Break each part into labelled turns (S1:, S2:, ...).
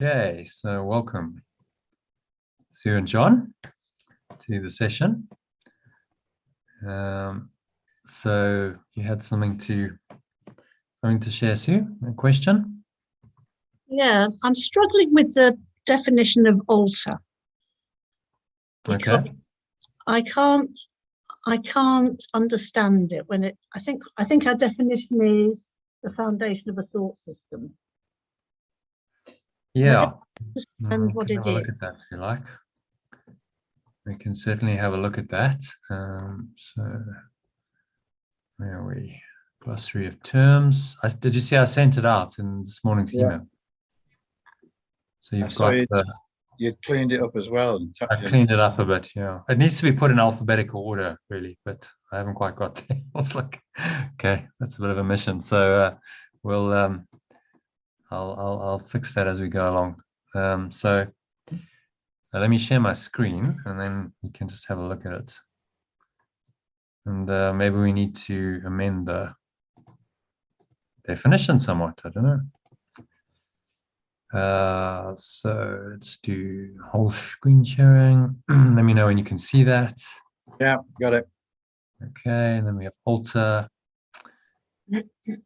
S1: Okay, so welcome, Sue and John, to the session. So you had something to share, Sue? A question?
S2: Yeah, I'm struggling with the definition of alter.
S1: Okay.
S2: I can't understand it when I think our definition is the foundation of a thought system.
S1: Yeah.
S2: I don't understand what it
S1: have a look
S2: is.
S1: at that if you like. We can certainly have a look at that. So where are we? Glossary of terms. Did you see I sent it out in this morning's email? So you've got
S3: you cleaned it up as well.
S1: I cleaned it up a bit, yeah. It needs to be put in alphabetical order, really, but I haven't quite got there. It's like, okay, that's a bit of a mission. So we'll I'll fix that as we go along. So let me share my screen, and then you can just have a look at it. And maybe we need to amend the definition somewhat. I don't know. So let's do whole screen sharing. Let me know when you can see that.
S3: Yeah, got it.
S1: Okay, and then we have alter.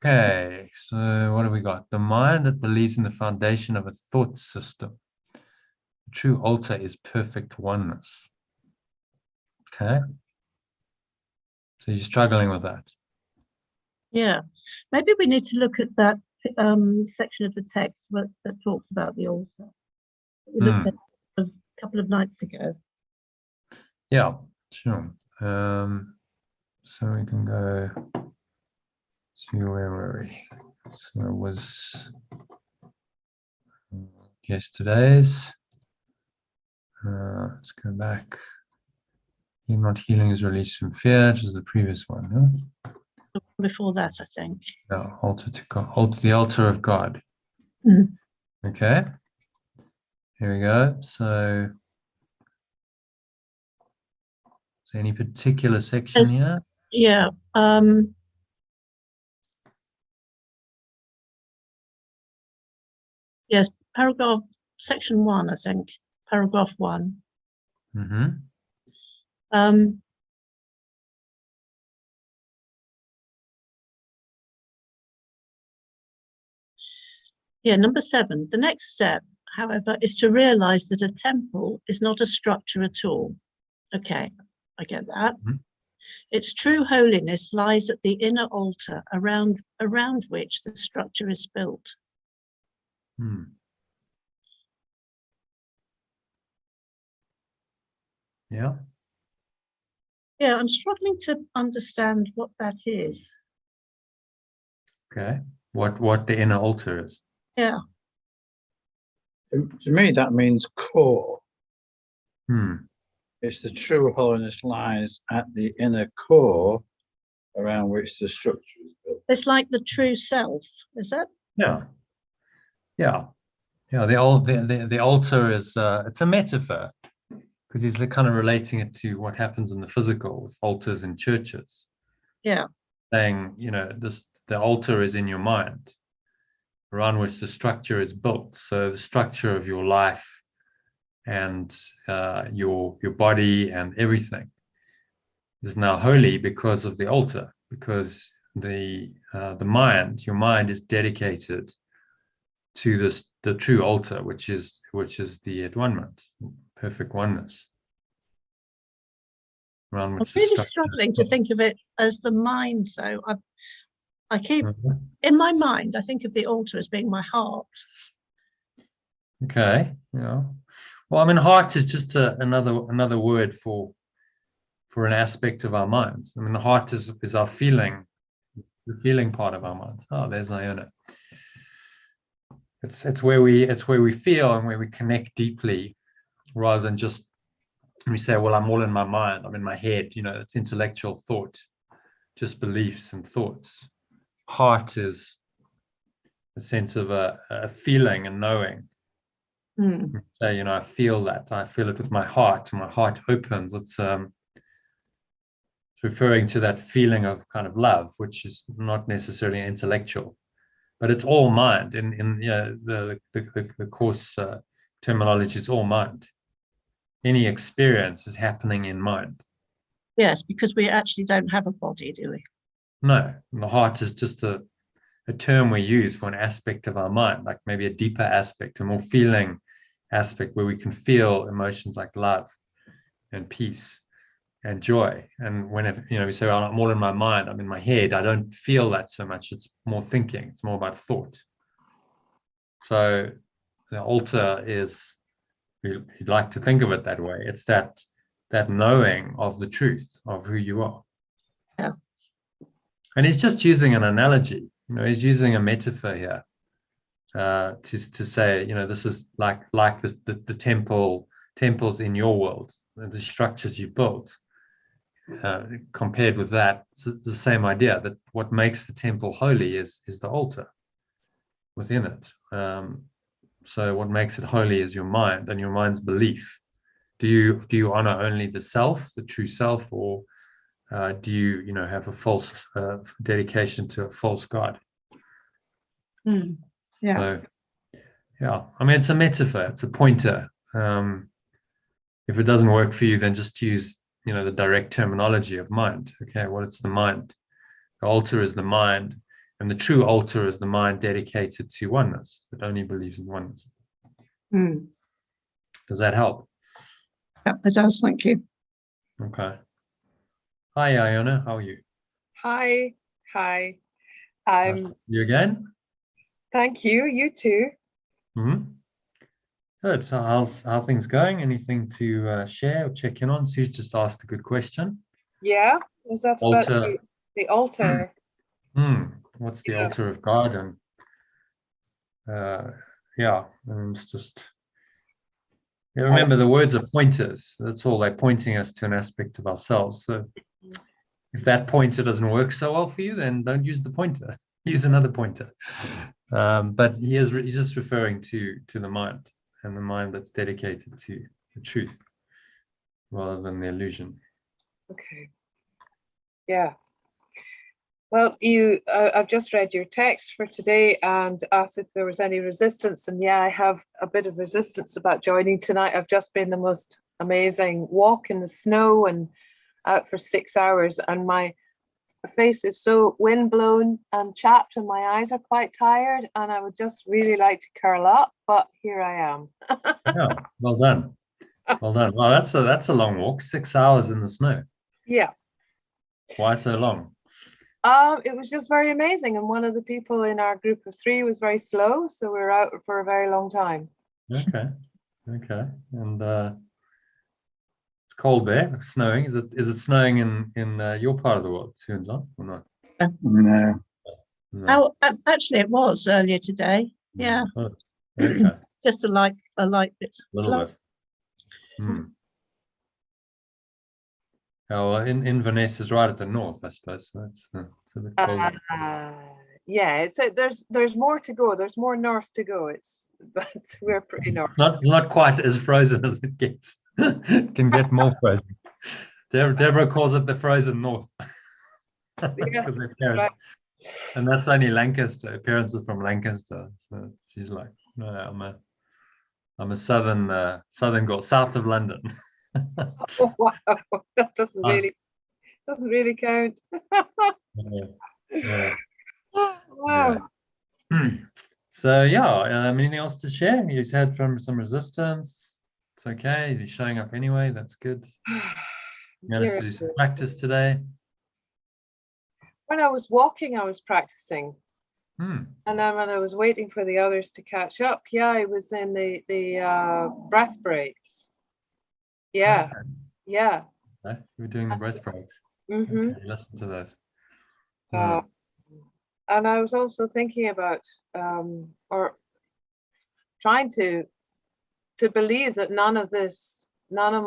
S1: Okay, so what have we got? The mind that believes in the foundation of a thought system. True alter is perfect oneness. Okay. So you're struggling with that.
S2: Yeah, maybe we need to look at that section of the text that talks about the alter. We looked at a couple of nights ago.
S1: Yeah, sure. So we can go to where were we? So it was yesterday's. Let's go back. Not healing is released from fear, which is the previous one. Huh?
S2: Before that, I think.
S1: Yeah, altar to God, the altar of God. Okay. Here we go. So any particular section here?
S2: Yeah. Yes, section 1, I think. Paragraph 1. Yeah, number 7. The next step, however, is to realize that a temple is not a structure at all. Okay, I get that. Its true holiness lies at the inner altar around which the structure is built.
S1: Yeah.
S2: Yeah, I'm struggling to understand what that is.
S1: Okay. What the inner altar is.
S2: Yeah.
S3: To me, that means core.
S1: It's
S3: the true holiness lies at the inner core around which the structure is built.
S2: It's like the true self, is that?
S1: Yeah. Yeah. Yeah. The altar is it's a metaphor, because he's kind of relating it to what happens in the physical with altars in churches.
S2: Yeah.
S1: Saying, the altar is in your mind, around which the structure is built. So the structure of your life and your body and everything is now holy because of the altar, because your mind is dedicated to the true altar, which is the at-one-ment, perfect oneness.
S2: I'm really struggling to think of it as the mind, though. I keep in my mind, I think of the altar as being my heart.
S1: Okay. Yeah. Well, I mean, heart is just another word for an aspect of our minds. I mean, the heart is our feeling, the feeling part of our minds. Oh, there's Iona. It's where we feel and where we connect deeply, rather than just we say, well, I'm all in my mind, I'm in my head. It's intellectual thought, just beliefs and thoughts. Heart is a sense of a feeling and knowing. So, I feel that. I feel it with my heart. My heart opens. It's referring to that feeling of kind of love, which is not necessarily intellectual. but it's all mind. In the course terminology, it's all mind. Any experience is happening in mind.
S2: Yes, because we actually don't have a body, do we?
S1: No, the heart is just a term we use for an aspect of our mind, like maybe a deeper aspect, a more feeling aspect where we can feel emotions like love and peace and joy. And whenever, we say, well, I'm all in my mind, I'm in my head, I don't feel that so much. It's more thinking, it's more about thought. So the altar is, you'd like to think of it that way. It's that knowing of the truth of who you are.
S2: Yeah.
S1: And he's just using an analogy, he's using a metaphor here to say, this is like the temples in your world, the structures you've built. Compared with that, it's the same idea, that what makes the temple holy is the altar within it. So what makes it holy is your mind and your mind's belief. Do you honor only the self, the true self, or do you have a false dedication to a false god?
S2: Yeah.
S1: So, yeah, I mean, it's a metaphor, it's a pointer. If it doesn't work for you, then just use the direct terminology of mind. Okay, well, it's the mind. The altar is the mind, and the true altar is the mind dedicated to oneness, that only believes in oneness. Does that help?
S2: Yeah, it does. Thank you.
S1: Okay. Hi, Iona. How are you?
S4: Hi.
S1: Nice to see you again.
S4: Thank you. You too.
S1: Good. So how things going? Anything to share or check in on? Sue's just asked a good question.
S4: Yeah. Was that
S1: Altar.
S4: about the altar?
S1: What's the altar of God? And and it's just, remember, the words are pointers. That's all. They're pointing us to an aspect of ourselves. So if that pointer doesn't work so well for you, then don't use the pointer. Use another pointer. But he's just referring to the mind, and the mind that's dedicated to the truth rather than the illusion.
S4: Okay. Yeah. Well, I've just read your text for today and asked if there was any resistance. And yeah, I have a bit of resistance about joining tonight. I've just been the most amazing walk in the snow and out for 6 hours. And my face is so windblown and chapped and my eyes are quite tired. And I would just really like to curl up, but here I am.
S1: Yeah, well done. Well done. Well, that's a long walk, 6 hours in the snow.
S4: Yeah.
S1: Why so long?
S4: It was just very amazing, and one of the people in our group of 3 was very slow, so we were out for a very long time.
S1: Okay, and it's cold there, snowing. Is it snowing in your part of the world, Susan, or not?
S3: No.
S2: Oh, actually, it was earlier today. Yeah.
S1: Oh, okay.
S2: Just a light bit.
S1: A little bit. Oh, well, in Vanessa's right at the north, I suppose. So it's a bit colder.
S4: Yeah, there's more to go. There's more north to go. But we're pretty north.
S1: Not quite as frozen as it gets. It can get more frozen. Deborah calls it the frozen north. Because her parents, right. And that's only Lancaster. Her parents are from Lancaster, so she's like, no, I'm a southern girl, south of London.
S4: Oh, wow, that doesn't really count.
S1: Yeah.
S4: Wow.
S1: Yeah. So anything else to share? You've had from some resistance. It's okay. You're showing up anyway. That's good. You managed to do some practice today.
S4: When I was walking, I was practicing.
S1: And
S4: then when I was waiting for the others to catch up, I was in the breath breaks. Yeah.
S1: Okay.
S4: Yeah.
S1: Okay. We're doing the breath breaks.
S4: Mm-hmm.
S1: Okay, listen to those.
S4: And I was also thinking about or trying to believe that none of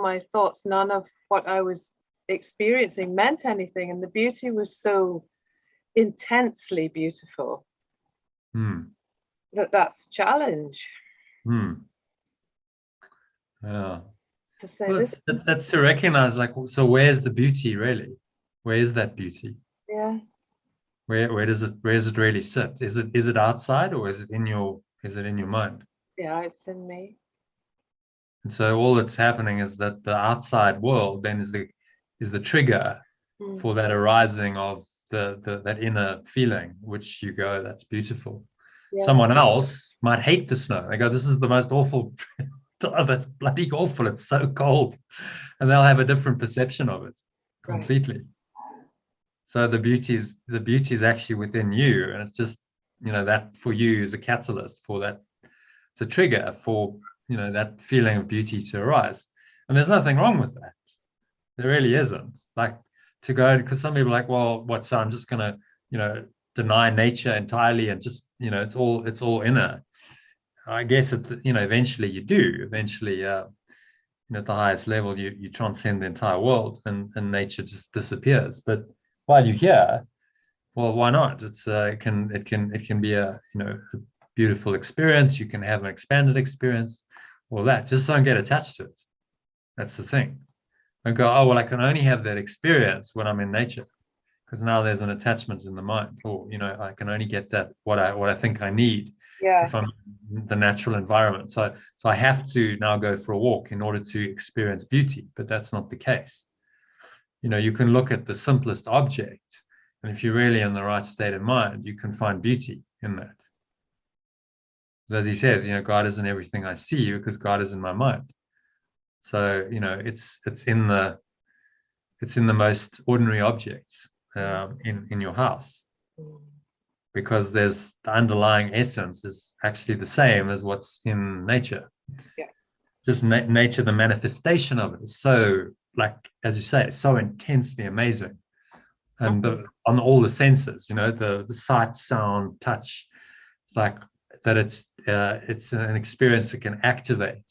S4: my thoughts, none of what I was experiencing meant anything, and the beauty was so intensely beautiful that's a challenge.
S1: Yeah.
S4: To say this.
S1: That's to recognize, like, so where's the beauty really? Where is that beauty?
S4: Yeah.
S1: Where does it really sit? Is it outside, or is it in your mind?
S4: Yeah, it's in me.
S1: And so all that's happening is that the outside world then is the trigger for that arising of that inner feeling, which you go, that's beautiful.
S4: Yes.
S1: Someone else might hate the snow. They go, this is the most awful. Oh, that's bloody awful. It's so cold. And they'll have a different perception of it completely. So the beauty is actually within you. And it's just, that for you is a catalyst for that. It's a trigger for, that feeling of beauty to arise. And there's nothing wrong with that. There really isn't. Like, to go, because some people are like, well, what? So I'm just going to, deny nature entirely and just, it's all inner. I guess eventually you do. Eventually, at the highest level, you transcend the entire world, and nature just disappears. But while you're here, well, why not? It can be a a beautiful experience. You can have an expanded experience, all that. Just don't get attached to it. That's the thing. Don't go, oh well, I can only have that experience when I'm in nature, because now there's an attachment in the mind, or I can only get that what I think I need if I'm in the natural environment. So I have to now go for a walk in order to experience beauty, but that's not the case. You can look at the simplest object, and if you're really in the right state of mind, you can find beauty in that. As he says, God is in everything I see, because God is in my mind. So it's in the most ordinary objects in your house, because there's the underlying essence is actually the same as what's in nature. Just nature, the manifestation of it is so, like, as you say, so intensely amazing, and on all the senses, the sight, sound, touch. It's like that. It's an experience that can activate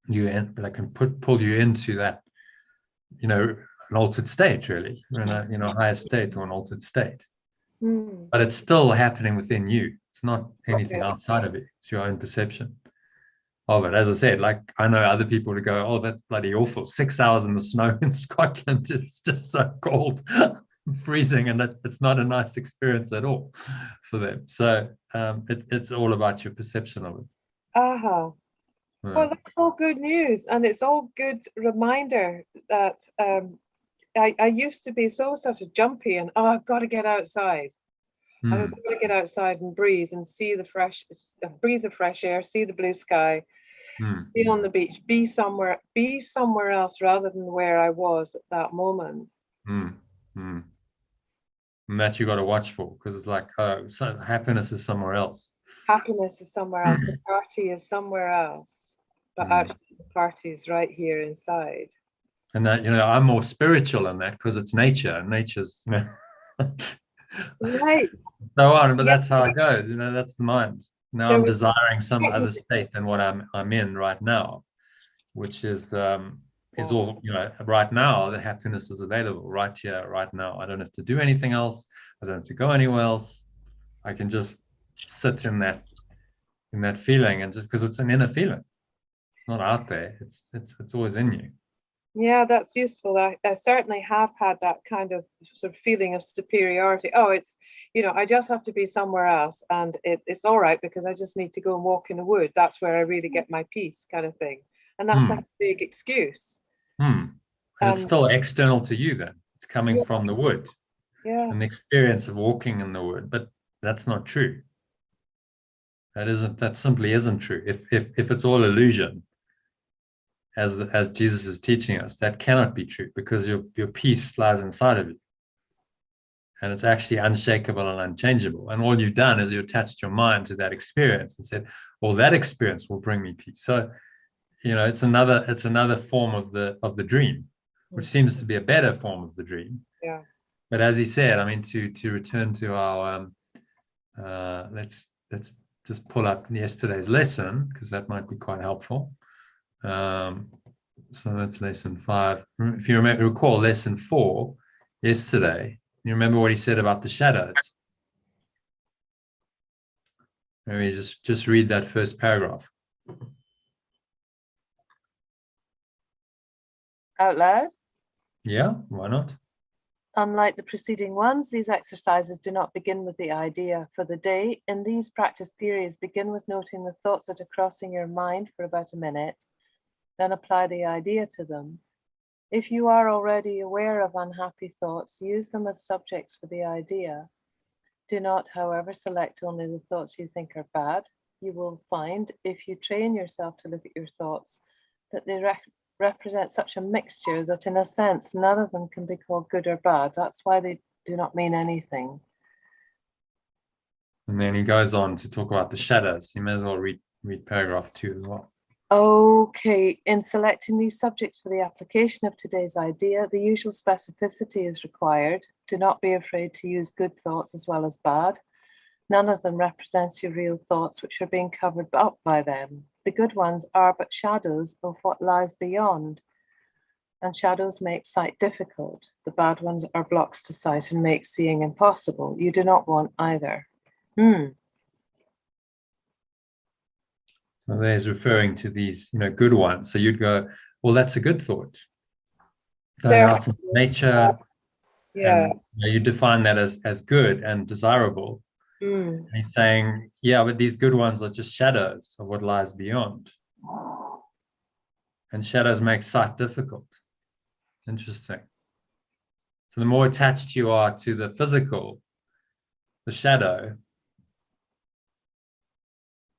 S1: you, and that can pull you into that, an altered state, really, in a higher state or an altered state. But it's still happening within you. It's not anything outside of you. It's your own perception of it. As I said, like, I know other people to go, oh, that's bloody awful. 6 hours in the snow in Scotland. It's just so cold, freezing, and it's not a nice experience at all for them. So it's all about your perception of it.
S4: Well, that's all good news, and it's all good reminder that I used to be so sort of jumpy and I've got to get outside. I've got to get outside and breathe and see breathe the fresh air, see the blue sky, be on the beach, be somewhere else rather than where I was at that moment.
S1: And that you got to watch for, because it's like, so happiness is somewhere else.
S4: Happiness is somewhere else. The party is somewhere else, but actually the party is right here inside. And
S1: that, I'm more spiritual in that, because it's nature, and nature's,
S4: right.
S1: So on, but that's how it goes. That's the mind. Now I'm desiring some other state than what I'm in right now, which is all, right now. The happiness is available right here, right now. I don't have to do anything else. I don't have to go anywhere else. I can just sit in that feeling, and just because it's an inner feeling, it's not out there. It's always in you.
S4: Yeah, that's useful. I certainly have had that kind of sort of feeling of superiority. Oh, it's, I just have to be somewhere else, and it's all right because I just need to go and walk in the wood. That's where I really get my peace, kind of thing. And that's a big excuse.
S1: And it's still external to you then. It's coming from the wood.
S4: Yeah.
S1: And the experience of walking in the wood, but that's not true. That simply isn't true. If it's all illusion, as Jesus is teaching us, that cannot be true, because your peace lies inside of you, and it's actually unshakable and unchangeable. And all you've done is you attached your mind to that experience and said, well, that experience will bring me peace. So it's another form of the dream, which seems to be a better form of the dream.
S4: Yeah.
S1: But as he said, I mean, to return to our let's just pull up yesterday's lesson, because that might be quite helpful. So that's lesson 5. If you recall lesson 4 yesterday, you remember what he said about the shadows. Maybe just read that first paragraph
S4: out loud.
S1: Yeah, why not?
S4: Unlike the preceding ones, these exercises do not begin with the idea for the day. In these practice periods, begin with noting the thoughts that are crossing your mind for about a minute, then apply the idea to them. If you are already aware of unhappy thoughts, use them as subjects for the idea. Do not, however, select only the thoughts you think are bad. You will find, if you train yourself to look at your thoughts, that they represent such a mixture that in a sense, none of them can be called good or bad. That's why they do not mean anything.
S1: And then he goes on to talk about the shadows. You may as well read paragraph 2 as well.
S4: Okay, in selecting these subjects for the application of today's idea, the usual specificity is required. Do not be afraid to use good thoughts as well as bad. None of them represents your real thoughts, which are being covered up by them. The good ones are but shadows of what lies beyond, and shadows make sight difficult. The bad ones are blocks to sight and make seeing impossible. You do not want either.
S1: So there's referring to these, good ones. So you'd go, well, that's a good thought. Going out into nature,
S4: Yeah.
S1: and you define that as good and desirable. And he's saying, yeah, but these good ones are just shadows of what lies beyond. And shadows make sight difficult. Interesting. So the more attached you are to the physical, the shadow,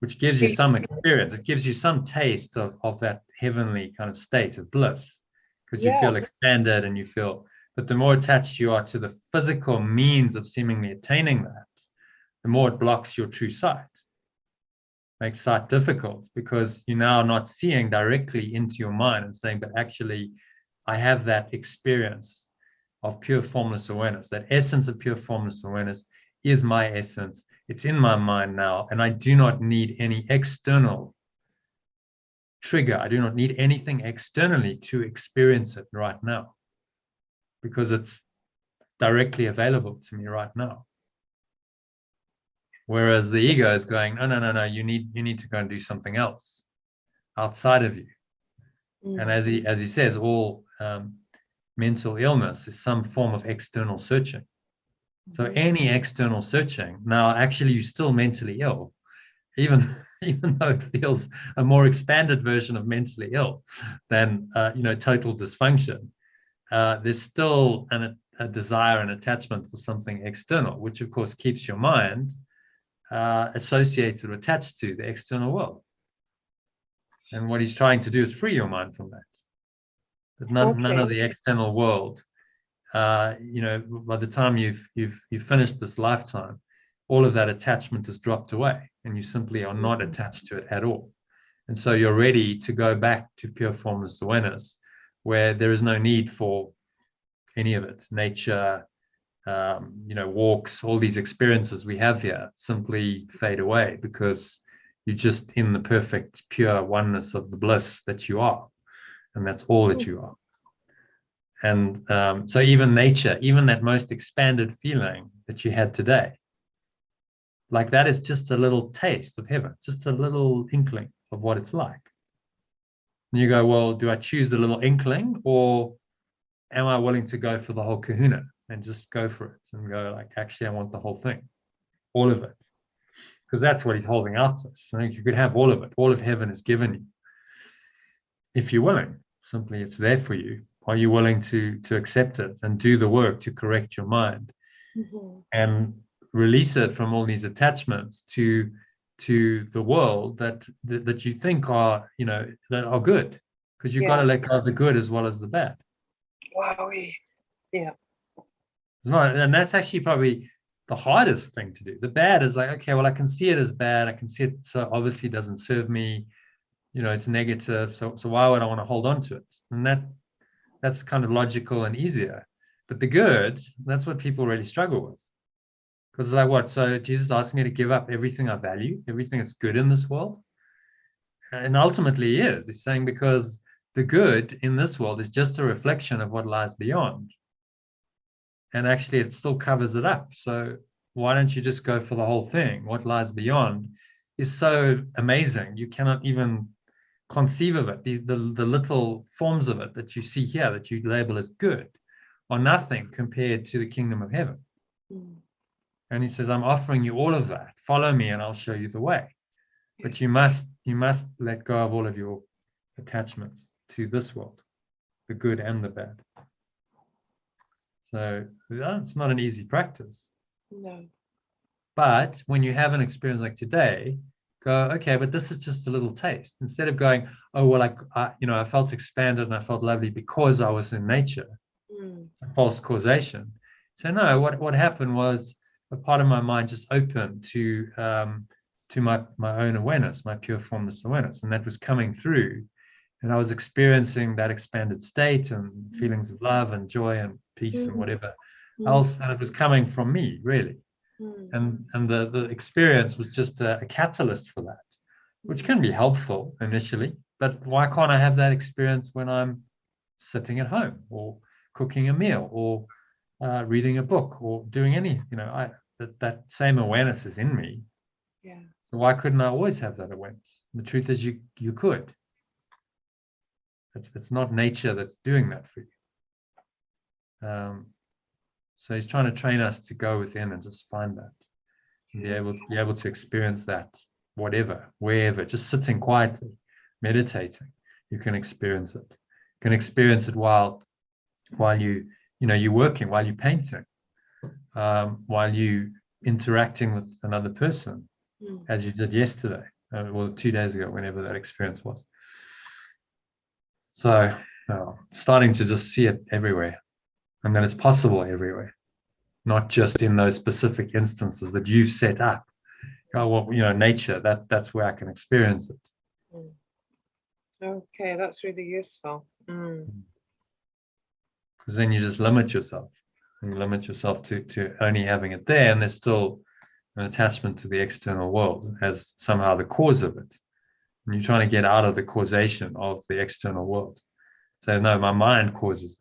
S1: which gives you some experience, it gives you some taste of that heavenly kind of state of bliss, because you feel expanded and you feel, but the more attached you are to the physical means of seemingly attaining that, the more it blocks your true sight, makes sight difficult, because you're now not seeing directly into your mind and saying, but actually, I have that experience of pure formless awareness. That essence of pure formless awareness is my essence. It's in my mind now, and I do not need any external trigger. I do not need anything externally to experience it right now, because it's directly available to me right now. Whereas the ego is going, no, you need to go and do something else outside of you. And as he says, all mental illness is some form of external searching. So any external searching, now actually you're still mentally ill, even though it feels a more expanded version of mentally ill than total dysfunction. There's still a desire and attachment for something external, which of course keeps your mind associated or attached to the external world. And what he's trying to do is free your mind from that. But none of the external world, by the time you've finished this lifetime, all of that attachment is dropped away, and you simply are not attached to it at all. And so you're ready to go back to pure formless awareness, where there is no need for any of it. Nature, walks, all these experiences we have here simply fade away, because you're just in the perfect pure oneness of the bliss that you are, and that's all that you are. And so even nature, even that most expanded feeling that you had today, like that is just a little taste of heaven, just a little inkling of what it's like. And you go, well, do I choose the little inkling, or am I willing to go for the whole kahuna and just go for it and go like, actually, I want the whole thing, all of it? Because that's what he's holding out to us. I think you could have all of it. All of heaven is given you, if you're willing. Simply, it's there for you. Are you willing to accept it and do the work to correct your mind and release it from all these attachments to the world that you think are, that are good? Because you've got to let go of the good as well as the bad.
S4: Wow. Yeah.
S1: And that's actually probably the hardest thing to do. The bad is like, okay, well, I can see it as bad. I can see it, so obviously doesn't serve me. It's negative. So why would I want to hold on to it? And that's kind of logical and easier. But the good, that's what people really struggle with. Because it's like, what? So Jesus asked me to give up everything I value, everything that's good in this world. And ultimately he is. He's saying, because the good in this world is just a reflection of what lies beyond. And actually it still covers it up. So why don't you just go for the whole thing? What lies beyond is so amazing. You cannot even conceive of it. The little forms of it that you see here that you label as good are nothing compared to the kingdom of heaven.
S4: Mm.
S1: And he says, I'm offering you all of that. Follow me and I'll show you the way. But you must let go of all of your attachments to this world, the good and the bad. So it's not an easy practice.
S4: No.
S1: But when you have an experience like today, go, okay, but this is just a little taste. Instead of going, oh, well, I felt expanded and I felt lovely because I was in nature.
S4: Mm.
S1: It's a false causation. So no, what happened was a part of my mind just opened to my own awareness, my pure formless awareness, and that was coming through. And I was experiencing that expanded state and feelings of love and joy and peace and whatever else. And it was coming from me, really. And the experience was just a catalyst for that, which can be helpful initially. But why can't I have that experience when I'm sitting at home or cooking a meal or reading a book or doing any, that same awareness is in me.
S4: Yeah.
S1: So why couldn't I always have that awareness? The truth is you could. It's not nature that's doing that for you. So he's trying to train us to go within and just find that, and be able to experience that, wherever, just sitting quietly, meditating. You can experience it. You can experience it while you're working, while you're painting, while you interacting with another person, as you did yesterday, or 2 days ago, whenever that experience was. So starting to just see it everywhere, and that it's possible everywhere, not just in those specific instances that you've set up. Oh, well, nature, that's where I can experience it.
S4: Okay, that's really useful.
S1: Because then you just limit yourself. And you limit yourself to only having it there, and there's still an attachment to the external world as somehow the cause of it. And you're trying to get out of the causation of the external world. So no, my mind causes that.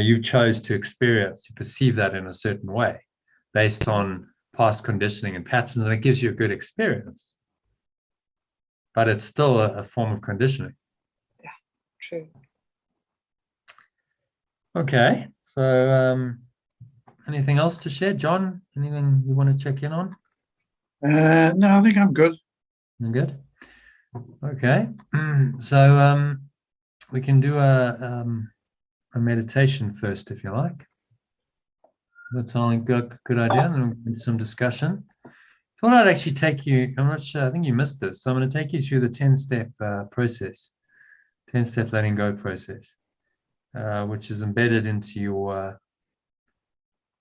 S1: You chose to experience, you perceive that in a certain way based on past conditioning and patterns, and it gives you a good experience. But it's still a form of conditioning.
S4: Yeah, true.
S1: Okay, so anything else to share, John? Anything you want to check in on?
S3: No, I think I'm good.
S1: You're good. Okay, so we can do a meditation first, if you like. That sounds like a good idea, and we'll do some discussion. I thought I'd actually take you, I'm not sure, I think you missed this. So I'm going to take you through the 10-step process, 10-step letting go process, which is embedded into your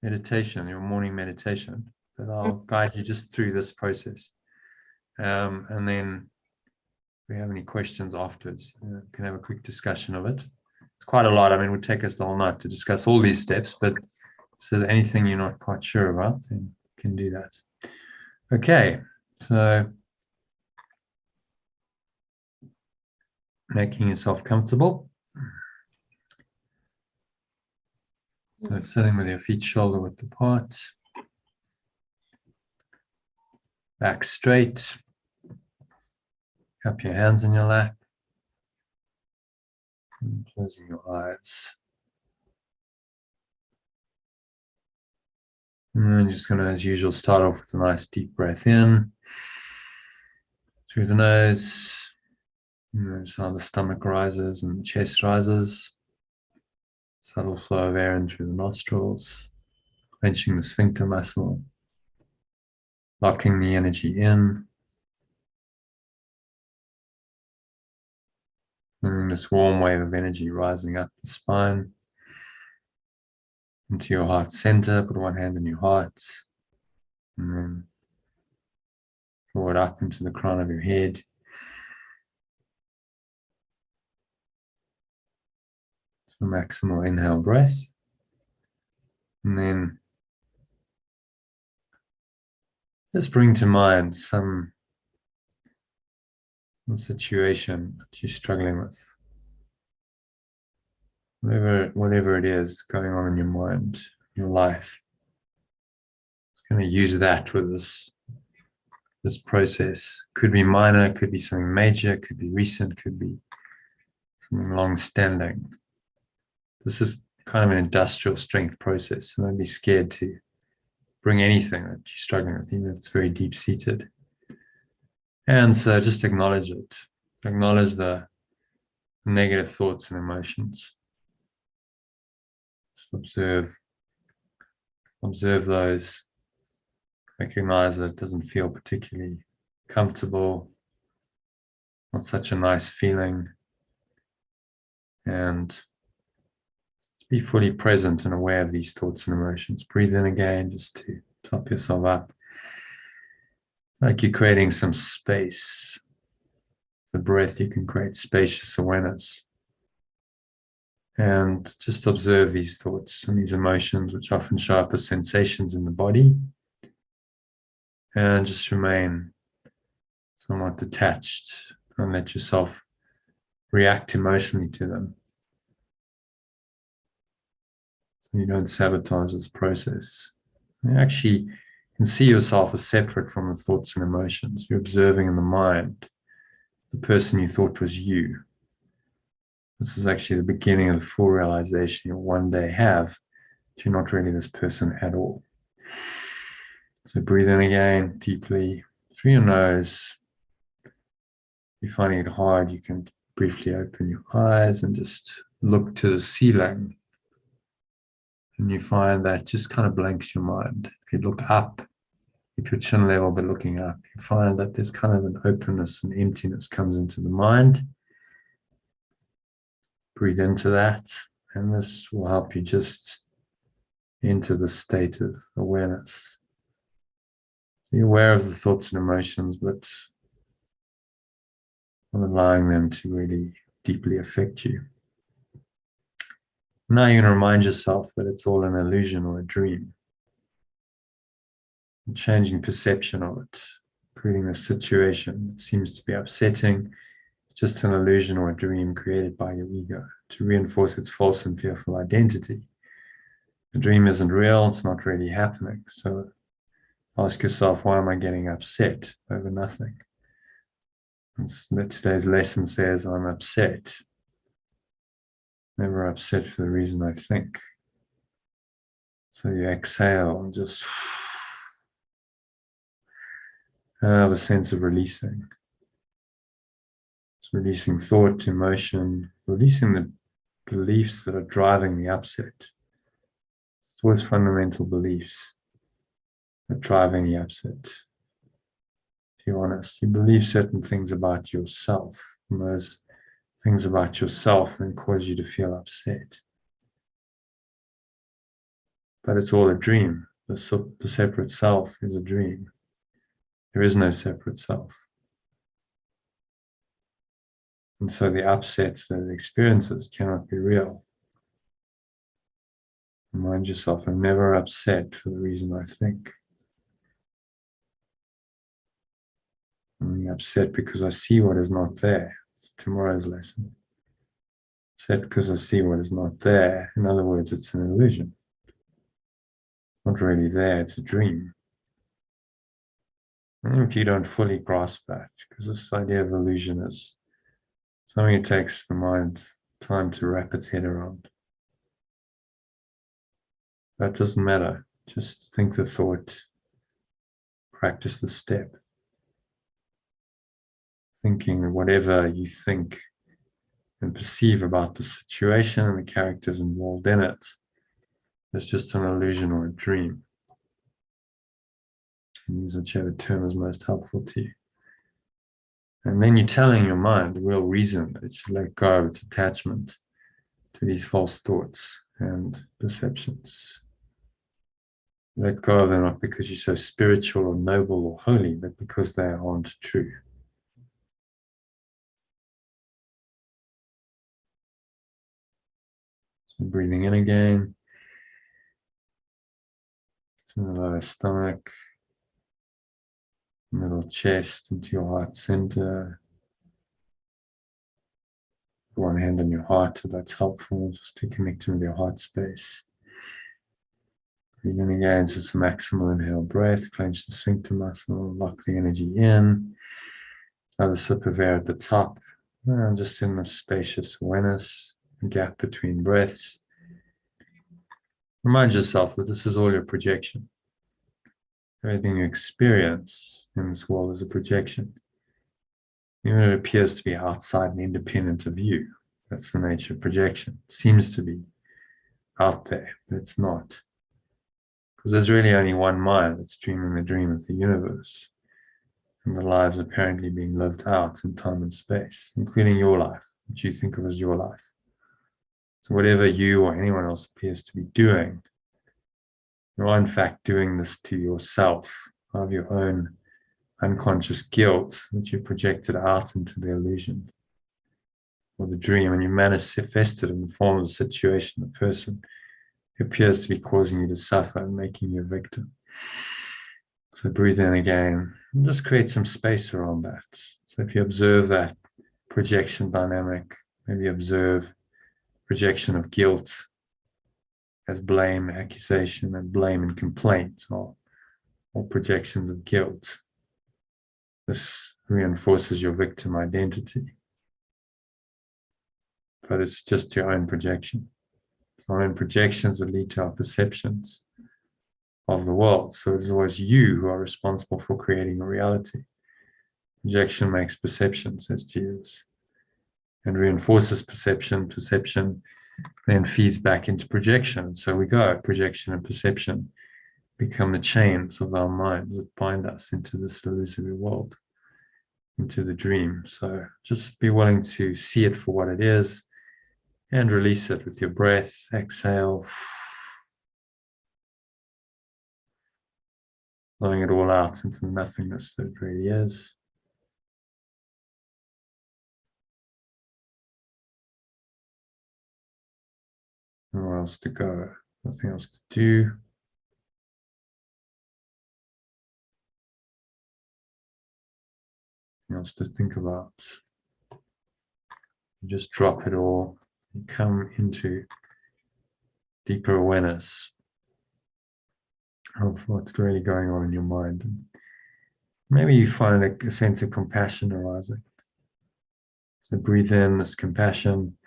S1: meditation, your morning meditation. But I'll guide you just through this process. And then if we have any questions afterwards, we can have a quick discussion of it. It's quite a lot. I mean, it would take us the whole night to discuss all these steps, but if there's anything you're not quite sure about, then you can do that. Okay, so making yourself comfortable. So sitting with your feet shoulder width apart, back straight, cup your hands in your lap, and closing your eyes. And I'm just going to, as usual, start off with a nice deep breath in through the nose. Notice how the stomach rises and the chest rises. Subtle flow of air in through the nostrils, clenching the sphincter muscle, locking the energy in. And then this warm wave of energy rising up the spine into your heart center. Put one hand in your heart, and then draw it up into the crown of your head. So maximal inhale breath. And then just bring to mind some situation that you're struggling with. Whatever it is going on in your mind, your life. I'm going to use that with this process. Could be minor, could be something major, could be recent, could be something long-standing. This is kind of an industrial strength process. So don't be scared to bring anything that you're struggling with, even if it's very deep-seated. And so just acknowledge it. Acknowledge the negative thoughts and emotions. Just observe those. Recognize that it doesn't feel particularly comfortable, not such a nice feeling, and be fully present and aware of these thoughts and emotions. Breathe in again, just to top yourself up, like you're creating some space. The breath, you can create spacious awareness, and just observe these thoughts and these emotions, which often show up as sensations in the body, and just remain somewhat detached and let yourself react emotionally to them. So you don't sabotage this process. You actually can see yourself as separate from the thoughts and emotions. You're observing in the mind the person you thought was you. This is actually the beginning of the full realization you'll one day have that you're not really this person at all. So breathe in again deeply through your nose. If you're finding it hard, you can briefly open your eyes and just look to the ceiling. And you find that just kind of blanks your mind. If you look up, keep your chin level, but looking up, you find that there's kind of an openness and emptiness comes into the mind. Breathe into that, and this will help you just enter the state of awareness. You're aware of the thoughts and emotions, but not allowing them to really deeply affect you. Now you're going to remind yourself that it's all an illusion or a dream. And changing perception of it, creating a situation that seems to be upsetting. It's just an illusion or a dream created by your ego to reinforce its false and fearful identity. The dream isn't real, it's not really happening. So ask yourself, why am I getting upset over nothing? And today's lesson says, I'm upset. Never upset for the reason I think. So you exhale and just have a sense of releasing. It's releasing thought, emotion, releasing the beliefs that are driving the upset. It's always fundamental beliefs that drive any upset. If you're honest, you believe certain things about yourself, and those things about yourself then cause you to feel upset. But it's all a dream. The separate self is a dream. There is no separate self. And so the upsets that it experiences cannot be real. Remind yourself, I'm never upset for the reason I think. I'm upset because I see what is not there. It's tomorrow's lesson. Upset because I see what is not there. In other words, it's an illusion. It's not really there, it's a dream. And if you don't fully grasp that, because this idea of illusion is something it takes the mind time to wrap its head around. That doesn't matter. Just think the thought, practice the step. Thinking whatever you think and perceive about the situation and the characters involved in it is just an illusion or a dream. And use whichever term is most helpful to you. And then you're telling your mind the real reason that it should let go of its attachment to these false thoughts and perceptions. Let go of them not because you're so spiritual or noble or holy, but because they aren't true. So breathing in again, to the lower stomach, middle chest into your heart center. One hand on your heart if that's helpful, just to connect with your heart space. Breathing again, so it's a maximal inhale breath, clench the sphincter muscle, lock the energy in. Another sip of air at the top, and just in the spacious awareness, gap between breaths. Remind yourself that this is all your projection. Everything you experience in this world is a projection. Even if it appears to be outside and independent of you, that's the nature of projection. It seems to be out there, but it's not. Because there's really only one mind that's dreaming the dream of the universe. And the lives apparently being lived out in time and space, including your life, which you think of as your life. So whatever you or anyone else appears to be doing, you are in fact doing this to yourself, of your own unconscious guilt that you projected out into the illusion or the dream, and you manifested in the form of the situation, the person who appears to be causing you to suffer and making you a victim. So breathe in again and just create some space around that. So if you observe that projection dynamic, maybe observe projection of guilt as blame, accusation, and blame and complaint, or projections of guilt. This reinforces your victim identity. But it's just your own projection. It's our own projections that lead to our perceptions of the world. So it's always you who are responsible for creating a reality. Projection makes perception, says Jesus, and reinforces perception. Perception then feeds back into projection. So we go, projection and perception become the chains of our minds that bind us into this illusory world, into the dream. So just be willing to see it for what it is and release it with your breath. Exhale, blowing it all out into the nothingness that it really is. Nowhere else to go, nothing else to do. Nothing else to think about. You just drop it all. You come into deeper awareness of what's really going on in your mind. And maybe you find a sense of compassion arising. So breathe in this compassion.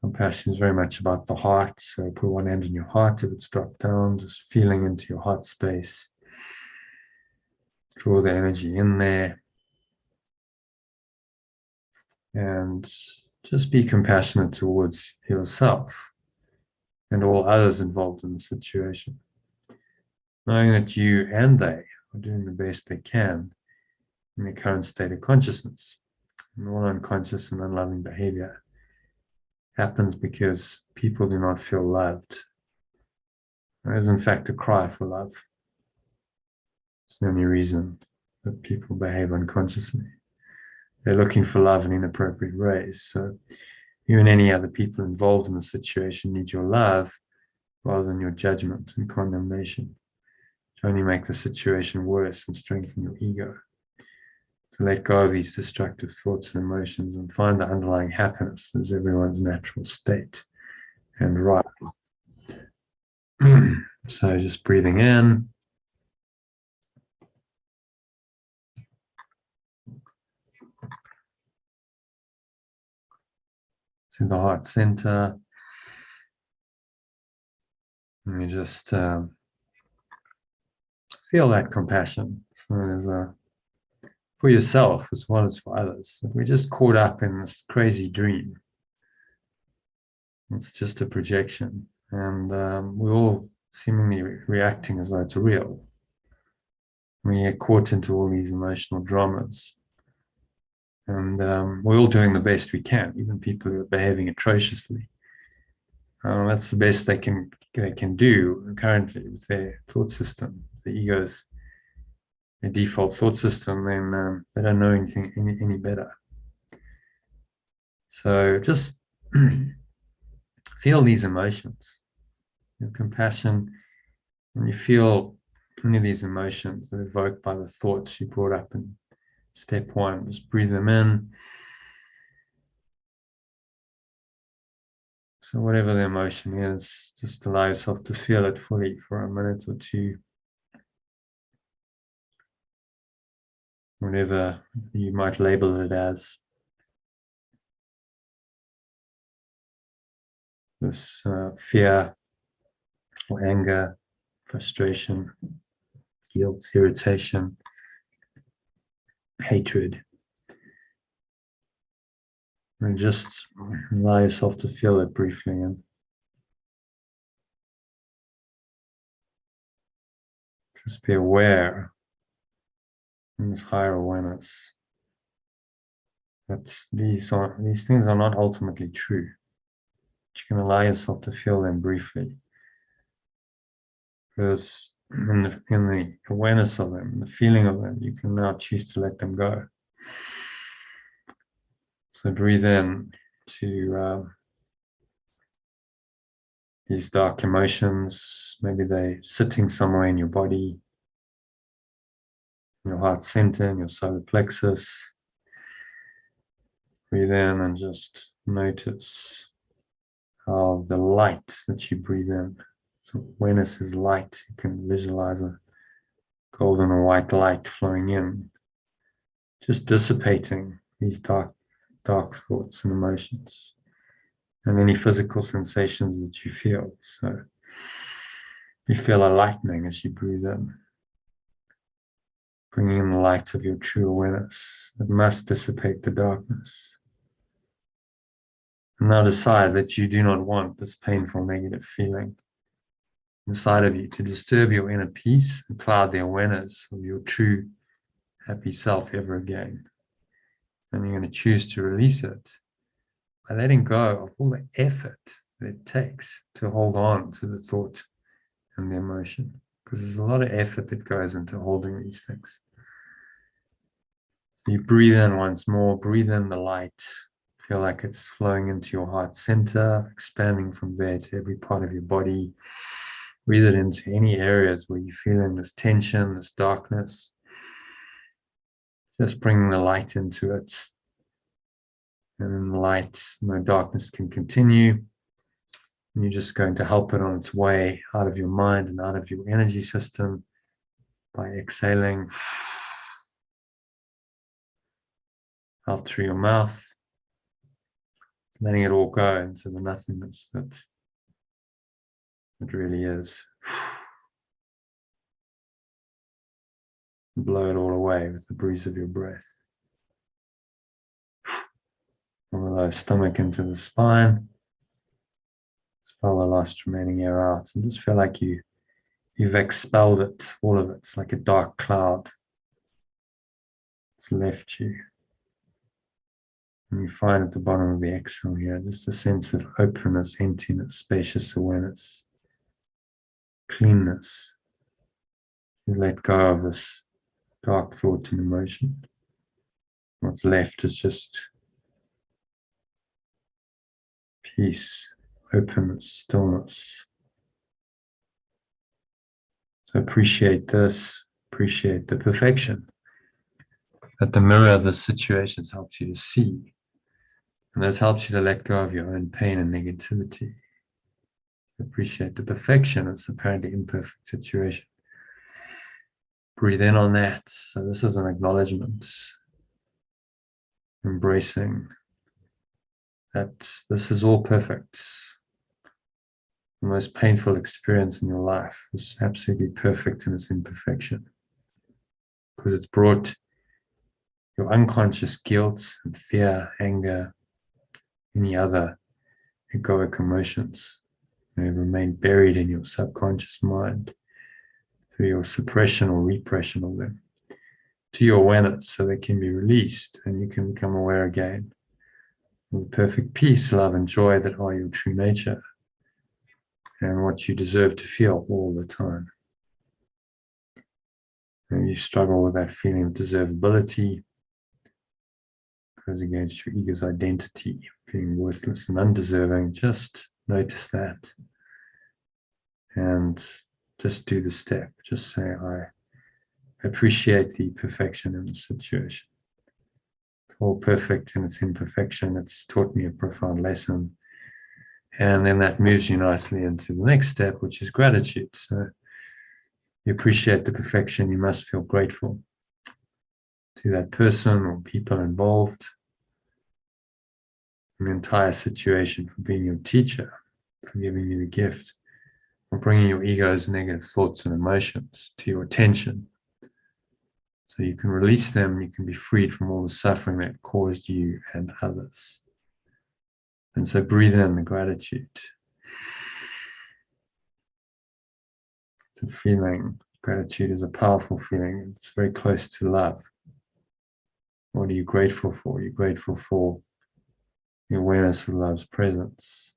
S1: Compassion is very much about the heart. So put one hand in your heart if it's dropped down, just feeling into your heart space. Draw the energy in there. And just be compassionate towards yourself and all others involved in the situation. Knowing that you and they are doing the best they can in their current state of consciousness. And all unconscious and unloving behavior happens because people do not feel loved. There is in fact a cry for love. It's the only reason that people behave unconsciously. They're looking for love in inappropriate ways. So you and any other people involved in the situation need your love rather than your judgment and condemnation, to only make the situation worse and strengthen your ego. To let go of these destructive thoughts and emotions and find the underlying happiness that is everyone's natural state and right. So just breathing in. To the heart center. And you just feel that compassion. So there's for yourself as well as for others. We're just caught up in this crazy dream. It's just a projection. And we're all seemingly reacting as though it's real. We get caught into all these emotional dramas. And we're all doing the best we can, even people who are behaving atrociously. That's the best they can do currently with their thought system. The ego's their default thought system, then they don't know anything any better. So just feel these emotions, your compassion, when you feel any of these emotions that are evoked by the thoughts you brought up in step one, just breathe them in. So whatever the emotion is, just allow yourself to feel it fully for a minute or two. Whatever you might label it as. this fear or anger, frustration, guilt, irritation, hatred. And just allow yourself to feel it briefly, and just be aware in this higher awareness that these things are not ultimately true. But you can allow yourself to feel them briefly, because in the awareness of them, the feeling of them, you can now choose to let them go. So breathe in to these dark emotions. Maybe they're sitting somewhere in your body, in your heart center, in your solar plexus. Breathe in and just notice how the light that you breathe in. So awareness is light. You can visualize a golden or white light flowing in, just dissipating these dark thoughts and emotions and any physical sensations that you feel. So you feel a lightening as you breathe in, bringing in the light of your true awareness that must dissipate the darkness. And now decide that you do not want this painful negative feeling inside of you to disturb your inner peace and cloud the awareness of your true happy self ever again. And you're going to choose to release it by letting go of all the effort that it takes to hold on to the thought and the emotion, because there's a lot of effort that goes into holding these things. So you breathe in once more, breathe in the light, feel like it's flowing into your heart center, expanding from there to every part of your body. Breathe it into any areas where you're feeling this tension, this darkness. Just bringing the light into it. And in the light, no darkness can continue. And you're just going to help it on its way out of your mind and out of your energy system by exhaling out through your mouth, letting it all go into the nothingness that it really is. Blow it all away with the breeze of your breath. Follow the stomach into the spine. Expel the last remaining air out, and just feel like you've expelled it, all of it. It's like a dark cloud. It's left you. And you find at the bottom of the exhale here just a sense of openness, emptiness, spacious awareness, cleanness. You let go of this dark thought and emotion. What's left is just peace, openness, stillness. So appreciate this, appreciate the perfection that the mirror of the situations helps you to see. And this helps you to let go of your own pain and negativity. Appreciate the perfection of this apparently imperfect situation. Breathe in on that. So this is an acknowledgement, embracing that this is all perfect. The most painful experience in your life is absolutely perfect in its imperfection, because it's brought your unconscious guilt and fear, anger, any other egoic emotions may remain buried in your subconscious mind through your suppression or repression of them to your awareness, so they can be released and you can become aware again of the perfect peace, love, and joy that are your true nature and what you deserve to feel all the time. And you struggle with that feeling of deservability, goes against your ego's identity, feeling worthless and undeserving. Just notice that and just do the step. Just say, I appreciate the perfection in the situation. It's all perfect in its imperfection. It's taught me a profound lesson. And then that moves you nicely into the next step, which is gratitude. So you appreciate the perfection, you must feel grateful to that person or people involved in the entire situation for being your teacher, for giving you the gift of bringing your ego's negative thoughts and emotions to your attention. So you can release them, you can be freed from all the suffering that caused you and others. And so breathe in the gratitude. It's a feeling. Gratitude is a powerful feeling. It's very close to love. What are you grateful for? You're grateful for the awareness of love's presence.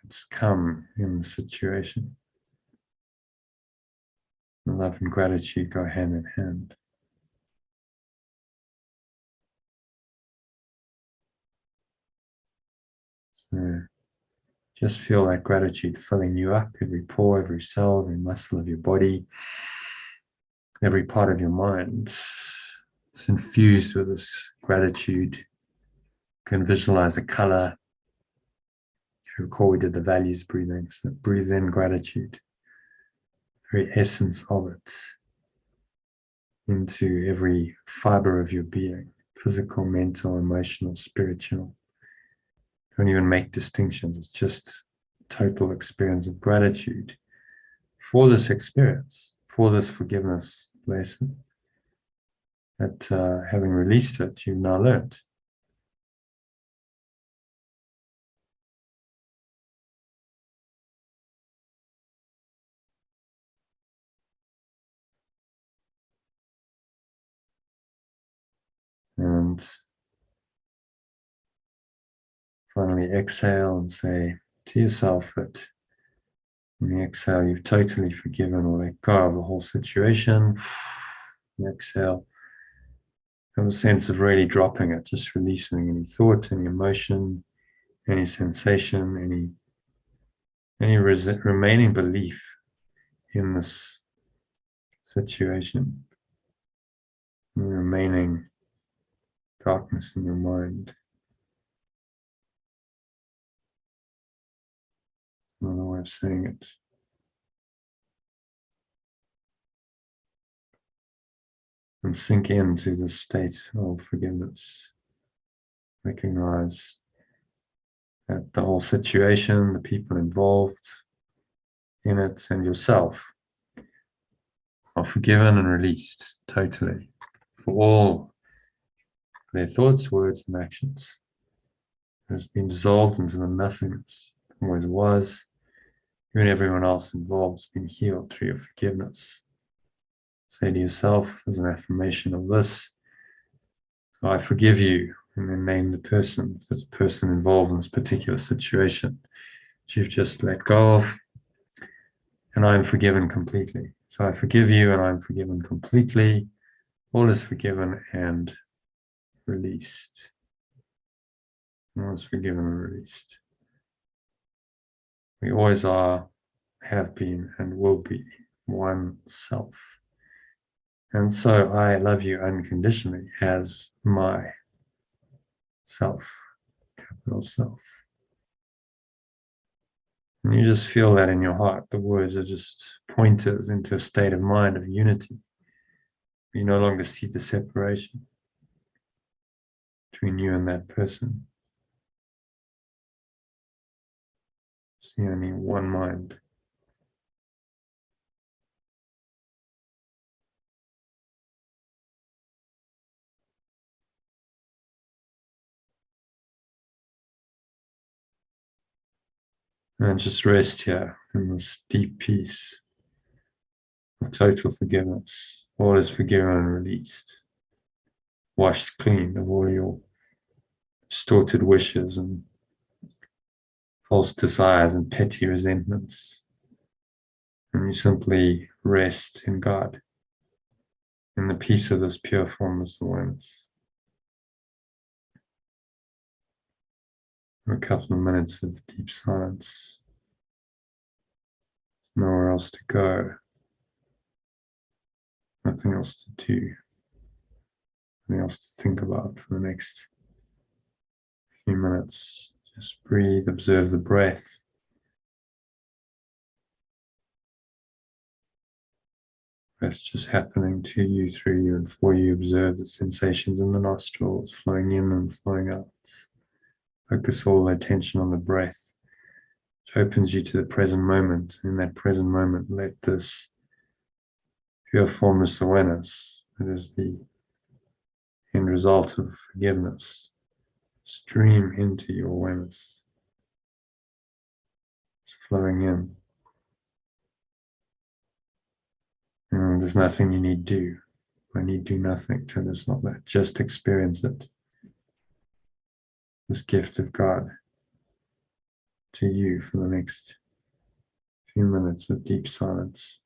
S1: It's come in the situation. Love and gratitude go hand in hand. So just feel that gratitude filling you up, every pore, every cell, every muscle of your body, every part of your mind. It's infused with this gratitude. You can visualize a color. If you recall, we did the values breathing. So breathe in gratitude, very essence of it, into every fiber of your being, physical, mental, emotional, spiritual. Don't even make distinctions. It's just total experience of gratitude for this experience, for this forgiveness lesson, that having released it, you've now learned. And finally exhale and say to yourself that in the exhale you've totally forgiven or let go of the whole situation. In exhale, have a sense of really dropping it, just releasing any thought, any emotion, any sensation, any remaining belief in this situation, any remaining darkness in your mind. Another way of saying it. And sink into the state of forgiveness. Recognize that the whole situation, the people involved in it, and yourself are forgiven and released totally for all their thoughts, words, and actions. It has been dissolved into the nothingness it always was. You and everyone else involved has been healed through your forgiveness. Say to yourself as an affirmation of this, so I forgive you, and then name the person, this person involved in this particular situation that you've just let go of, and I am forgiven completely. So I forgive you and I'm forgiven completely. All is forgiven and released. All is forgiven and released. We always are, have been, and will be one self. And so I love you unconditionally as my self, capital self. And you just feel that in your heart. The words are just pointers into a state of mind of unity. You no longer see the separation between you and that person. See only one mind. And just rest here in this deep peace of total forgiveness. All is forgiven and released. Washed clean of all your distorted wishes and false desires and petty resentments. And you simply rest in God, in the peace of this pure formless awareness. For a couple of minutes of deep silence. Nowhere else to go. Nothing else to do. Nothing else to think about for the next few minutes. Just breathe, observe the breath. Breath just happening to you, through you, and for you. Observe the sensations in the nostrils, flowing in and flowing out. Focus all attention on the breath. which opens you to the present moment. In that present moment, let this pure formless awareness, that is the end result of forgiveness, stream into your awareness. It's flowing in. And there's nothing you need to do. I need do nothing to this, not that. Just experience it. This gift of God to you for the next few minutes of deep silence.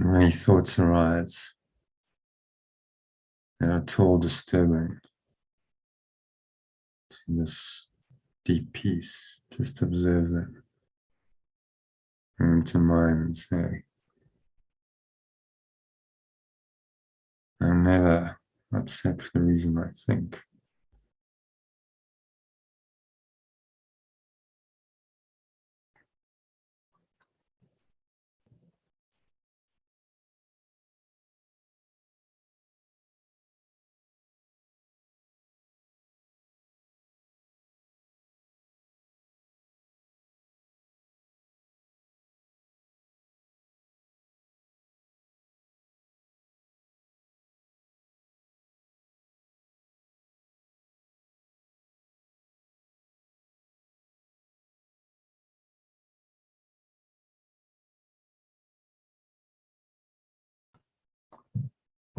S1: Many thoughts arise that are at all disturbing to this deep peace. Just observe them. Bring them to mind and say, I'm never upset for the reason I think.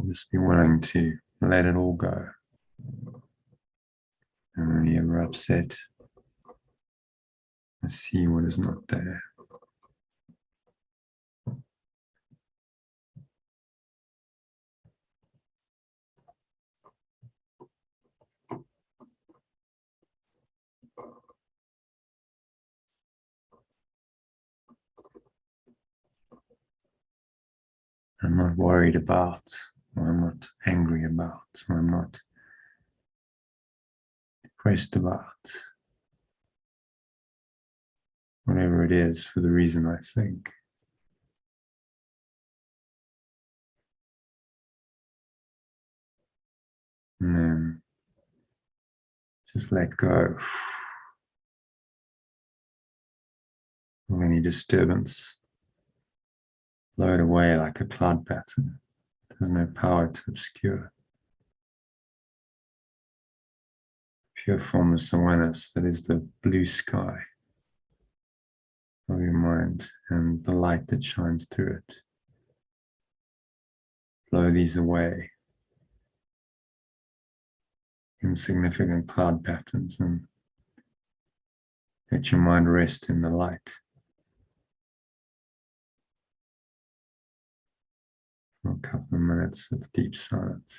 S1: Just be willing to let it all go. And when you're ever upset, see what is not there. I'm not worried about, or I'm not angry about, or I'm not depressed about. Whatever it is, for the reason I think. And then just let go of any disturbance. Blow it away like a cloud pattern. There's no power to obscure. Pure formless awareness, that is the blue sky of your mind and the light that shines through it. Blow these away. Insignificant cloud patterns, and let your mind rest in the light. For a couple of minutes of deep silence.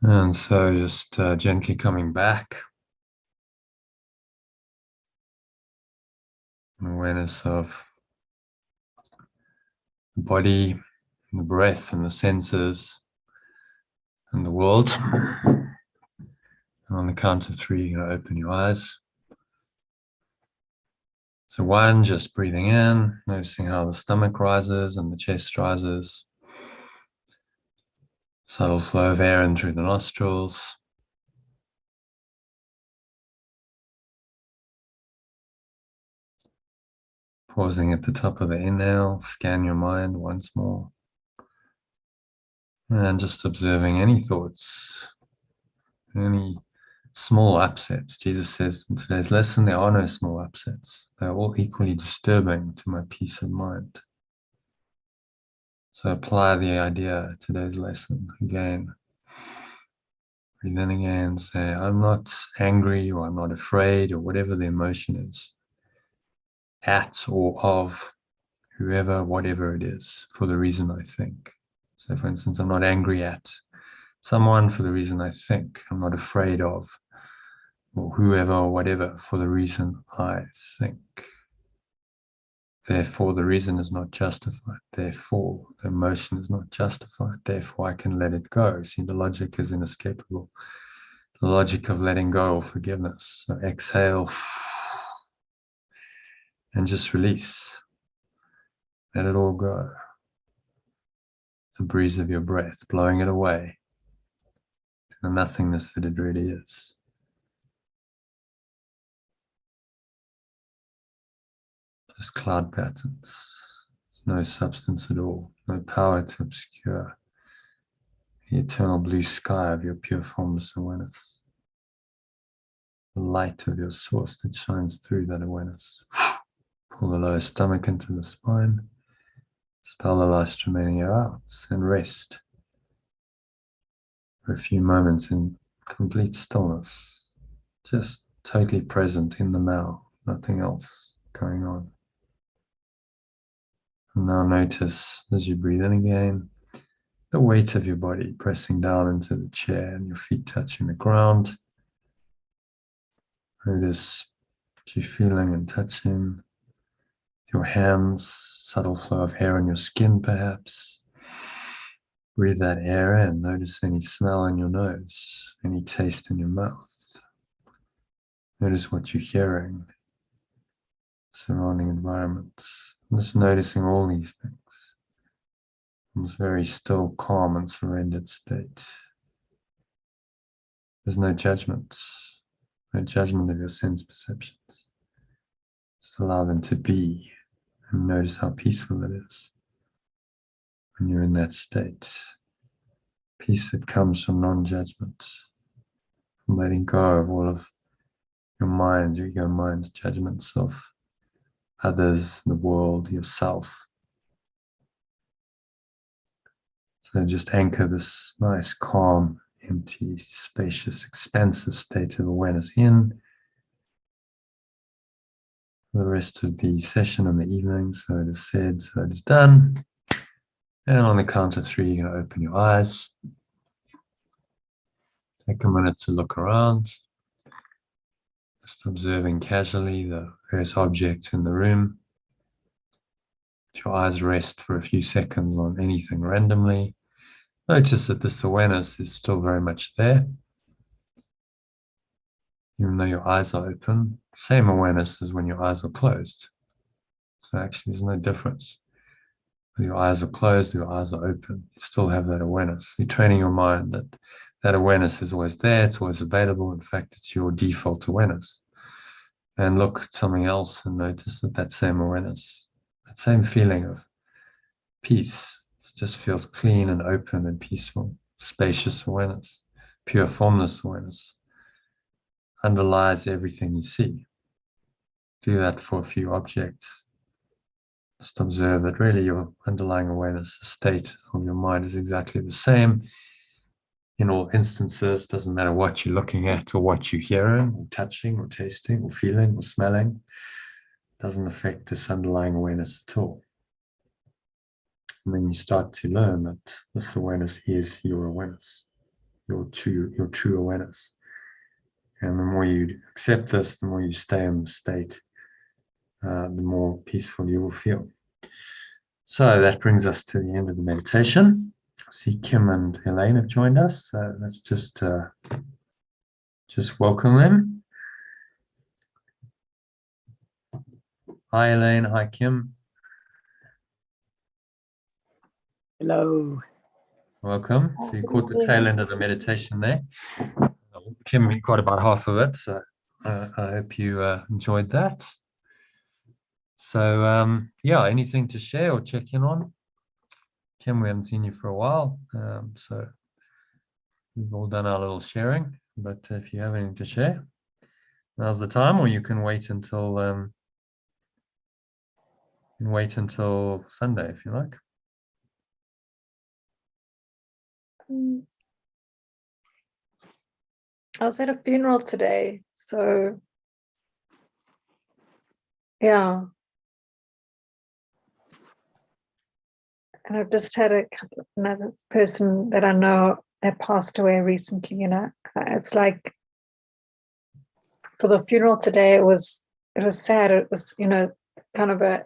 S1: And so just gently coming back. Awareness of the body, the breath, and the senses, and the world. And on the count of 3, you're going to open your eyes. So 1, just breathing in, noticing how the stomach rises and the chest rises. Subtle flow of air in through the nostrils. Pausing at the top of the inhale, scan your mind once more. And just observing any thoughts, any small upsets. Jesus says in today's lesson, there are no small upsets. They're all equally disturbing to my peace of mind. So apply the idea of today's lesson again. Breathe in again and say, I'm not angry, or I'm not afraid, or whatever the emotion is, at or of whoever, whatever it is, for the reason I think. So for instance, I'm not angry at someone for the reason I think. I'm not afraid of, or whoever or whatever, for the reason I think. Therefore, the reason is not justified. Therefore, the emotion is not justified. Therefore, I can let it go. See, the logic is inescapable. The logic of letting go or forgiveness. So exhale and just release. Let it all go. The breeze of your breath, blowing it away to the nothingness that it really is. Just cloud patterns. No substance at all, no power to obscure the eternal blue sky of your pure formless awareness. The light of your source that shines through that awareness. Pull the lower stomach into the spine. Expel the last remaining air out and rest for a few moments in complete stillness. Just totally present in the now, nothing else going on. And now notice as you breathe in again, the weight of your body pressing down into the chair and your feet touching the ground. Notice what you're feeling and touching. Your hands, subtle flow of hair on your skin perhaps. Breathe that air in. Notice any smell in your nose, any taste in your mouth. Notice what you're hearing, surrounding environment. Just noticing all these things. In this very still, calm, and surrendered state. There's no judgment of your sense perceptions. Just allow them to be and notice how peaceful it is when you're in that state. Peace that comes from non-judgment, from letting go of all of your mind, your ego mind's judgments of others, the world, yourself. So just anchor this nice, calm, empty, spacious, expansive state of awareness in for the rest of the session in the evening. So it is said, so it is done. And on the count of 3, you're going to open your eyes. Take a minute to look around. Just observing casually the various objects in the room. Let your eyes rest for a few seconds on anything randomly. Notice that this awareness is still very much there. Even though your eyes are open, same awareness as when your eyes are closed. So actually there's no difference. Whether your eyes are closed or your eyes are open, you still have that awareness. You're training your mind that that awareness is always there, it's always available. In fact, it's your default awareness. And look at something else and notice that that same awareness, that same feeling of peace, just feels clean and open and peaceful, spacious awareness, pure formless awareness, underlies everything you see. Do that for a few objects. Just observe that really your underlying awareness, the state of your mind is exactly the same in all instances. Doesn't matter what you're looking at or what you're hearing or touching or tasting or feeling or smelling. Doesn't affect this underlying awareness at all. And then you start to learn that this awareness is your awareness, your true awareness. And the more you accept this, the more you stay in the state, the more peaceful you will feel. So that brings us to the end of the meditation. I see Kim and Elaine have joined us. So let's just welcome them. Hi, Elaine. Hi, Kim.
S5: Hello.
S1: Welcome. So you caught the tail end of the meditation there. Kim, you got about half of it. So I hope you enjoyed that. So yeah, anything to share or check in on? Kim, we haven't seen you for a while, so we've all done our little sharing. But if you have anything to share, now's the time, or you can wait until Sunday if you like.
S6: I was at a funeral today, so yeah. And I've just had another person that I know that passed away recently, it's like for the funeral today, it was sad. It was, kind of a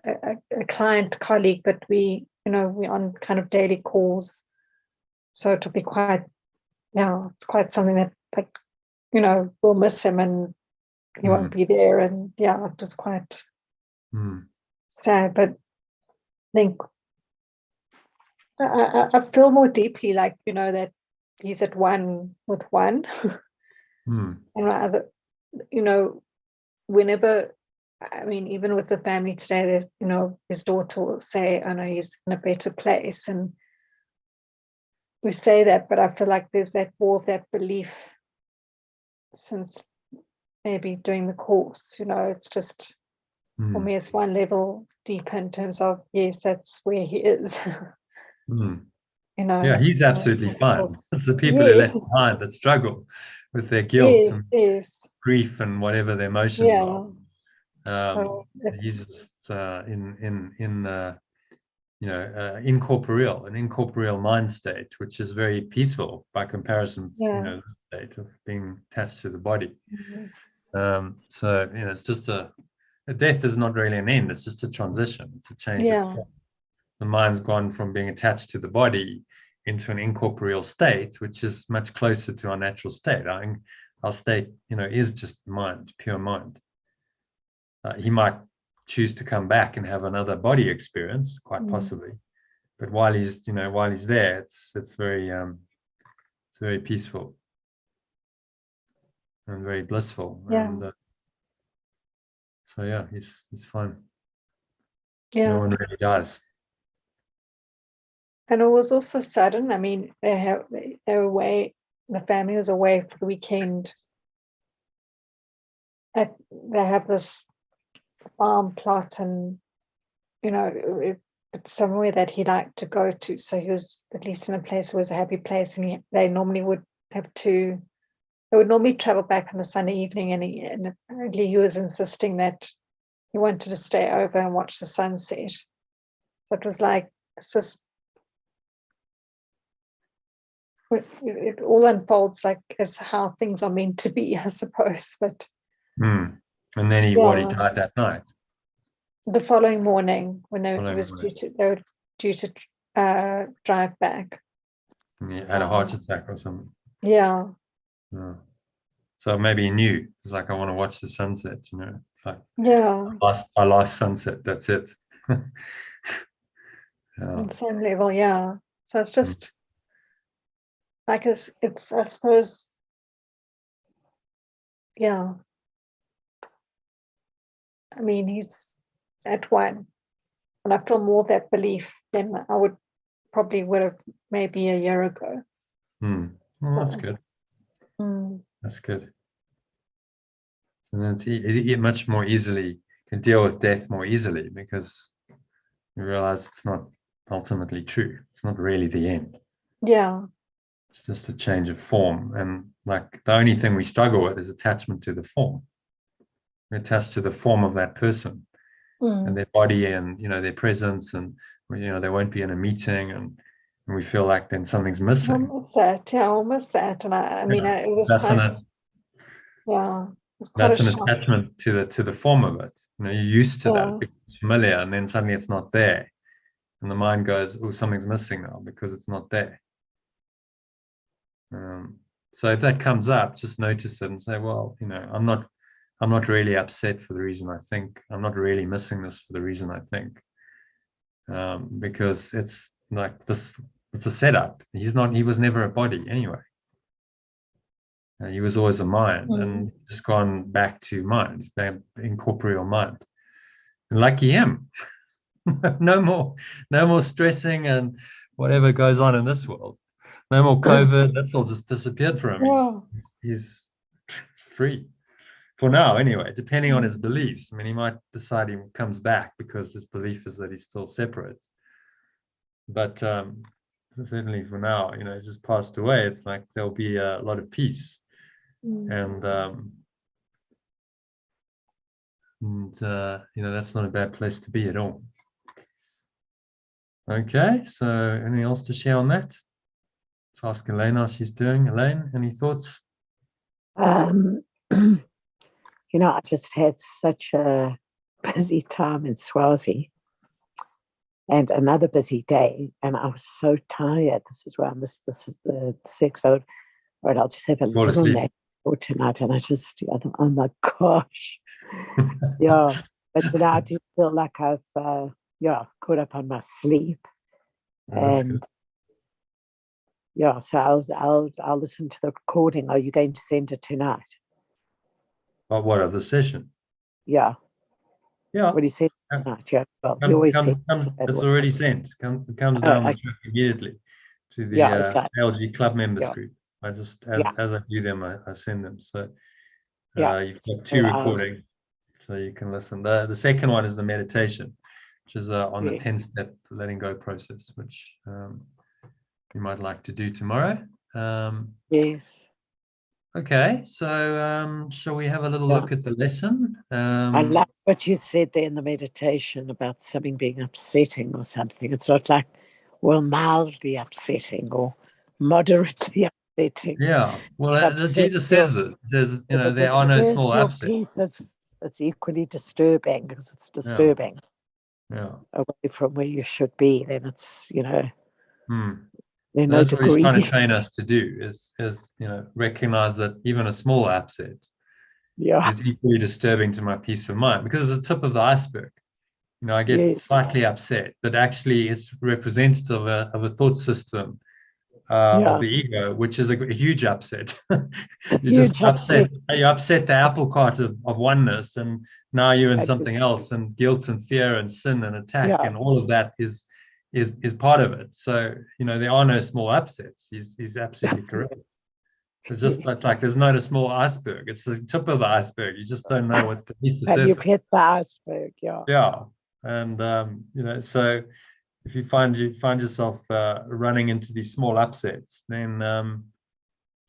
S6: client colleague, but we're on kind of daily calls. So it'll be quite, it's quite something that, like, we'll miss him and he won't be there. And it was quite sad, but I think I feel more deeply like, that he's at one with one. Whenever, I mean, even with the family today, there's, his daughter will say, oh no, he's in a better place. And we say that, but I feel like there's that more of that belief since maybe doing the course, it's just, for me, it's one level deeper in terms of, yes, that's where he is.
S1: Yeah, he's absolutely fine. It's the people who are left behind that struggle with their guilt and grief and whatever their emotions are.
S6: So
S1: he's an incorporeal mind state, which is very peaceful by comparison, the state of being attached to the body. So it's just a death is not really an end, it's just a transition, it's a change of form. The mind's gone from being attached to the body into an incorporeal state, which is much closer to our natural state. Our state, is just mind, pure mind. He might choose to come back and have another body experience, quite possibly. But while he's there, it's very peaceful and very blissful. And so he's fine. No one really dies.
S6: And it was also sudden. I mean, they were away. The family was away for the weekend. They have this farm plot, and it's somewhere that he liked to go to. So he was at least in a place where it was a happy place. And they normally would They would normally travel back on a Sunday evening, and apparently he was insisting that he wanted to stay over and watch the sunset. So it was like, it's just, it all unfolds like as how things are meant to be, I suppose. But
S1: and then he died that night.
S6: The following morning, when they were due to drive back.
S1: And he had a heart attack or something.
S6: Yeah.
S1: So maybe he knew. It's like, I want to watch the sunset. It's like, our last sunset. That's it.
S6: On some level, So it's just like it's I suppose, I mean, he's at one, and I feel more of that belief than I would have maybe a year ago.
S1: Well, that's good. That's good. And then you much more easily can deal with death more easily, because you realize it's not ultimately true. It's not really the end. It's just a change of form. And like the only thing we struggle with is attachment to the form. We're attached to the form of that person and their body and their presence, and they won't be in a meeting, and we feel like then something's missing.
S6: Almost that. And I mean, it was
S1: that's an attachment to the form of it. You're used to that, it's familiar, and then suddenly it's not there, and the mind goes, oh, something's missing now because it's not there. So if that comes up, just notice it and say, well, I'm not really upset for the reason I think. I'm not really missing this for the reason I think, because it's like this. It's a setup. He was never a body anyway. He was always a mind, and just gone back to mind, incorporeal mind. And lucky him. no more stressing and whatever goes on in this world. No more COVID. That's all just disappeared for him.
S6: Yeah.
S1: He's free for now, anyway, depending on his beliefs. I mean, he might decide he comes back because his belief is that he's still separate. But certainly for now, he's just passed away. It's like there'll be a lot of peace. And that's not a bad place to be at all. Okay, so anything else to share on that? Let's ask Elaine how she's doing. Elaine, any thoughts?
S5: I just had such a busy time in Swazi and another busy day, and I was so tired. This is where I missed. This is the 6th. All right, I'll just have a
S1: Fall
S5: little
S1: asleep.
S5: nap for tonight, and I just, oh my gosh, yeah. But I do feel like I've, caught up on my sleep,
S1: That's
S5: and
S1: good.
S5: so I'll listen to the recording. Are you going to send it tonight?
S1: But what of the session?
S5: Yeah.
S1: Yeah.
S5: What do you say
S1: Yeah.
S5: tonight? Yeah. Well, you always say
S1: It's already sent. It comes down the track immediately to the
S5: okay.
S1: LG Club members
S5: Yeah.
S1: group. I just, as I do them, I send them. So
S5: Yeah.
S1: you've got 2 recordings, so you can listen. The second one is the meditation, which is on the 10-step letting go process, which you might like to do tomorrow.
S5: Yes.
S1: Okay, so shall we have a little look at the lesson?
S5: I like what you said there in the meditation about something being upsetting or something. It's not like, well, mildly upsetting or moderately upsetting.
S1: Yeah, well, Jesus says that. There's, there are no small upsets.
S5: It's equally disturbing because it's disturbing.
S1: Yeah.
S5: Away from where you should be, then it's, there are no
S1: That's what he's trying to
S5: degrees.
S1: train us to do, is recognize that even a small upset is equally disturbing to my peace of mind, because it's the tip of the iceberg. I get slightly upset, but actually it's representative of a thought system of the ego, which is a huge upset. You upset the apple cart of oneness, and now you're in something else, and guilt and fear and sin and attack and all of that is part of it. So there are no small upsets. He's absolutely correct. It's like there's not a small iceberg. It's the tip of the iceberg. You just don't know what's beneath the surface.
S5: And you've hit the iceberg,
S1: Yeah, and so if you find yourself running into these small upsets, then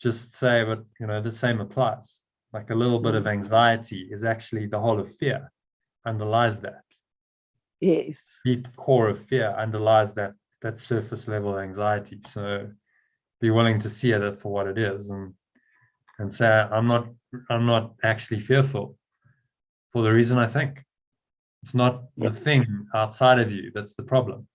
S1: just say, but the same applies. Like a little bit of anxiety is actually the whole of fear underlies that.
S5: Yes.
S1: Deep core of fear underlies that surface level anxiety. So be willing to see it for what it is, and say, I'm not actually fearful for the reason I think. It's not the thing outside of you that's the problem.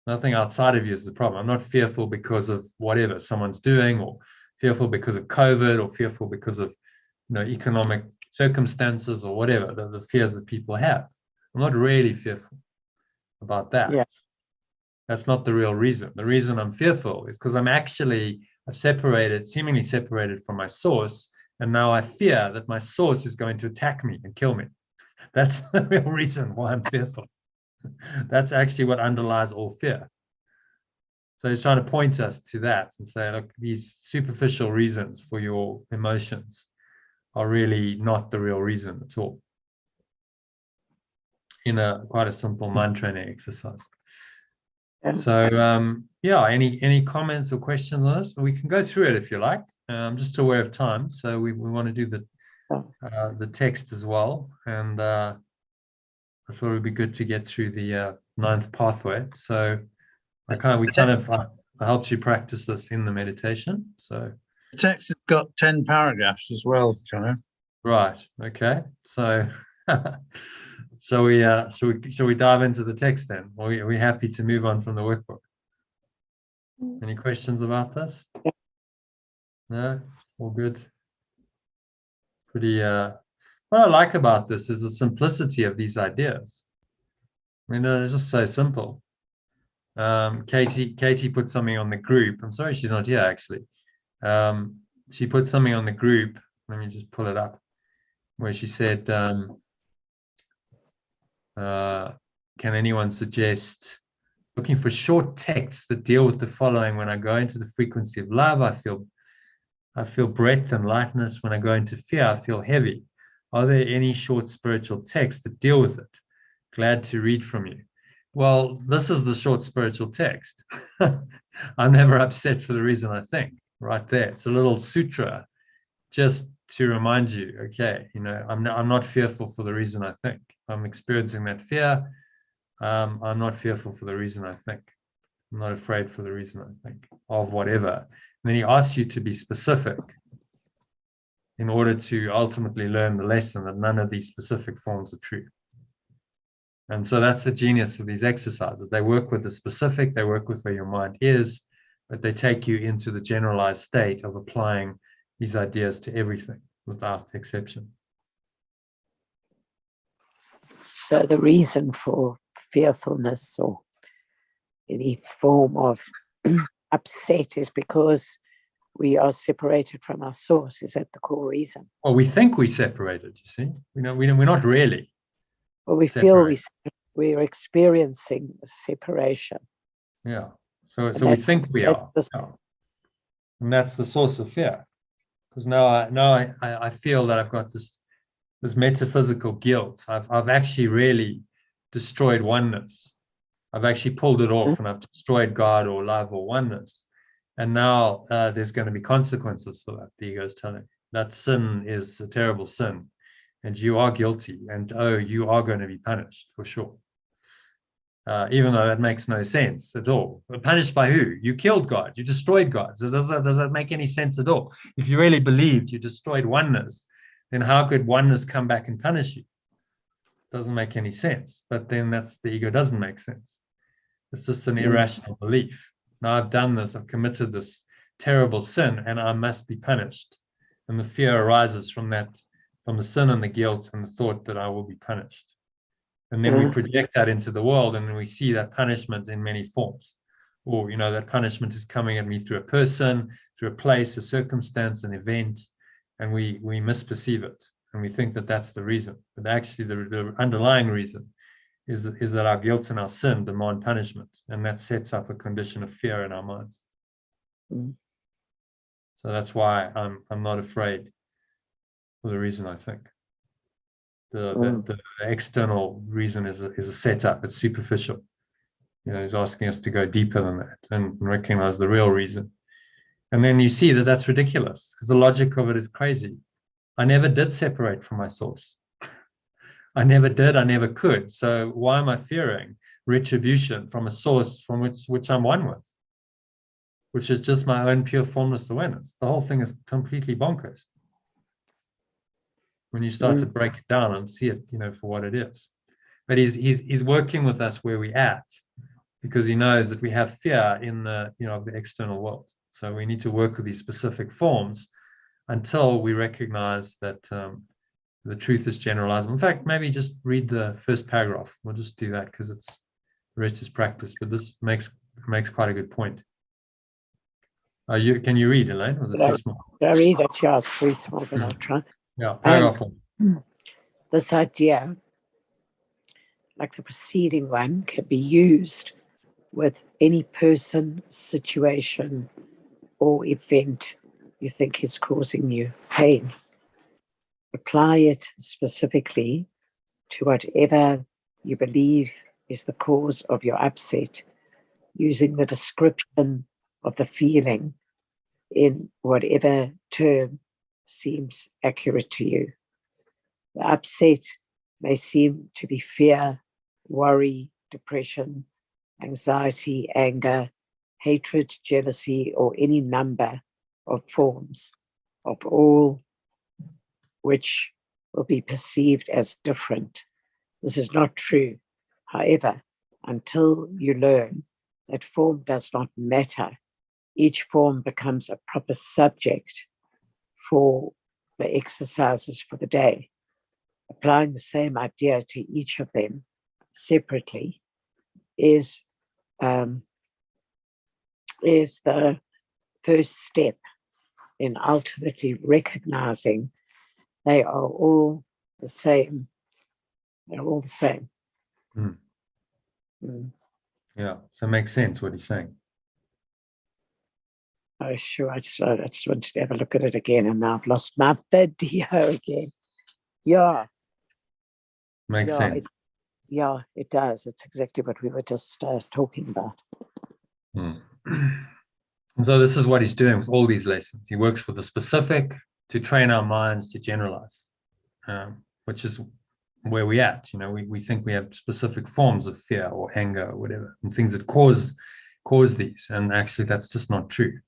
S1: Nothing outside of you is the problem. I'm not fearful because of whatever someone's doing, or fearful because of COVID, or fearful because of economic circumstances, or whatever the fears that people have. I'm not really fearful about that.
S5: Yeah.
S1: That's not the real reason. The reason I'm fearful is because I've seemingly separated from my source, and now I fear that my source is going to attack me and kill me. That's the real reason why I'm fearful. That's actually what underlies all fear. So he's trying to point us to that and say, look, these superficial reasons for your emotions are really not the real reason at all. In quite a simple mind training exercise. So any comments or questions on this? We can go through it if you like. I'm just aware of time, so we want to do the text as well, and I thought it would be good to get through the 9th pathway. So I helped you practice this in the meditation. So
S3: the text has got 10 paragraphs as well, Jono.
S1: Right. Okay. So shall we dive into the text then? Are we happy to move on from the workbook? Any questions about this? No? All good? Pretty what I like about this is the simplicity of these ideas. I mean, they're just so simple. Katie put something on the group. I'm sorry she's not here actually. She put something on the group. Let me just pull it up, where she said, can anyone suggest looking for short texts that deal with the following. When I go into the frequency of love, I feel breadth and lightness. When I go into fear, I feel heavy. Are there any short spiritual texts that deal with it? Glad to read from you. Well, this is the short spiritual text. I'm never upset for the reason I think. Right there. It's a little sutra just to remind you, okay, I'm not fearful for the reason I think. I'm experiencing that fear. I'm not fearful for the reason I think. I'm not afraid for the reason I think of whatever. And then he asks you to be specific in order to ultimately learn the lesson that none of these specific forms are true. And so that's the genius of these exercises. They work with the specific, they work with where your mind is, but they take you into the generalized state of applying these ideas to everything without exception.
S5: So the reason for fearfulness or any form of upset is because we are separated from our source. Is that the core reason?
S1: Well, we think we're separated, you see. We're not really.
S5: Well, we feel we're experiencing a separation.
S1: Yeah. So we think we are. Yeah. And that's the source of fear. Because now I feel that I've got this metaphysical guilt. I've actually really destroyed oneness. I've actually pulled it off and I've destroyed God or love or oneness. And now there's going to be consequences for that. The ego is telling that sin is a terrible sin. And you are guilty. And you are going to be punished for sure. Even though that makes no sense at all. But punished by who? You killed God. You destroyed God. So does that make any sense at all? If you really believed you destroyed oneness, then how could oneness come back and punish you? Doesn't make any sense. But then the ego doesn't make sense. It's just an irrational belief. Now I've done this. I've committed this terrible sin, and I must be punished. And the fear arises from the sin and the guilt and the thought that I will be punished. And then we project that into the world, and then we see that punishment in many forms. Or, that punishment is coming at me through a person, through a place, a circumstance, an event, and we misperceive it. And we think that that's the reason. But actually, the underlying reason is that our guilt and our sin demand punishment. And that sets up a condition of fear in our minds. So that's why I'm not afraid for the reason I think. The external reason is a setup. It's superficial. He's asking us to go deeper than that and recognize the real reason. And then you see that that's ridiculous because the logic of it is crazy. I never did separate from my source. I never did. I never could. So why am I fearing retribution from a source from which I'm one with, which is just my own pure formless awareness? The whole thing is completely bonkers when you start to break it down and see it, for what it is. But he's working with us where we're at, because he knows that we have fear in the external world. So we need to work with these specific forms until we recognize that the truth is generalizable. In fact, maybe just read the first paragraph. We'll just do that because the rest is practice. But this makes quite a good point. Can you read, Elaine? Was it too small?
S5: I read it. Yeah, it's very small, but I'll try.
S1: Yeah, paragraph one.
S5: This idea, like the preceding one, can be used with any person, situation, or event you think is causing you pain. Apply it specifically to whatever you believe is the cause of your upset, using the description of the feeling in whatever term seems accurate to you. The upset may seem to be fear, worry, depression, anxiety, anger, hatred, jealousy, or any number of forms, of all which will be perceived as different. This is not true. However, until you learn that form does not matter, each form becomes a proper subject for the exercises for the day. Applying the same idea to each of them separately is the first step in ultimately recognizing they are all the same. They're all the same.
S1: Yeah, so it makes sense what he's saying.
S5: Oh, sure. I just wanted to have a look at it again, and now I've lost my video again. Yeah,
S1: Makes
S5: yeah,
S1: sense.
S5: it does. It's exactly what we were just talking about.
S1: Mm. And so this is what he's doing with all these lessons. He works with the specific to train our minds to generalize, which is where we're at. You know, we think we have specific forms of fear or anger or whatever, and things that cause these. And actually, that's just not true.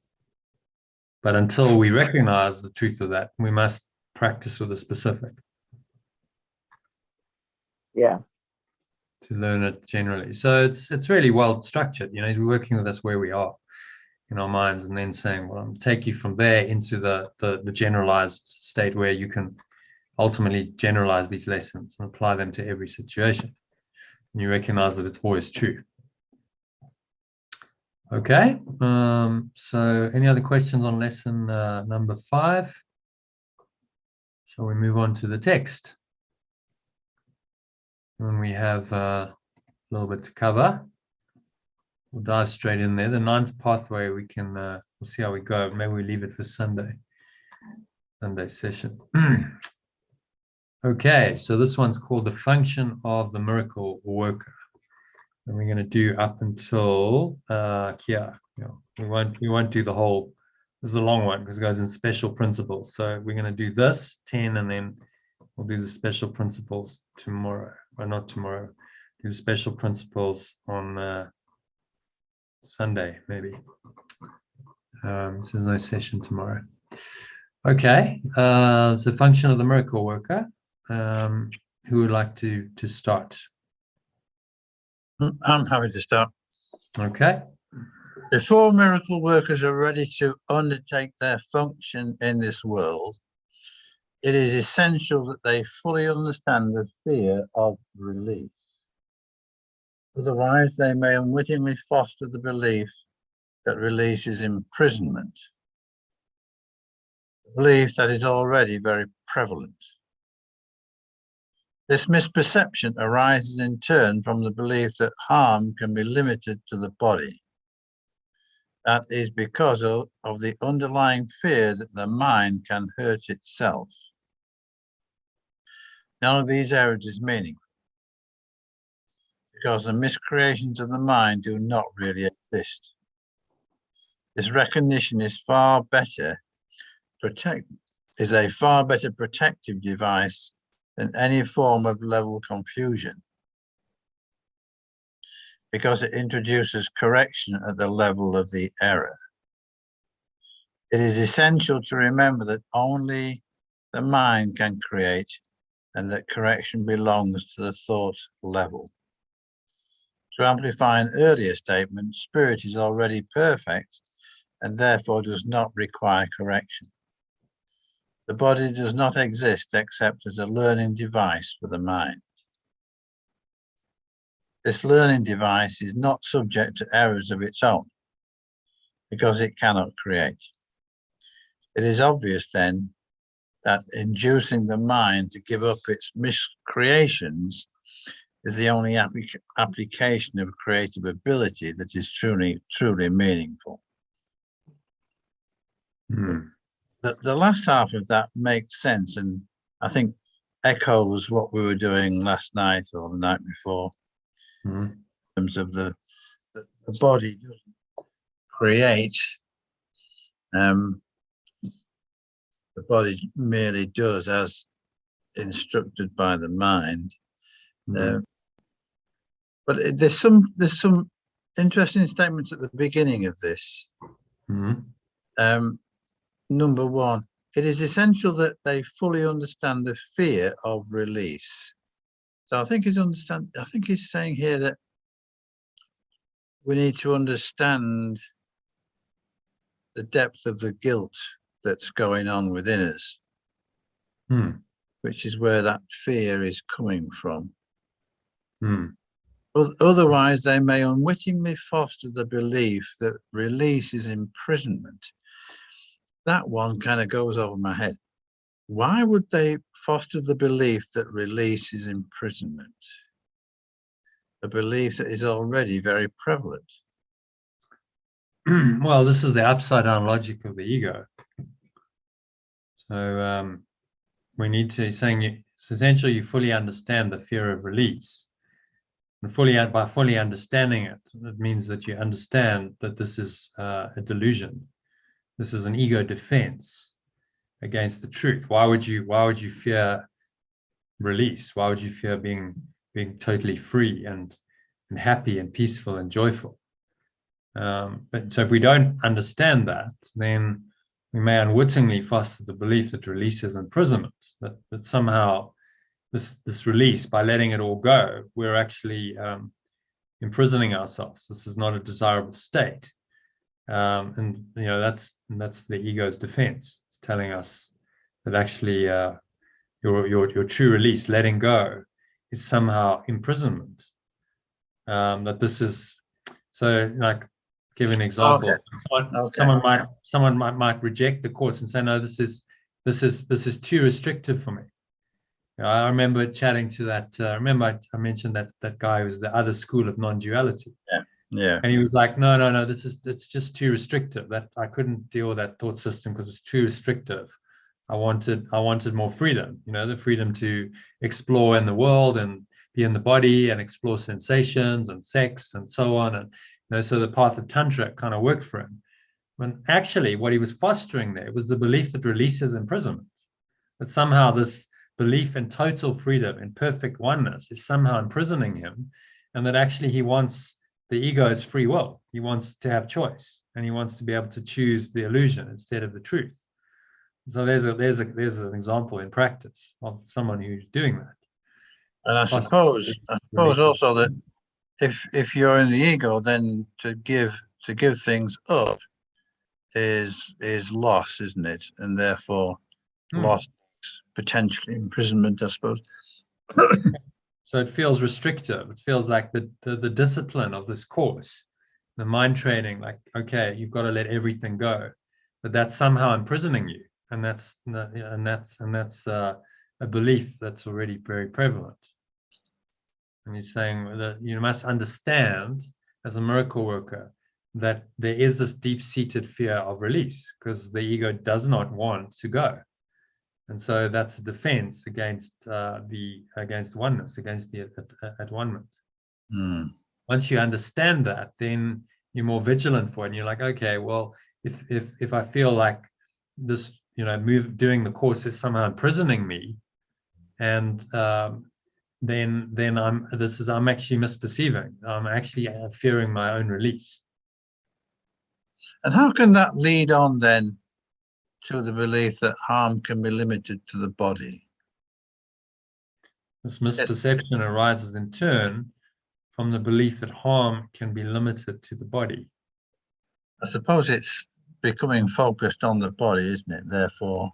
S1: But until we recognize the truth of that, we must practice with the specific.
S5: Yeah.
S1: To learn it generally. So it's really well structured. You know, he's working with us where we are in our minds, and then saying, well, I'll take you from there into the generalized state where you can ultimately generalize these lessons and apply them to every situation. And you recognize that it's always true. Okay. So any other questions on lesson number 5? Shall we move on to the text? And we have a little bit to cover. We'll dive straight in there. The 9th pathway, we can we'll see how we go. Maybe we leave it for Sunday session. Okay, so this one's called the function of the miracle worker. And we're going to do up until here. We won't do the whole. This is a long one because it goes in special principles. So we're going to do this 10, and then we'll do the special principles tomorrow. Or not tomorrow. Do the special principles on Sunday, maybe. So there's no session tomorrow. Okay, so function of the miracle worker. Who would like to start?
S3: I'm happy to start.
S1: Okay.
S3: Before miracle workers are ready to undertake their function in this world, it is essential that they fully understand the fear of release. Otherwise, they may unwittingly foster the belief that release is imprisonment, a belief that is already very prevalent. This misperception arises in turn from the belief that harm can be limited to the body. That is because of the underlying fear that the mind can hurt itself. None of these errors is meaningful, because the miscreations of the mind do not really exist. This recognition is a far better protective device than any form of level confusion, because it introduces correction at the level of the error. It is essential to remember that only the mind can create, and that correction belongs to the thought level. To amplify an earlier statement, spirit is already perfect and therefore does not require correction. The body does not exist except as a learning device for the mind. This learning device is not subject to errors of its own, because it cannot create. It is obvious then that inducing the mind to give up its miscreations is the only application of creative ability that is truly meaningful. The last half of that makes sense, and I think echoes what we were doing last night or the night before, in terms of the body doesn't create, the body merely does as instructed by the mind. But there's some interesting statements at the beginning of this. Number 1, it is essential that they fully understand the fear of release. So I think he's saying here that we need to understand the depth of the guilt that's going on within us, which is where that fear is coming from. Otherwise, they may unwittingly foster the belief that release is imprisonment. That one kind of goes over my head. Why would they foster the belief that release is imprisonment? a belief that is already very prevalent.
S1: Well, this is the upside down logic of the ego. So we need to so essentially you fully understand the fear of release. And by fully understanding it, it means that you understand that this is a delusion. This is an ego defense against the truth. Why would you fear release? Why would you fear being totally free and happy and peaceful and joyful? But so if we don't understand that, then we may unwittingly foster the belief that release is imprisonment, that somehow this release, by letting it all go, we're actually imprisoning ourselves. This is not a desirable state. And that's the ego's defense. It's telling us that actually your true release, letting go, is somehow imprisonment. That this is so, like, give an example.
S3: Okay.
S1: Someone might reject the course and say, no, this is too restrictive for me. I remember chatting to that. Remember I mentioned that guy who was the other school of non-duality.
S3: Yeah.
S1: And he was like, no, it's just too restrictive. That I couldn't deal with that thought system because it's too restrictive. I wanted more freedom, the freedom to explore in the world and be in the body and explore sensations and sex and so on. And so the path of Tantra kind of worked for him. When actually what he was fostering there was the belief that release is imprisonment. That somehow this belief in total freedom and perfect oneness is somehow imprisoning him, and that actually he wants the ego's free will. He wants to have choice, and he wants to be able to choose the illusion instead of the truth. So there's an example in practice of someone who's doing that.
S3: And I suppose also that if you're in the ego, then to give things up is loss, isn't it? And therefore loss, potentially imprisonment, I suppose.
S1: So it feels restrictive. It feels like the discipline of this course, the mind training, like, okay, you've got to let everything go, but that's somehow imprisoning you. And that's a belief that's already very prevalent. And he's saying that you must understand, as a miracle worker, that there is this deep-seated fear of release, because the ego does not want to go, and so that's a defense against oneness, against the at one-ment. Once you understand that, then you're more vigilant for it, and you're like, okay, well, if I feel like this, doing the course is somehow imprisoning me, and then I'm actually misperceiving. I'm actually fearing my own release.
S3: And how can that lead on then to the belief that harm can be limited to the body?
S1: This misperception arises in turn from the belief that harm can be limited to the body.
S3: I suppose it's becoming focused on the body, isn't it? Therefore,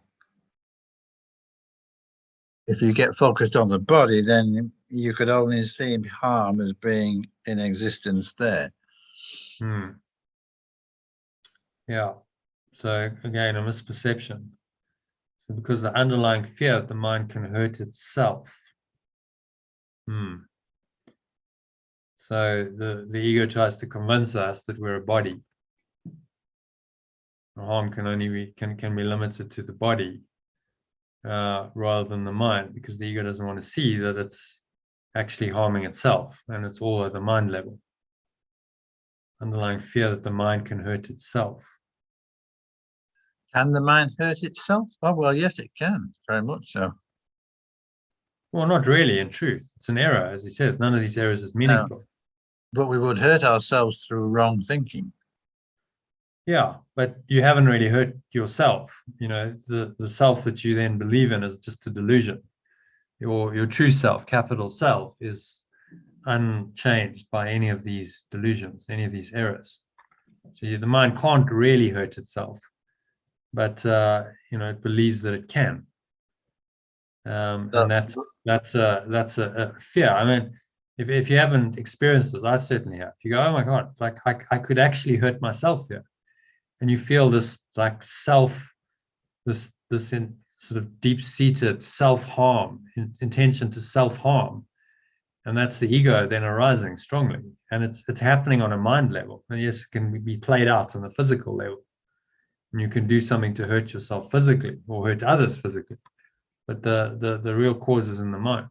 S3: if you get focused on the body, then you could only see harm as being in existence there.
S1: Yeah. So again, a misperception. So because the underlying fear that the mind can hurt itself. So the ego tries to convince us that we're a body. Harm can be limited to the body rather than the mind, because the ego doesn't want to see that it's actually harming itself, and it's all at the mind level. Underlying fear that the mind can hurt itself.
S3: Can the mind hurt itself? Oh, well, yes, it can, very much so.
S1: Well, not really, in truth. It's an error, as he says. None of these errors is meaningful.
S3: No, but we would hurt ourselves through wrong thinking.
S1: Yeah, but you haven't really hurt yourself. The self that you then believe in is just a delusion. Your true self, capital self, is unchanged by any of these delusions, any of these errors. So the mind can't really hurt itself, but it believes that it can, and that's a fear. I mean, if you haven't experienced this, I certainly have. You go, oh my God, like I could actually hurt myself here, and you feel this like this sort of deep-seated self-harm, intention to self-harm, And that's the ego then arising strongly. And it's happening on a mind level. And yes, it can be played out on a physical level. And you can do something to hurt yourself physically or hurt others physically. But the real cause is in the mind.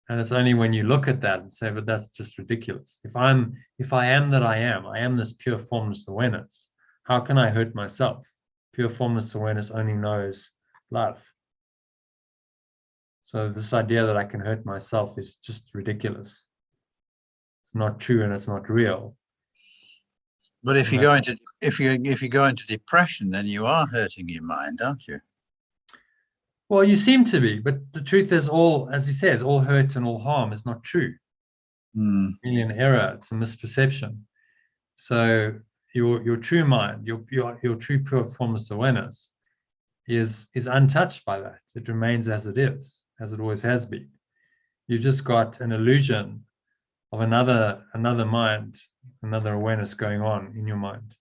S1: And it's only when you look at that and say, but that's just ridiculous. If I am that I am this pure formless awareness. How can I hurt myself? Pure formless awareness only knows love. So this idea that I can hurt myself is just ridiculous. It's not true and it's not real.
S3: But if you go into depression, then you are hurting your mind, aren't you?
S1: Well, you seem to be, but the truth is, all, as he says, all hurt and all harm is not true. Really an error. It's a misperception. So your true mind, your true pure formless awareness, is untouched by that. It remains as it is, as it always has been. You've just got an illusion of another mind, another awareness going on in your mind,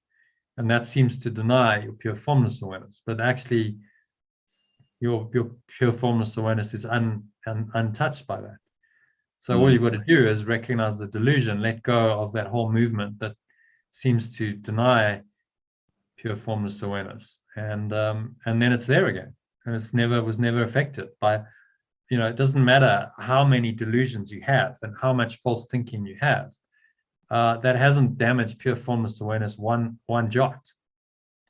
S1: and that seems to deny your pure formless awareness. But actually, your pure formless awareness is untouched by that. So all you've got to do is recognize the delusion, let go of that whole movement that seems to deny pure formless awareness, and then it's there again, and was never affected by, it doesn't matter how many delusions you have and how much false thinking you have, that hasn't damaged pure formless awareness one jot,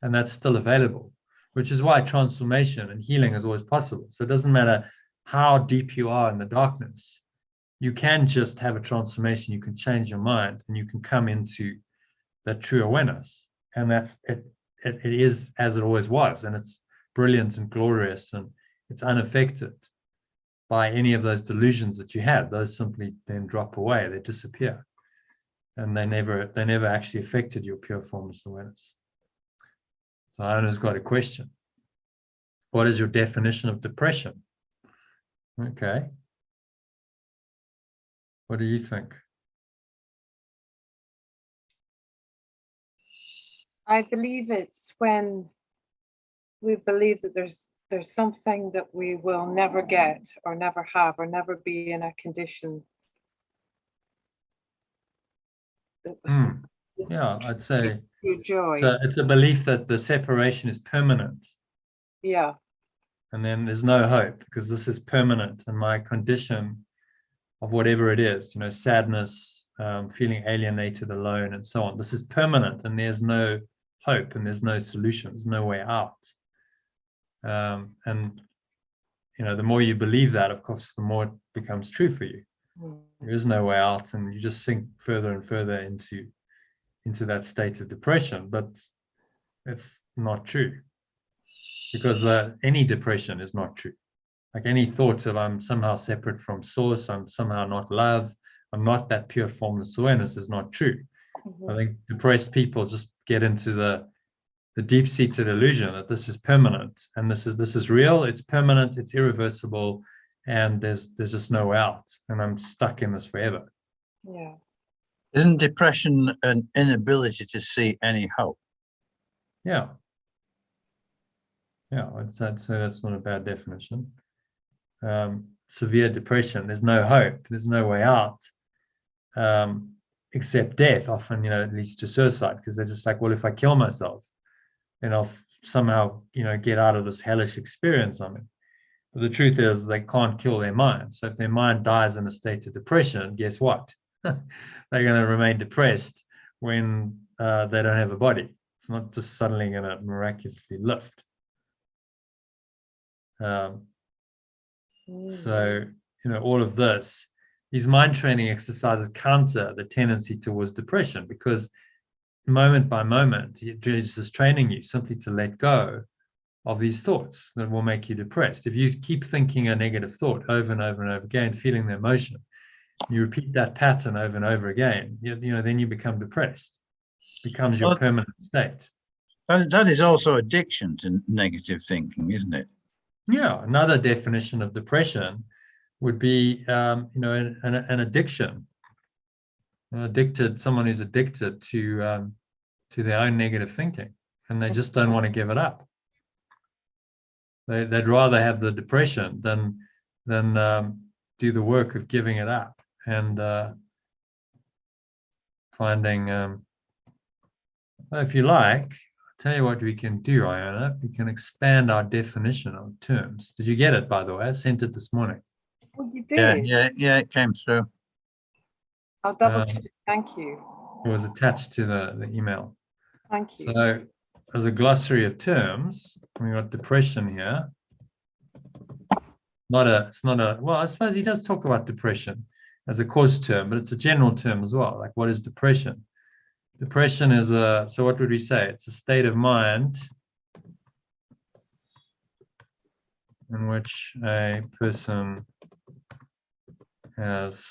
S1: and that's still available, which is why transformation and healing is always possible. So it doesn't matter how deep you are in the darkness, you can just have a transformation, you can change your mind, and you can come into that true awareness, and that's it. It is as it always was, and it's brilliant and glorious, and it's unaffected by any of those delusions that you have. Those simply then drop away, they disappear, and they never actually affected your pure formless awareness. So Iona's got a question. What is your definition of depression? Okay. What do you think?
S4: I believe it's when we believe that there's something that we will never get or never have or never be in a condition.
S1: Yeah, I'd say
S4: joy.
S1: So it's a belief that the separation is permanent.
S4: Yeah.
S1: And then there's no hope because this is permanent, and my condition of whatever it is, sadness, feeling alienated, alone, and so on. This is permanent, and there's no hope, and there's no solution. There's no way out. And the more you believe that, of course, the more it becomes true for you. There is no way out, and you just sink further and further into that state of depression. But it's not true, because any depression is not true. Like any thought of I'm somehow separate from source, I'm somehow not love, I'm not that pure formless awareness is not true. I think depressed people just get into the deep-seated illusion that this is permanent, and this is real, it's permanent, it's irreversible, and there's just no way out, and I'm stuck in this forever.
S4: Yeah.
S3: Isn't depression an inability to see any hope?
S1: Yeah. Yeah, I'd say that's not a bad definition. Severe depression, there's no hope, there's no way out, except death. Often, it leads to suicide, because they're just like, well, if I kill myself, then I'll somehow, get out of this hellish experience I'm in. But the truth is they can't kill their mind. So if their mind dies in a state of depression, guess what? They're going to remain depressed when they don't have a body. It's not just suddenly going to miraculously lift. So, all of this, these mind training exercises counter the tendency towards depression, because moment by moment, Jesus is training you simply to let go of these thoughts that will make you depressed. If you keep thinking a negative thought over and over and over again, feeling the emotion, you repeat that pattern over and over again, then you become depressed. It becomes your permanent state.
S3: That is also addiction to negative thinking, isn't it?
S1: Yeah, another definition of depression would be, an addiction. Someone who's addicted to their own negative thinking, and they just don't want to give it up. They'd rather have the depression than do do the work of giving it up and finding, if you like, I'll tell you what we can do, Iona. We can expand our definition of terms. Did you get it, by the way? I sent it this morning.
S4: Oh, you
S3: Yeah,
S4: did?
S3: yeah, it came through.
S4: I'll double check. Thank you.
S1: It was attached to the email.
S4: Thank you.
S1: So as a glossary of terms, we got depression here. It's not a, well, I suppose he does talk about depression as a cause term, but it's a general term as well. Like, what is depression? Depression is so what would we say? It's a state of mind in which a person has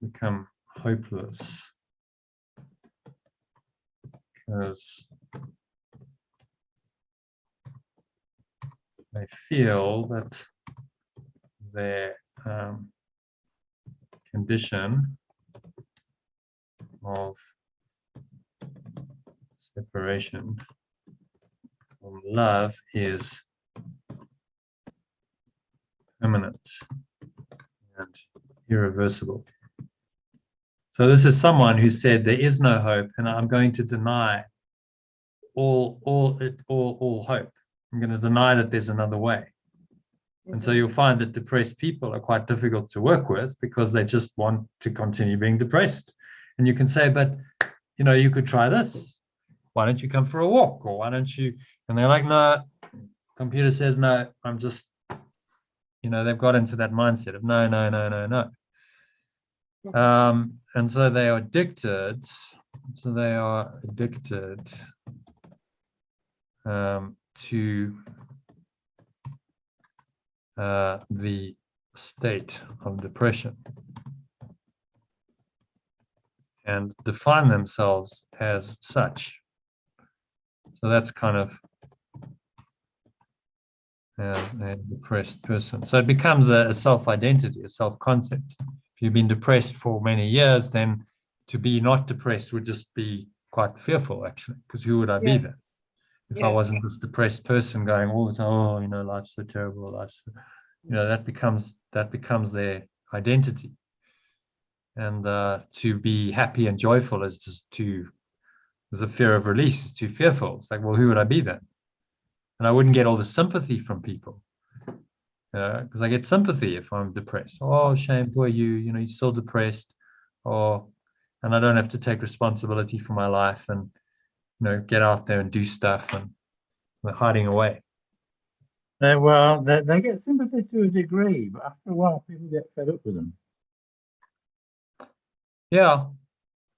S1: become hopeless because they feel that their condition of separation from love is permanent and irreversible. So this is someone who said there is no hope, and I'm going to deny all hope. I'm going to deny that there's another way. And so you'll find that depressed people are quite difficult to work with because they just want to continue being depressed. And you can say, but you could try this. Why don't you come for a walk? Or why don't you? And they're like, no. Computer says no. I'm just, they've got into that mindset of no. And so they are addicted. So they are addicted to the state of depression and define themselves as such. So that's kind of as a depressed person. So it becomes a self-identity, a self-concept. If you've been depressed for many years, then to be not depressed would just be quite fearful, actually, because who would I be then? If I wasn't this depressed person going all the time, life's so terrible, life's so, that becomes their identity. And to be happy and joyful is just there's a fear of release. It's too fearful. It's like, well, who would I be then? And I wouldn't get all the sympathy from people, because I get sympathy if I'm depressed. Oh, shame, poor you. You're still depressed, and I don't have to take responsibility for my life and get out there and do stuff and hiding away.
S3: Well, they get sympathy to a degree, but after a while, people get fed up with them.
S1: Yeah,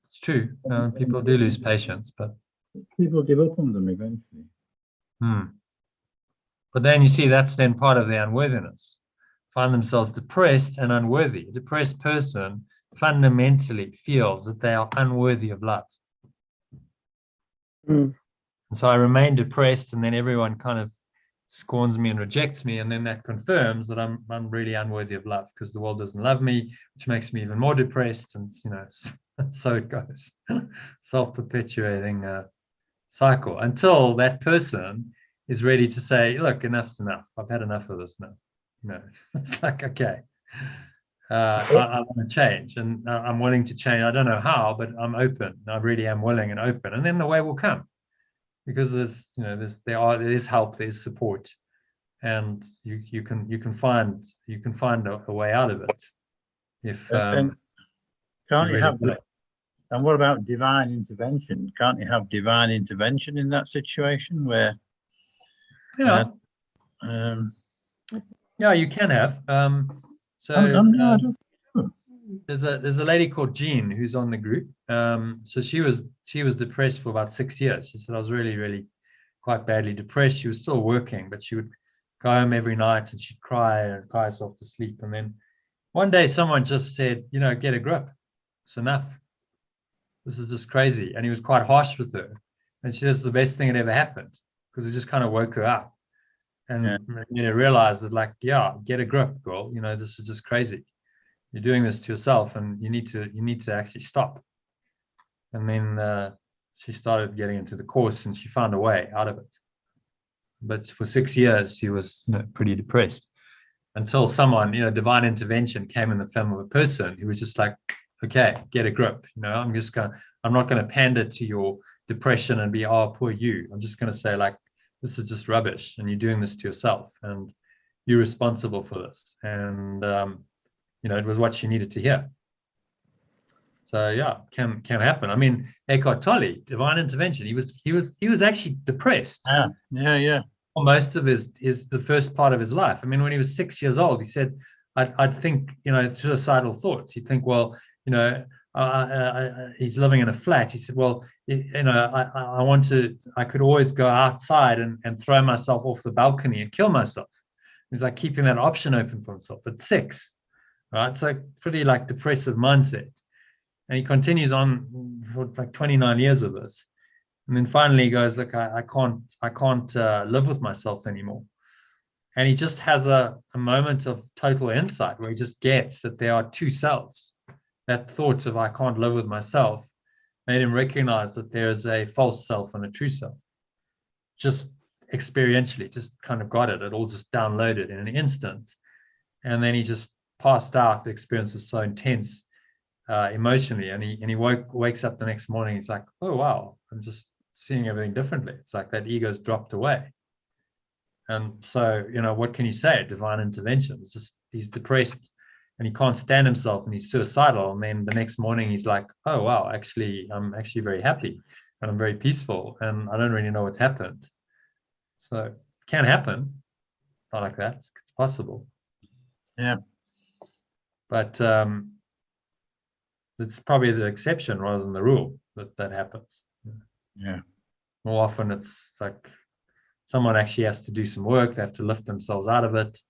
S1: it's true. People do lose patience, but
S3: people give up on them eventually.
S1: But then you see that's then part of their unworthiness. Find themselves depressed and unworthy. A depressed person fundamentally feels that they are unworthy of love. And so I remain depressed, and then everyone kind of scorns me and rejects me, and then that confirms that I'm really unworthy of love because the world doesn't love me, which makes me even more depressed, and so it goes. Self-perpetuating cycle until that person is ready to say, look, enough's enough. I've had enough of this now. It's like, okay, I want to change, and I'm willing to change. I don't know how, but I'm open. I really am willing and open, and then the way will come. Because there is help, there's support, and you can find a way out of it. If
S3: and can't you have and what about divine intervention? Can't you have divine intervention in that situation where?
S1: Yeah, you can have. There's a lady called Jean who's on the group. So she was depressed for about 6 years. She said, I was really, really quite badly depressed. She was still working, but she would go home every night and she'd cry herself to sleep. And then one day someone just said, get a grip. It's enough. This is just crazy. And he was quite harsh with her. And she said, it's the best thing that ever happened because it just kind of woke her up and realized that, get a grip, girl. This is just crazy. You're doing this to yourself, and you need to actually stop. And then she started getting into the course, and she found a way out of it. But for 6 years, she was pretty depressed. until someone, divine intervention came in the form of a person who was just like, okay, get a grip. I'm not going to pander to your depression and be, oh, poor you. I'm just going to say, like, this is just rubbish, and you're doing this to yourself, and you're responsible for this. And it was what she needed to hear. So yeah, can happen. I mean, Eckhart Tolle, divine intervention. He was actually depressed.
S3: Yeah.
S1: For most of the first part of his life. I mean, when he was 6 years old, he said, I'd think, suicidal thoughts. He'd think, well, he's living in a flat. He said, well, I could always go outside and throw myself off the balcony and kill myself. He's like keeping that option open for himself at 6, right? So pretty like depressive mindset. And he continues on for like 29 years of this. And then finally he goes, look, I can't live with myself anymore. And he just has a moment of total insight where he just gets that there are two selves. That thought of I can't live with myself made him recognize that there is a false self and a true self. Just experientially, just kind of got it. It all just downloaded in an instant. And then he just passed out. The experience was so intense emotionally. And he wakes up the next morning. He's like, oh, wow, I'm just seeing everything differently. It's like that ego's dropped away. And so, what can you say? Divine intervention. It's just he's depressed and he can't stand himself and he's suicidal. And then the next morning he's like, oh, wow, actually, I'm actually very happy and I'm very peaceful and I don't really know what's happened. So it can happen. Not like that. It's possible.
S3: Yeah.
S1: But it's probably the exception rather than the rule that happens.
S3: Yeah.
S1: More often it's like someone actually has to do some work. They have to lift themselves out of it.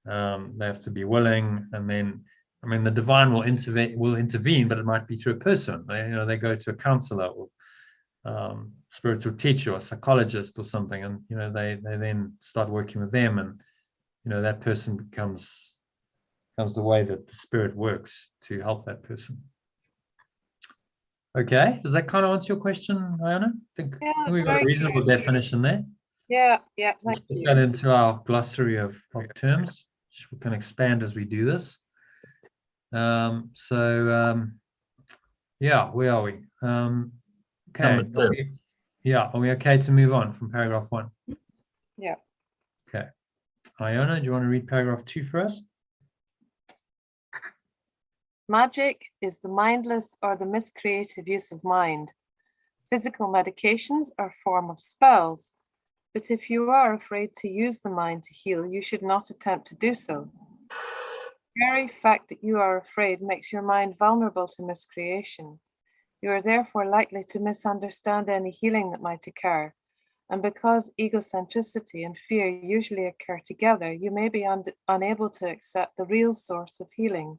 S1: They have to be willing. And then, I mean, the divine will intervene, but it might be through a person. They go to a counselor or spiritual teacher or psychologist or something. And, they then start working with them. And, that person becomes the way that the spirit works to help that person. Okay, does that kind of answer your question, Iona? I think we've got a reasonable definition there.
S4: Yeah,
S1: Let's
S4: thank
S1: put
S4: you.
S1: that into our glossary of terms, which we can expand as we do this. Yeah, where are we? Okay. Are we okay to move on from paragraph 1?
S4: Yeah.
S1: Okay. Iona, do you want to read paragraph 2 for us?
S4: Magic is the mindless or the miscreative use of mind. Physical medications are a form of spells, but if you are afraid to use the mind to heal, you should not attempt to do so. The very fact that you are afraid makes your mind vulnerable to miscreation. You are therefore likely to misunderstand any healing that might occur. And because egocentricity and fear usually occur together, you may be unable to accept the real source of healing.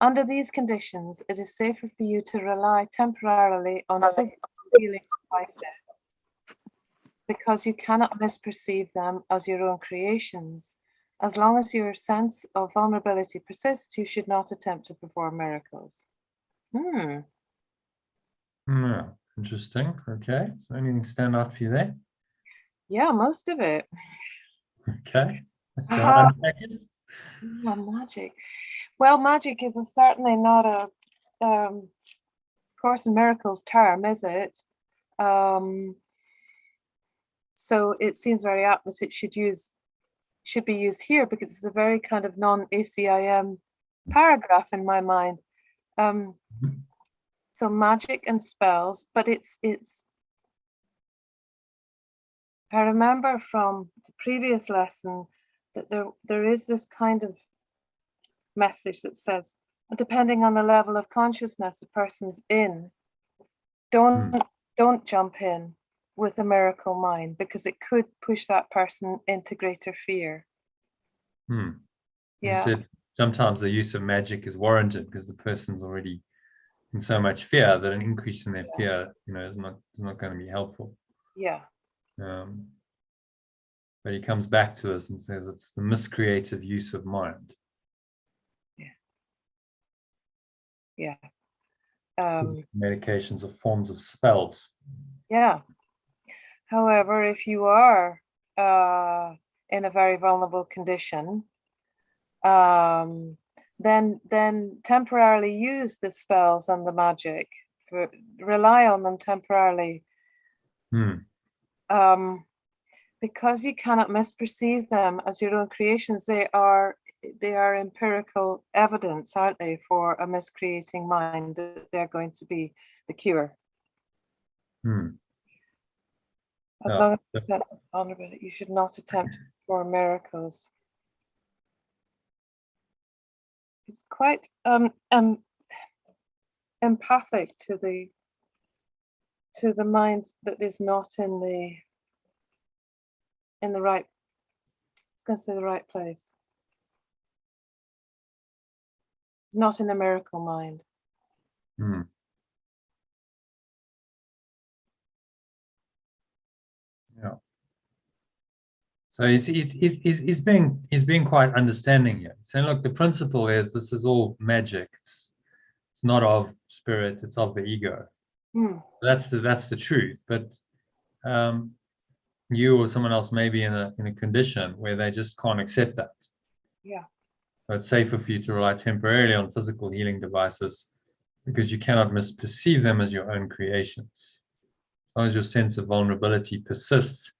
S4: Under these conditions, it is safer for you to rely temporarily on physical healing devices because you cannot misperceive them as your own creations. As long as your sense of vulnerability persists, you should not attempt to perform miracles.
S1: Interesting. Okay. So anything stand out for you there?
S4: Yeah, most of it.
S1: Okay. Unpack it.
S4: Yeah, magic. Well, magic is certainly not a Course in Miracles term, is it? So it seems very apt that it should be used here because it's a very kind of non-ACIM paragraph in my mind. So magic and spells, but it's. I remember from the previous lesson that there is this kind of message that says, depending on the level of consciousness a person's in, don't jump in with a miracle mind because it could push that person into greater fear.
S1: Yeah. So sometimes the use of magic is warranted because the person's already in so much fear that an increase in their fear, is not going to be helpful.
S4: Yeah.
S1: But he comes back to this and says it's the miscreative use of mind.
S4: Yeah.
S1: Medications are forms of spells.
S4: Yeah. However, if you are in a very vulnerable condition, then temporarily use the spells and the magic, rely on them temporarily, because you cannot misperceive them as your own creations. They are empirical evidence, aren't they, for a miscreating mind, that they're going to be the cure. As long as that's vulnerability, you should not attempt for miracles. It's quite empathic to the mind that is not in the right, I was going to say the right place. It's not in the miracle mind.
S1: Yeah. So he's being quite understanding here. Saying, look, the principle is this is all magic. It's not of spirit. It's of the ego. That's the truth. But you or someone else may be in a condition where they just can't accept that.
S4: Yeah.
S1: So it's safer for you to rely temporarily on physical healing devices because you cannot misperceive them as your own creations. As long as your sense of vulnerability persists,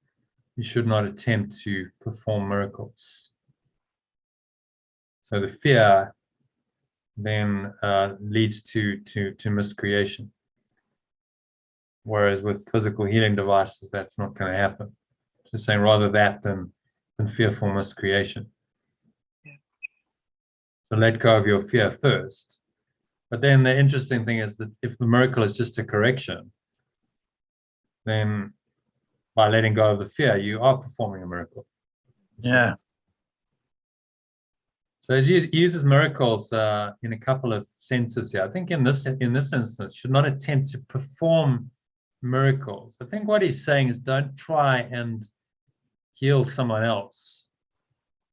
S1: you should not attempt to perform miracles. So the fear then leads to miscreation. Whereas with physical healing devices, that's not going to happen. So saying rather that than fearful miscreation. So let go of your fear first. But then the interesting thing is that if the miracle is just a correction, then by letting go of the fear, you are performing a miracle.
S3: Yeah.
S1: So he uses miracles in a couple of senses here. I think in this instance, should not attempt to perform miracles. I think what he's saying is don't try and heal someone else,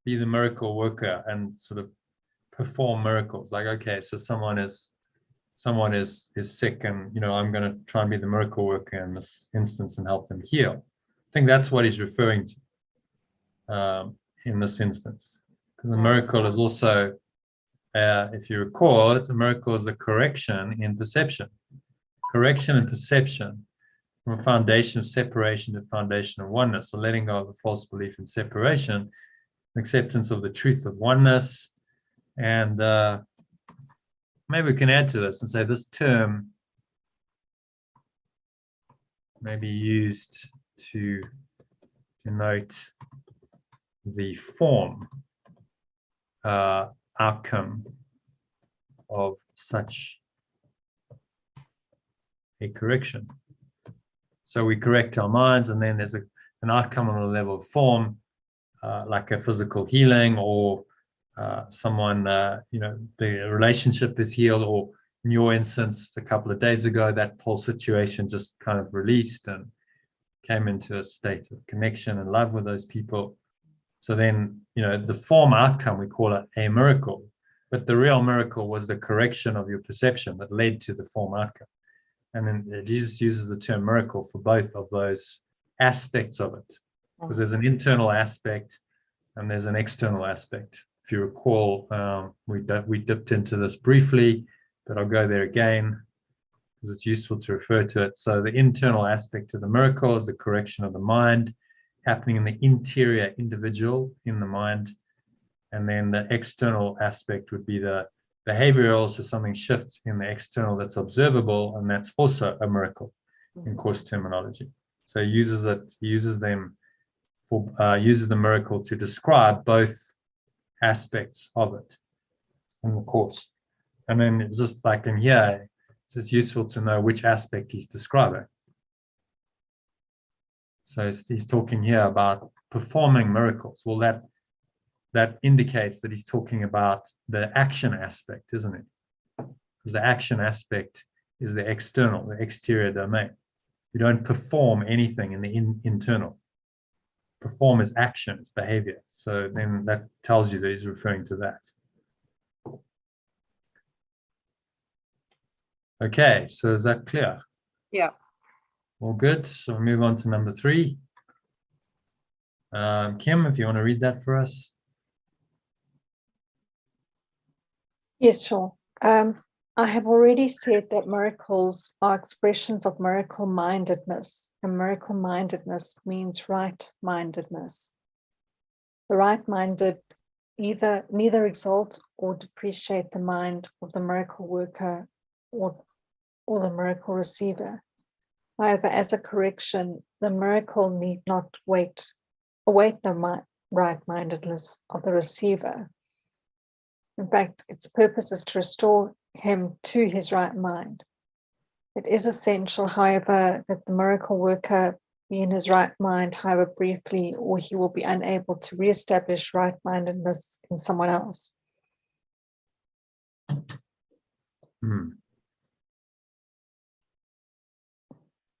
S1: be the miracle worker and sort of perform miracles. Like, okay, so someone is sick, and I'm going to try and be the miracle worker in this instance and help them heal. I think that's what he's referring to in this instance, because a miracle is also, if you recall, a miracle is a correction in perception. Correction and perception from a foundation of separation to a foundation of oneness. So letting go of the false belief in separation, acceptance of the truth of oneness. And maybe we can add to this and say this term may be used to denote the form outcome of such a correction. So we correct our minds, and then there's an outcome on the level of form, like a physical healing, or someone, the relationship is healed, or in your instance, a couple of days ago, that whole situation just kind of released and came into a state of connection and love with those people. So then, the form outcome, we call it a miracle, but the real miracle was the correction of your perception that led to the form outcome. And then Jesus uses the term miracle for both of those aspects of it, because there's an internal aspect and there's an external aspect. If you recall, we dipped into this briefly, but I'll go there again because it's useful to refer to it. So the internal aspect of the miracle is the correction of the mind happening in the interior individual in the mind. And then the external aspect would be the behavioral, so something shifts in the external that's observable, and that's also a miracle in Course terminology. So he uses the miracle to describe both aspects of it in the Course. And then it's just like in here, it's useful to know which aspect he's describing. So he's talking here about performing miracles. Well, that indicates that he's talking about the action aspect, isn't it? Because the action aspect is the external, the exterior domain. You don't perform anything in the internal. Perform is action, it's behavior. So then that tells you that he's referring to that. Okay, so is that clear?
S4: Yeah.
S1: All good. So we'll move on to number 3. Kim, if you want to read that for us.
S6: Yes, sure. I have already said that miracles are expressions of miracle-mindedness, and miracle-mindedness means right-mindedness. The right-minded neither exalt or depreciate the mind of the miracle worker or the miracle receiver. However, as a correction, the miracle need not await the right-mindedness of the receiver. In fact, its purpose is to restore him to his right mind. It is essential, however, that the miracle worker be in his right mind, however briefly, or he will be unable to reestablish right-mindedness in someone else.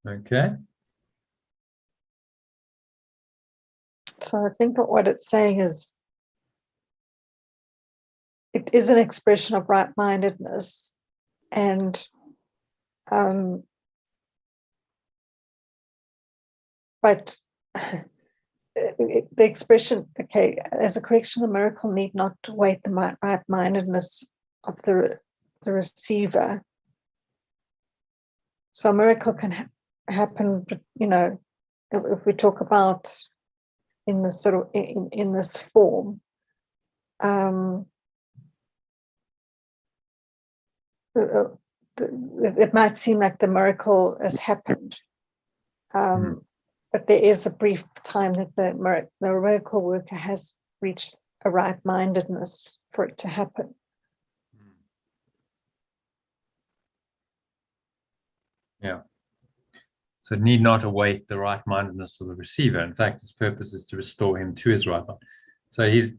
S1: Okay.
S6: So I think that what it's saying is, it is an expression of right-mindedness, and but the expression, okay, as a correction, the miracle need not await the right-mindedness of the receiver. So a miracle can happen, you know, if we talk about in this sort of in this form. It might seem like the miracle has happened, but there is a brief time that the miracle worker has reached a right-mindedness for it to happen.
S1: Yeah. So it need not await the right-mindedness of the receiver. In fact, its purpose is to restore him to his right mind. So he's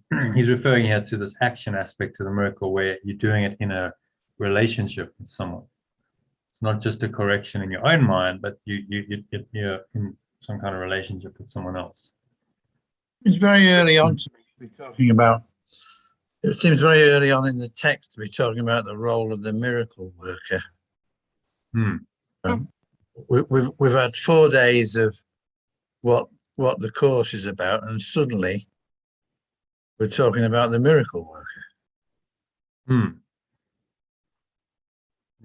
S1: referring here to this action aspect of the miracle, where you're doing it in a relationship with someone. It's not just a correction in your own mind, but you're in some kind of relationship with someone else.
S3: It's very early on to be talking about. It seems very early on in the text to be talking about the role of the miracle worker. We've had 4 days of what the course is about, and suddenly we're talking about the miracle worker.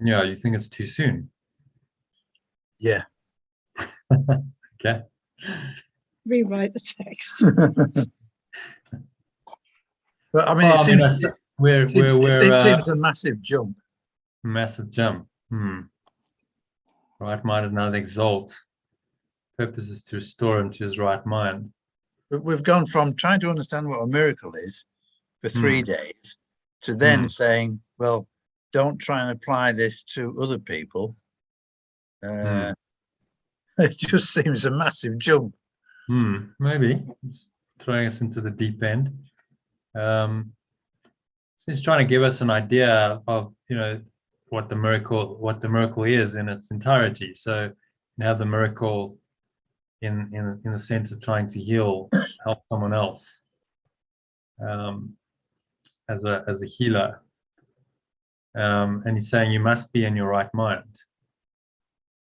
S1: Yeah, you think it's too soon?
S3: Yeah.
S1: Okay.
S2: Rewrite the text.
S3: But I mean, it seems a massive jump.
S1: Massive jump. Right-minded, not exalt. Purpose is to restore him to his right mind.
S3: But we've gone from trying to understand what a miracle is for 3 days to then saying, well, don't try and apply this to other people. It just seems a massive jump.
S1: Maybe it's throwing us into the deep end. So he's trying to give us an idea of, you know, what the miracle is in its entirety. So you have the miracle in the sense of trying to help someone else, as a healer. And he's saying you must be in your right mind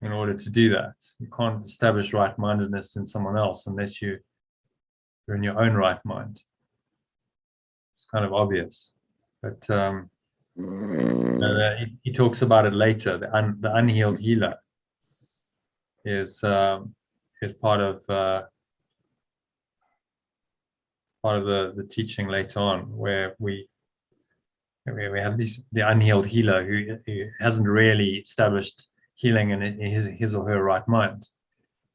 S1: in order to do that. You can't establish right-mindedness in someone else unless you're in your own right mind. It's kind of obvious, but he talks about it later. The unhealed healer is part of the teaching later on, where we have the unhealed healer who hasn't really established healing in his or her right mind,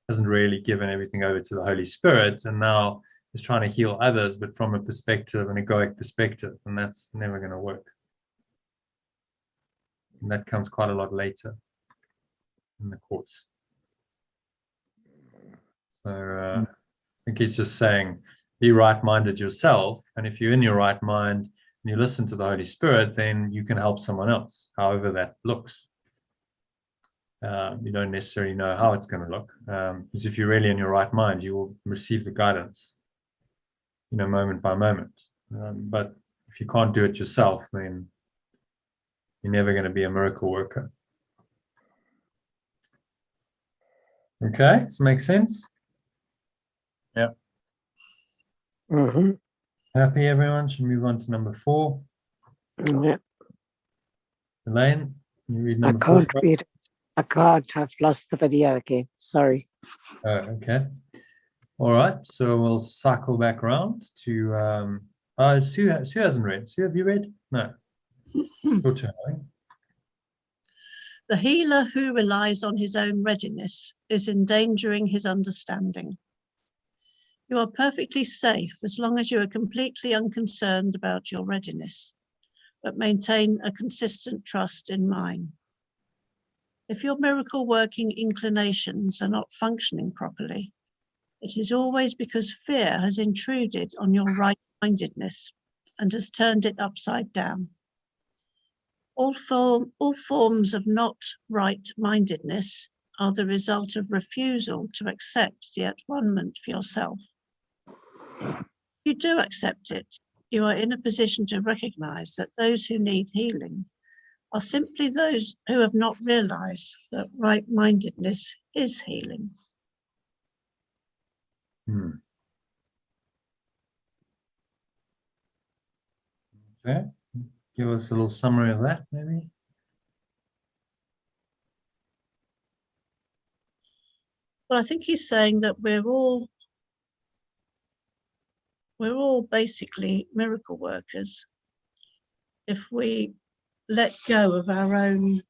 S1: hasn't really given everything over to the Holy Spirit, and now is trying to heal others, but from an egoic perspective, and that's never going to work. And that comes quite a lot later in the course. So I think he's just saying, be right-minded yourself, and if you're in your right mind and you listen to the Holy Spirit, then you can help someone else, however that looks. You don't necessarily know how it's going to look, because if you're really in your right mind, you will receive the guidance, you know, moment by moment. But if you can't do it yourself, then you're never going to be a miracle worker. Okay, does it make sense?
S3: Yeah.
S5: Mm-hmm.
S1: Happy, everyone? Should we move on to number 4?
S5: Yeah.
S1: Elaine, can you read
S5: I
S1: number 4?
S5: can't read it. I can't. I've lost the video again. Sorry.
S1: Oh, okay. All right. So we'll cycle back around to Sue hasn't read. Sue, have you read? No. Your turn, I think.
S2: The healer who relies on his own readiness is endangering his understanding. You are perfectly safe as long as you are completely unconcerned about your readiness, but maintain a consistent trust in mine. If your miracle working inclinations are not functioning properly, it is always because fear has intruded on your right-mindedness and has turned it upside down. All forms of not right-mindedness are the result of refusal to accept the at-one-ment for yourself. If you do accept it, you are in a position to recognize that those who need healing are simply those who have not realized that right-mindedness is healing.
S1: Okay. Give us a little summary of that, maybe.
S2: Well, I think he's saying that we're all basically miracle workers if we let go of our own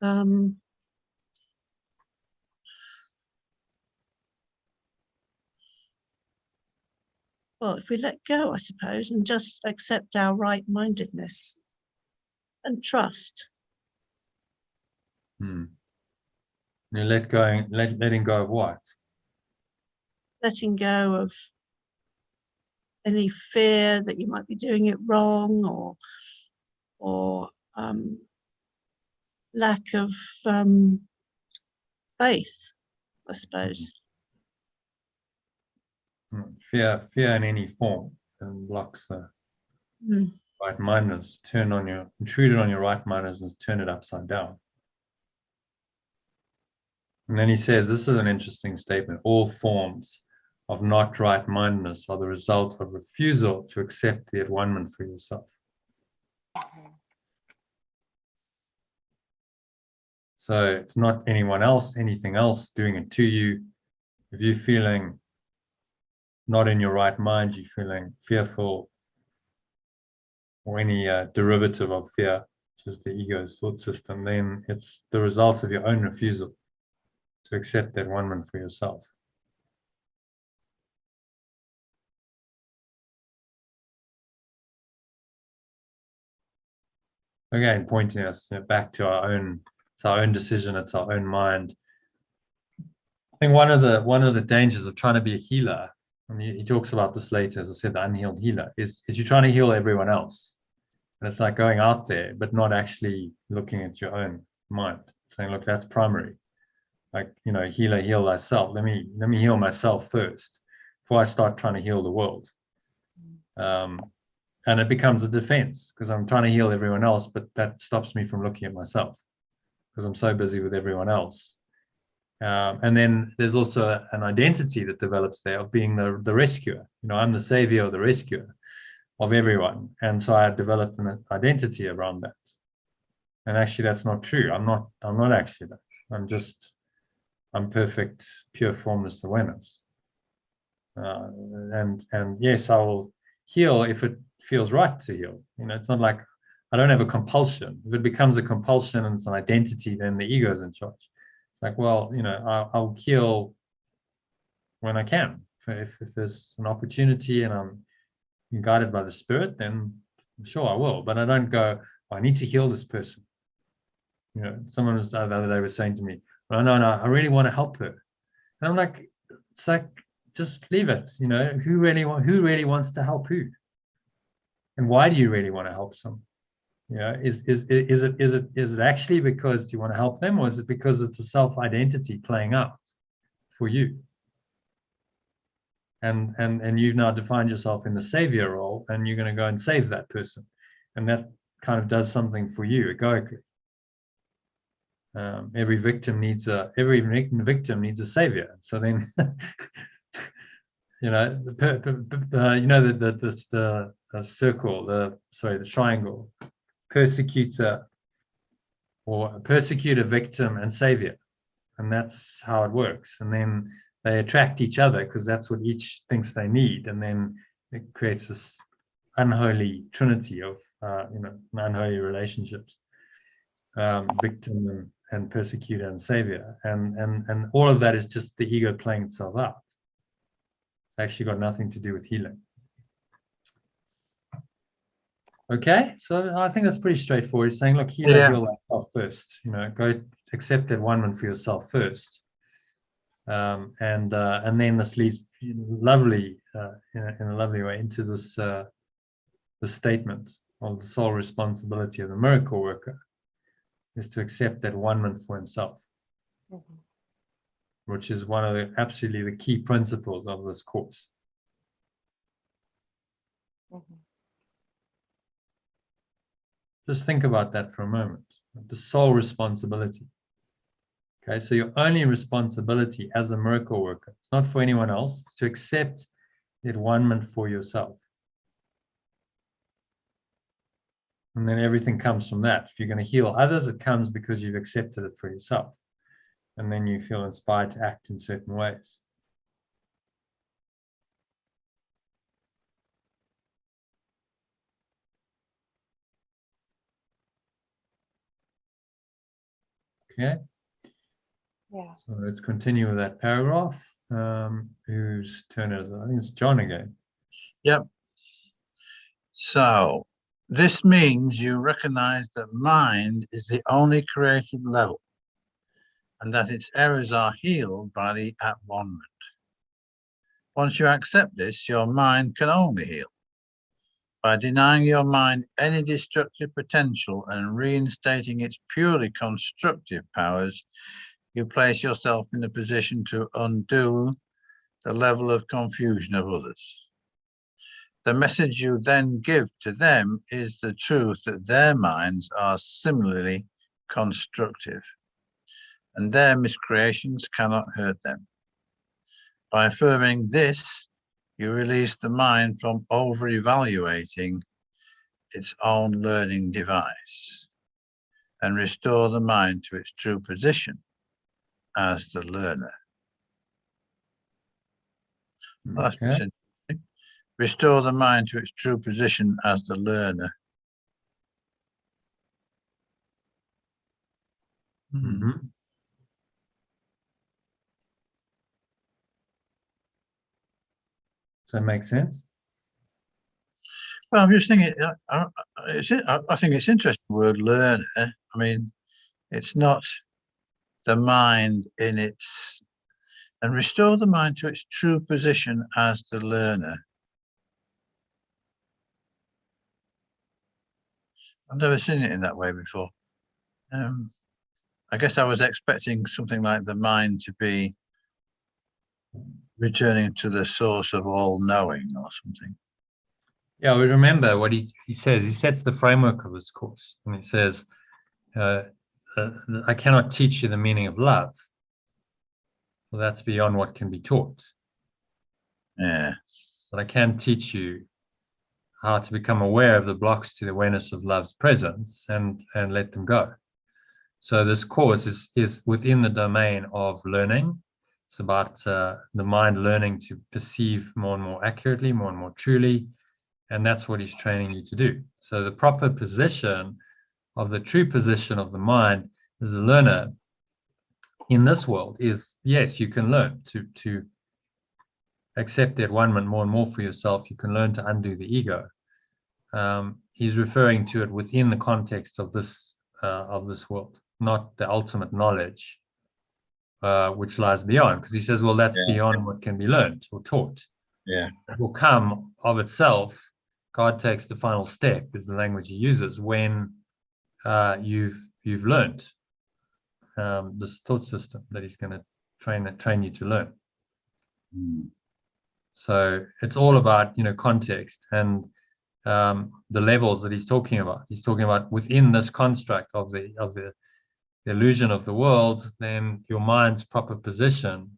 S2: well, if we let go, I suppose, and just accept our right-mindedness and trust.
S1: You letting go of what?
S2: Letting go of any fear that you might be doing it wrong, or lack of faith, I suppose.
S1: Fear in any form and blocks the right-mindedness. Intrude on your right-mindedness, turn it upside down. And then he says, this is an interesting statement. All forms of not right-mindedness are the result of refusal to accept the at-one-ment for yourself. So it's not anyone else, anything else doing it to you. If you're feeling not in your right mind, you're feeling fearful, or any derivative of fear, which is the ego's thought system, then it's the result of your own refusal to accept that one-ment for yourself. Again, pointing us back to it's our own decision, it's our own mind. I think one of the dangers of trying to be a healer, and he talks about this later, as I said, the unhealed healer, is you're trying to heal everyone else. And it's like going out there, but not actually looking at your own mind, saying, look, that's primary. Like, healer, heal thyself. Let me heal myself first before I start trying to heal the world. And it becomes a defense because I'm trying to heal everyone else, but that stops me from looking at myself because I'm so busy with everyone else. And then there's also an identity that develops there of being the rescuer. I'm the savior or the rescuer of everyone. And so I developed an identity around that. And actually that's not true. I'm not actually that. I'm perfect, pure formless awareness. And yes, I will heal if it feels right to heal. It's not like I don't have a compulsion. If it becomes a compulsion and it's an identity, then the ego is in charge. It's like, well, I'll heal when I can. If there's an opportunity and I'm guided by the spirit, then sure I will. But I don't go, I need to heal this person. Someone was the other day was saying to me, no, I really want to help her. And I'm like, it's like, just leave it. Who really wants to help who? And why do you really want to help someone? Is it actually because you want to help them, or is it because it's a self-identity playing out for you? And you've now defined yourself in the savior role, and you're going to go and save that person, and that kind of does something for you egoically. Every victim needs a savior. So then you know, you know, the circle, the triangle, persecutor, or persecutor, victim, and savior. And that's how it works. And then they attract each other because that's what each thinks they need. And then it creates this unholy trinity of, unholy relationships, victim and persecutor and savior. And all of that is just the ego playing itself out. It's actually got nothing to do with healing. Okay, so I think that's pretty straightforward. He's saying, look, heal thyself first. You know, go accept that one for yourself first, and then this leads lovely, in a lovely way, into this the statement of the sole responsibility of the miracle worker is to accept that one for himself, which is one of the absolutely the key principles of this course. Just think about that for a moment. The sole responsibility. Okay, so your only responsibility as a miracle worker, it's not for anyone else, it's to accept that one for yourself. And then everything comes from that. If you're going to heal others, it comes because you've accepted it for yourself. And then you feel inspired to act in certain ways. Okay.
S4: Yeah.
S1: So let's continue with that paragraph. Whose turn is it? I think it's John again.
S3: Yep. So this means you recognize that mind is the only created level and that its errors are healed by the at-one-ment. Once you accept this, your mind can only heal. By denying your mind any destructive potential and reinstating its purely constructive powers, you place yourself in a position to undo the level of confusion of others. The message you then give to them is the truth that their minds are similarly constructive, and their miscreations cannot hurt them. By affirming this, you release the mind from over-evaluating its own learning device and restore the mind to its true position as the learner. Well, that's interesting. Restore the mind to its true position as the learner.
S1: Mm-hmm. Does that make sense?
S3: Well, I'm just thinking, I think it's interesting, the word learner. I mean, it's not the mind in its, and restore the mind to its true position as the learner. I've never seen it in that way before. I guess I was expecting something like the mind to be returning to the source of all knowing or something.
S1: Yeah, we remember what he says. He sets the framework of this course, and he says, I cannot teach you the meaning of love. Well, that's beyond what can be taught.
S3: Yeah.
S1: But I can teach you how to become aware of the blocks to the awareness of love's presence and let them go. So this course is within the domain of learning. It's about the mind learning to perceive more and more accurately, more and more truly. And that's what he's training you to do. So the proper position of the true position of the mind as a learner in this world is, yes, you can learn to accept that one more and more for yourself. You can learn to undo the ego. He's referring to it within the context of this world, not the ultimate knowledge, which lies beyond. Because he says, well, that's beyond what can be learned or taught.
S3: Yeah,
S1: it will come of itself. God takes the final step, is the language he uses, when you've learned this thought system that he's going to train you to learn. So it's all about, context and the levels that he's talking about. He's talking about within this construct of the illusion of the world, then your mind's proper position,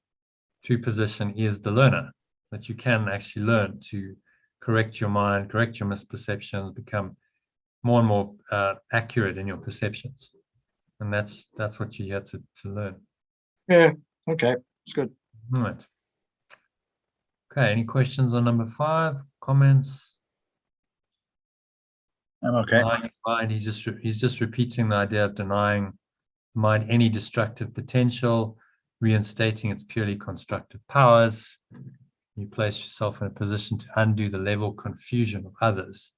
S1: true position, is the learner. that you can actually learn to correct your mind, correct your misperceptions, become more and more accurate in your perceptions. And that's what you had to learn.
S3: Yeah, okay, it's good.
S1: All right. Okay, any questions on number 5? Comments?
S3: I'm okay.
S1: Denying mind, he's just repeating the idea of denying mind any destructive potential, reinstating its purely constructive powers. You place yourself in a position to undo the level confusion of others.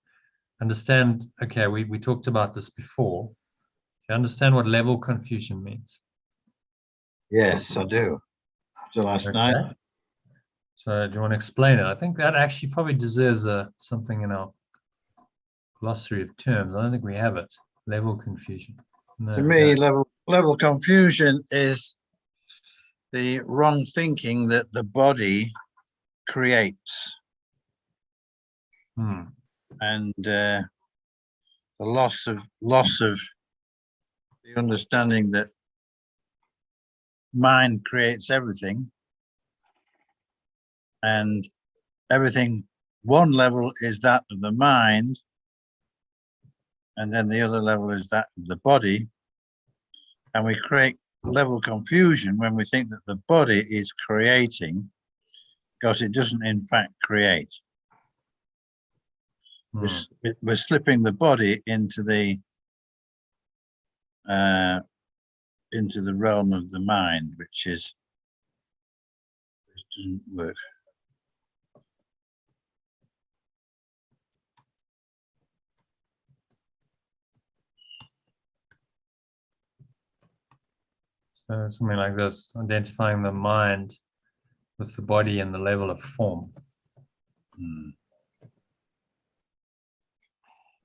S1: Understand, okay, we talked about this before. You understand what level confusion means?
S3: Yes, I do. After last night.
S1: Okay. So do you want to explain it? I think that actually probably deserves something in our glossary of terms. I don't think we have it. Level confusion. No,
S3: To
S1: we
S3: me,
S1: don't.
S3: level confusion is the wrong thinking that the body creates, and the loss of the understanding that mind creates everything, and everything. One level is that of the mind, and then the other level is that of the body, and we create level confusion when we think that the body is creating, because it doesn't in fact create. We're slipping the body into the realm of the mind, which doesn't work.
S1: So something like this, identifying the mind with the body and the level of form.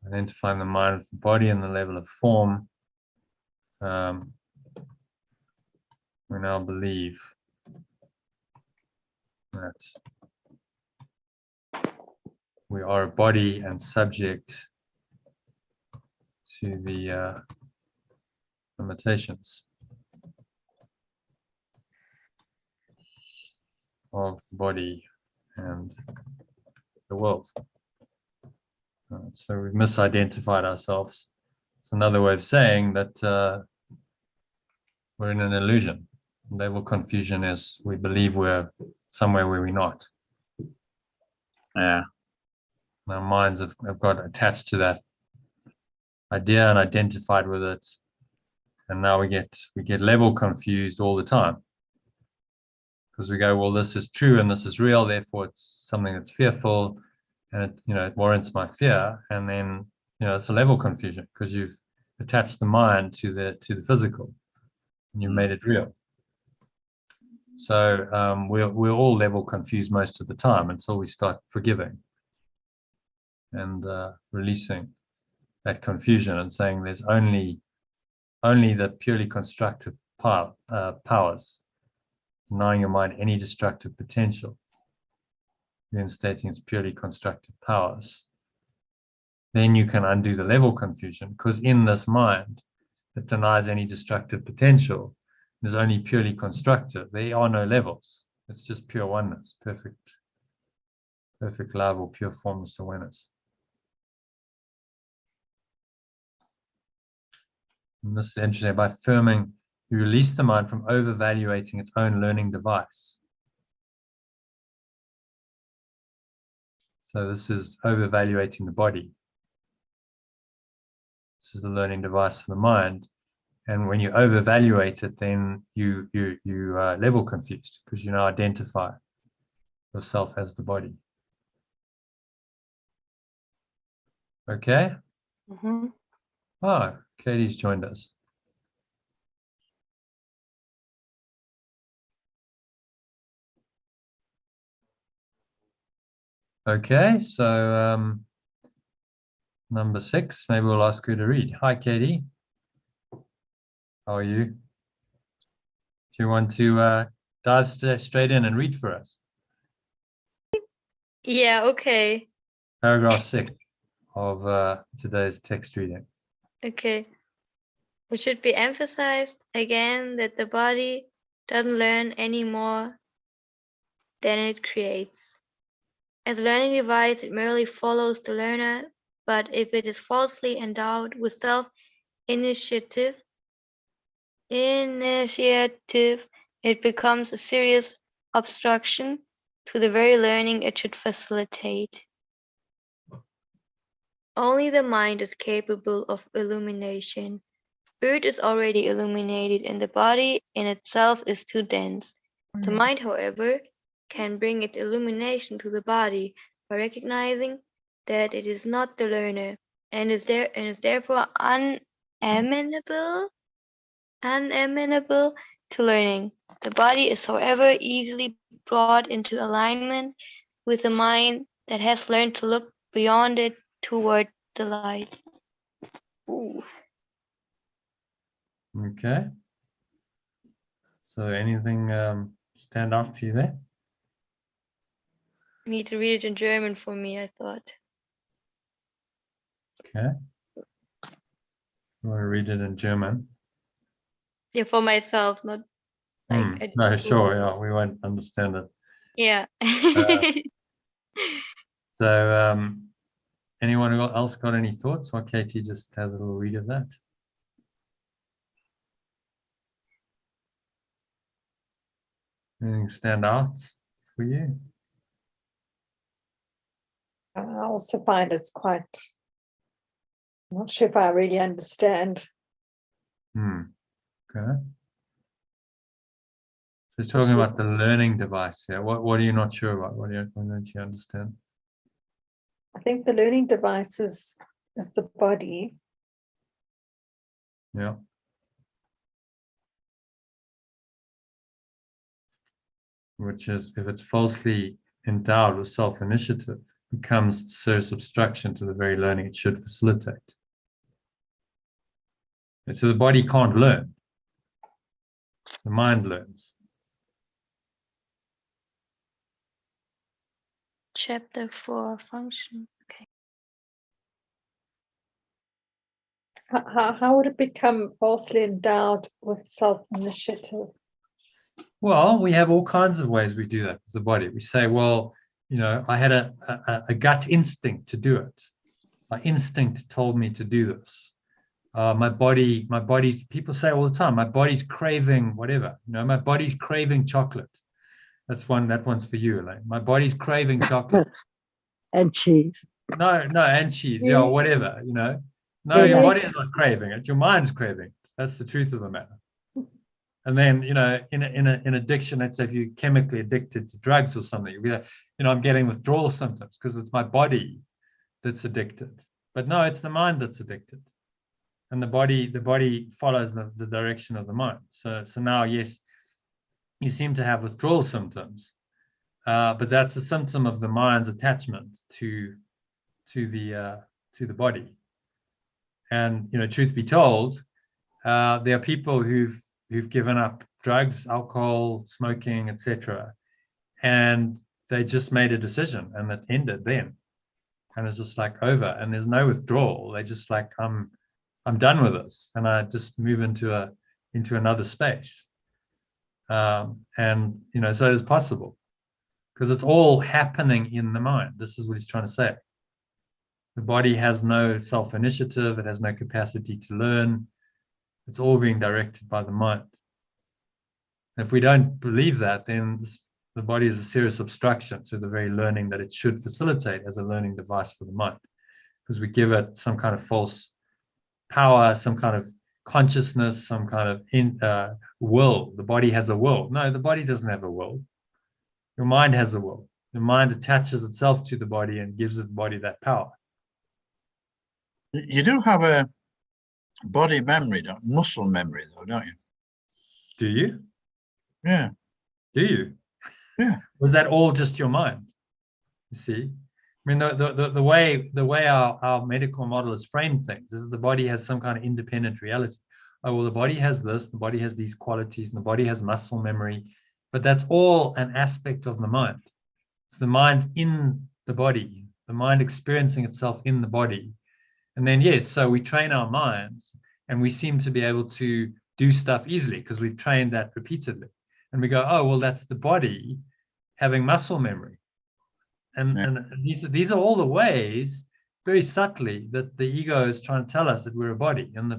S1: Identifying the mind with the body and the level of form. We now believe that we are a body and subject to the limitations of the body and the world. So we've misidentified ourselves. It's another way of saying that we're in an illusion. Level confusion is we believe we're somewhere where we're not.
S3: Yeah.
S1: Our minds have got attached to that idea and identified with it, and now we get level confused all the time, because we go, well, this is true and this is real, therefore it's something that's fearful, and it warrants my fear, and then it's a level confusion because you've attached the mind to the physical and you've made it real. So we're all level confused most of the time until we start forgiving and releasing that confusion and saying there's only the purely constructive powers, denying your mind any destructive potential, reinstating its purely constructive powers. Then you can undo the level confusion, because in this mind that denies any destructive potential is only purely constructive. There are no levels. It's just pure oneness, perfect love or pure formless awareness. And this is interesting. By affirming, you release the mind from overvaluating its own learning device. So this is overvaluating the body. This is the learning device for the mind. And when you overvaluate it, then you level confused, because you now identify yourself as the body. Okay?
S4: Mm-hmm.
S1: Ah, Katie's joined us. Okay, so number 6, maybe we'll ask her to read. Hi, Katie. How are you? Do you want to dive straight in and read for us?
S7: Yeah, okay.
S1: Paragraph 6 of today's text reading.
S7: Okay. It should be emphasized again that the body doesn't learn any more than it creates. As a learning device, it merely follows the learner, but if it is falsely endowed with self-initiative, it becomes a serious obstruction to the very learning it should facilitate. Only the mind is capable of illumination. Spirit is already illuminated, and the body in itself is too dense. The mind, however, can bring its illumination to the body by recognizing that it is not the learner, and is therefore unamenable to learning. The body is, however, easily brought into alignment with the mind that has learned to look beyond it toward the light. Ooh.
S1: Okay. So anything stand out for you there?
S7: You need to read it in German for me, I thought.
S1: Okay. You want to read it in German?
S7: Yeah, for myself, not like
S1: No, sure, yeah, we won't understand it.
S7: yeah.
S1: So anyone else got any thoughts? Or Katie just has a little read of that. Anything stand out for you?
S6: I also find it's quite, I'm not sure if I really understand.
S1: Okay. So talking about the learning device here. What are you not sure about? What don't you understand?
S6: I think the learning device is the body.
S1: Yeah. Which is, if it's falsely endowed with self-initiative, becomes serious obstruction to the very learning it should facilitate. And so the body can't learn. The mind learns.
S7: Chapter 4, function. Okay.
S6: How would it become falsely endowed with self-initiative?
S1: Well, we have all kinds of ways we do that with the body. We say, well, you know, I had a gut instinct to do it. My instinct told me to do this. My body, people say all the time, my body's craving whatever. You know, my body's craving chocolate. That one's for you, Elaine. My body's craving chocolate.
S5: And cheese.
S1: No, and cheese, yeah,
S6: Yes.
S1: whatever, you know. No, your body is not craving it. Your mind's craving it. That's the truth of the matter. And then, you know, in addiction, let's say if you're chemically addicted to drugs or something, you'll be like, you know, I'm getting withdrawal symptoms because it's my body that's addicted. But no, it's the mind that's addicted. And the body follows the direction of the mind. So now, yes, you seem to have withdrawal symptoms, but that's a symptom of the mind's attachment to the body. And, you know, truth be told, there are people who've given up drugs, alcohol, smoking, etc., and they just made a decision, and it ended then, and it's just like over, and there's no withdrawal. They just like, I'm done with this, and I just move into another space. And you know, so it is possible because it's all happening in the mind. This is what he's trying to say. The body has no self-initiative. It has no capacity to learn. It's all being directed by the mind. If we don't believe that, then the body is a serious obstruction to the very learning that it should facilitate as a learning device for the mind, because we give it some kind of false power, some kind of consciousness, some kind of will. The body has a will. No, the body doesn't have a will. Your mind has a will. The mind attaches itself to the body and gives the body that power.
S3: You do have a body memory, muscle memory, though, don't you?
S1: Do you?
S3: Yeah.
S1: Do you?
S3: Yeah.
S1: Was that all just your mind? You see, I mean, the way our medical model has framed things is that the body has some kind of independent reality. Oh, well, the body has this, the body has these qualities, and the body has muscle memory, but that's all an aspect of the mind. It's the mind in the body, the mind experiencing itself in the body. And then, yes, so we train our minds and we seem to be able to do stuff easily because we've trained that repeatedly. And we go, oh, well, that's the body having muscle memory. And these are all the ways, very subtly, that the ego is trying to tell us that we're a body, and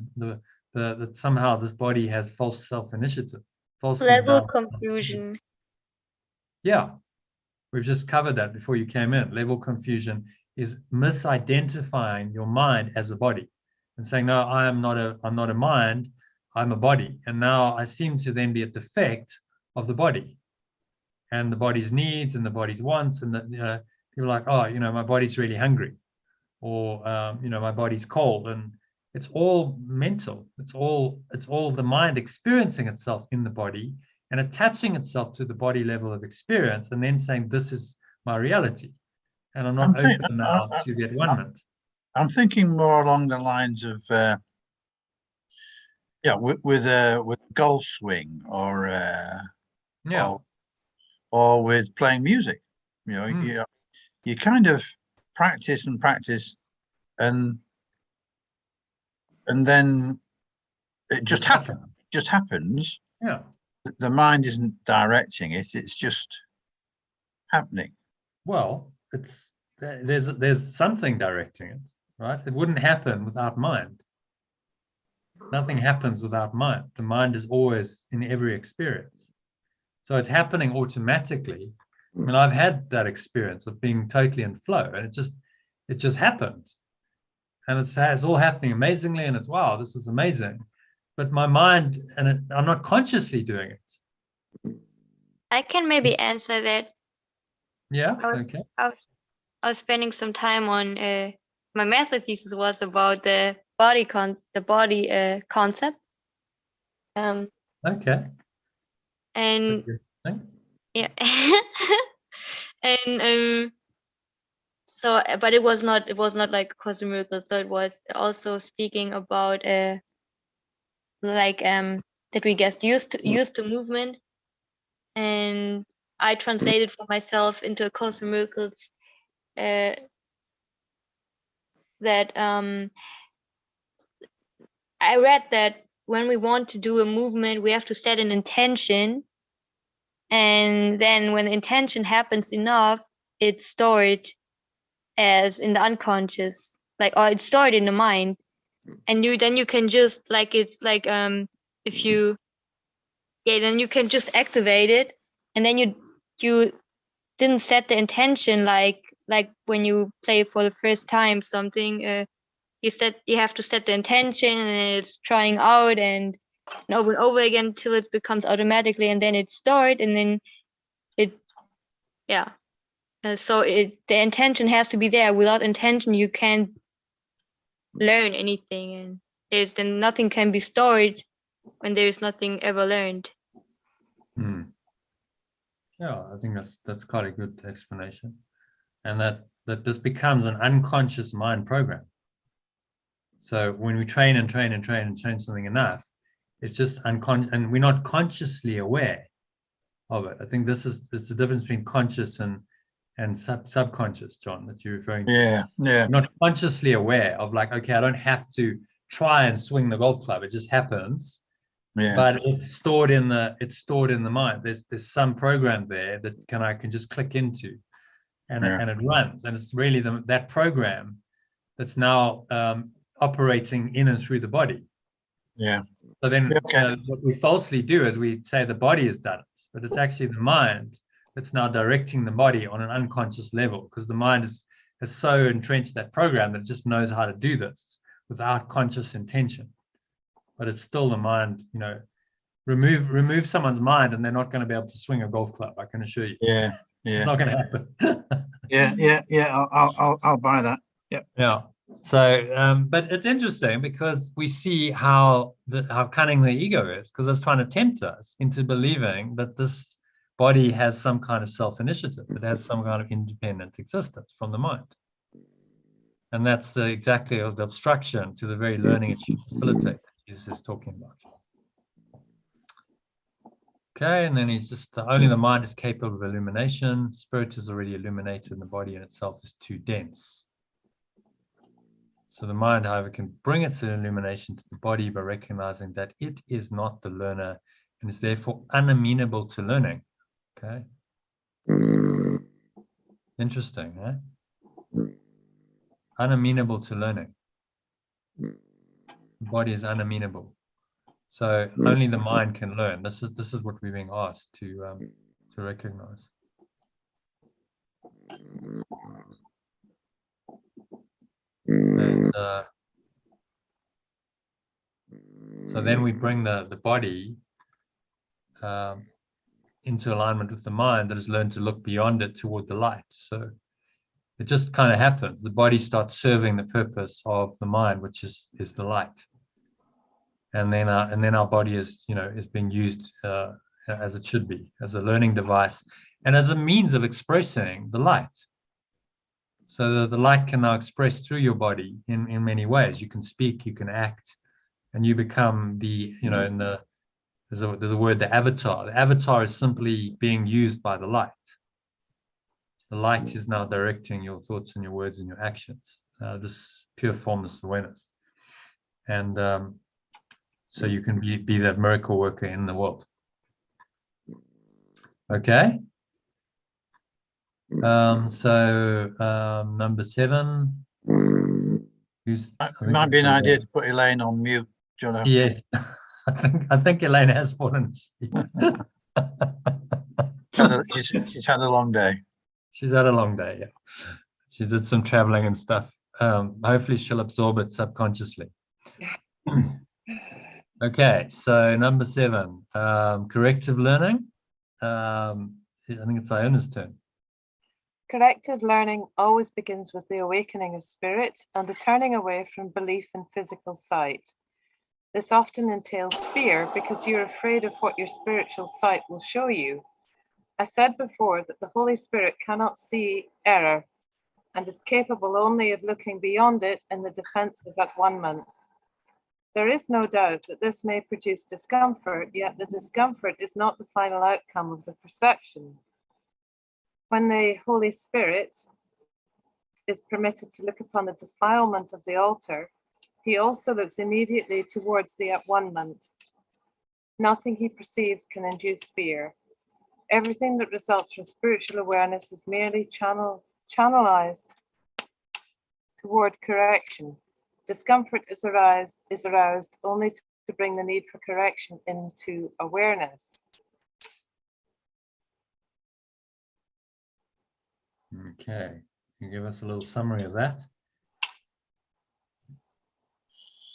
S1: that somehow this body has false self-initiative, falsely
S7: Level
S1: bound
S7: confusion.
S1: Yeah, we've just covered that before you came in. Level confusion is misidentifying your mind as a body and saying, no, I'm not a mind, I'm a body. And now I seem to then be a defect of the body and the body's needs and the body's wants. And that, people are like, oh, my body's really hungry, or my body's cold. And it's all mental. It's all the mind experiencing itself in the body and attaching itself to the body level of experience, and then saying, this is my reality. And I'm not open now to the one-ment.
S3: I'm thinking more along the lines of, with golf swing, or or with playing music. You kind of practice and practice, and then it just happens.
S1: Yeah.
S3: The mind isn't directing it; it's just happening.
S1: Well, there's something directing it, right? It wouldn't happen without mind. Nothing happens without mind. The mind is always in every experience. So it's happening automatically. I mean, I've had that experience of being totally in flow, and it just happened. And it's all happening amazingly, and it's, wow, this is amazing. But my mind, I'm not consciously doing it.
S7: I can maybe answer that.
S1: Yeah,
S7: okay. I was spending some time on my master thesis was about the body concept.
S1: Okay.
S7: And yeah. And so, but it was not like Course in Miracles. So it was also speaking about that we get used to movement, and I translated for myself into A Course in Miracles that I read that when we want to do a movement, we have to set an intention, and then when the intention happens enough, it's stored as in the unconscious, or it's stored in the mind, and then you can just if you then you can just activate it, and then you didn't set the intention like when you play for the first time something. You have to set the intention, and it's trying out and over and over again till it becomes automatically, and then it's stored, and then so the intention has to be there. Without intention, you can't learn anything, and then nothing can be stored when there's nothing ever learned.
S1: Yeah, I think that's quite a good explanation, and that this becomes an unconscious mind program. So when we train and train and train and train something enough, it's just unconscious, and we're not consciously aware of it. I think it's the difference between conscious and subconscious, John, that you're referring to.
S3: Yeah.
S1: You're not consciously aware of, like, okay, I don't have to try and swing the golf club. It just happens. Yeah. But it's stored in the mind. There's some program there that I can just click into, and it runs, and it's really that program that's now operating in and through the body.
S3: Yeah.
S1: So then what we falsely do is we say the body has done it, but it's actually the mind that's now directing the body on an unconscious level, because the mind has so entrenched that program that it just knows how to do this without conscious intention. But it's still the mind. Remove someone's mind, and they're not going to be able to swing a golf club, I can assure you.
S3: Yeah.
S1: It's not going to happen.
S3: Yeah. I'll buy that.
S1: Yeah. So, but it's interesting because we see how cunning the ego is, because it's trying to tempt us into believing that this body has some kind of self-initiative. It has some kind of independent existence from the mind. And that's exactly the obstruction to the very learning it should facilitate that Jesus is talking about. Okay, and then he's just, only the mind is capable of illumination. Spirit is already illuminated, and the body in itself is too dense. So the mind, however, can bring its illumination to the body by recognizing that it is not the learner and is therefore unamenable to learning. Okay. Interesting, eh? Unamenable to learning. The body is unamenable. So only the mind can learn. This is what we're being asked to recognize. And so then we bring the body into alignment with the mind that has learned to look beyond it toward the light. So it just kind of happens. The body starts serving the purpose of the mind, which is the light. And then our body is being used as it should be, as a learning device and as a means of expressing the light. So the light can now express through your body in many ways. You can speak, you can act, and you become there's a word, the avatar. The avatar is simply being used by the light. The light is now directing your thoughts and your words and your actions. This pure formless awareness. And so you can be that miracle worker in the world. Okay. Number 7. It
S3: might be an idea to put Elaine on mute, John.
S1: Yes. I think Elaine has fallen asleep.
S3: She's had a long day.
S1: She's had a long day, yeah. She did some traveling and stuff. Hopefully she'll absorb it subconsciously. Okay, so number 7, corrective learning. I think it's Iona's turn.
S4: Corrective learning always begins with the awakening of spirit and the turning away from belief in physical sight. This often entails fear because you're afraid of what your spiritual sight will show you. I said before that the Holy Spirit cannot see error and is capable only of looking beyond it in the defense of at-one-ment. There is no doubt that this may produce discomfort, yet the discomfort is not the final outcome of the perception. When the Holy Spirit is permitted to look upon the defilement of the altar, he also looks immediately towards the at-one-ment. Nothing he perceives can induce fear. Everything that results from spiritual awareness is merely channelized toward correction. Discomfort is aroused only to bring the need for correction into awareness.
S1: Okay, can you give us a little summary of that?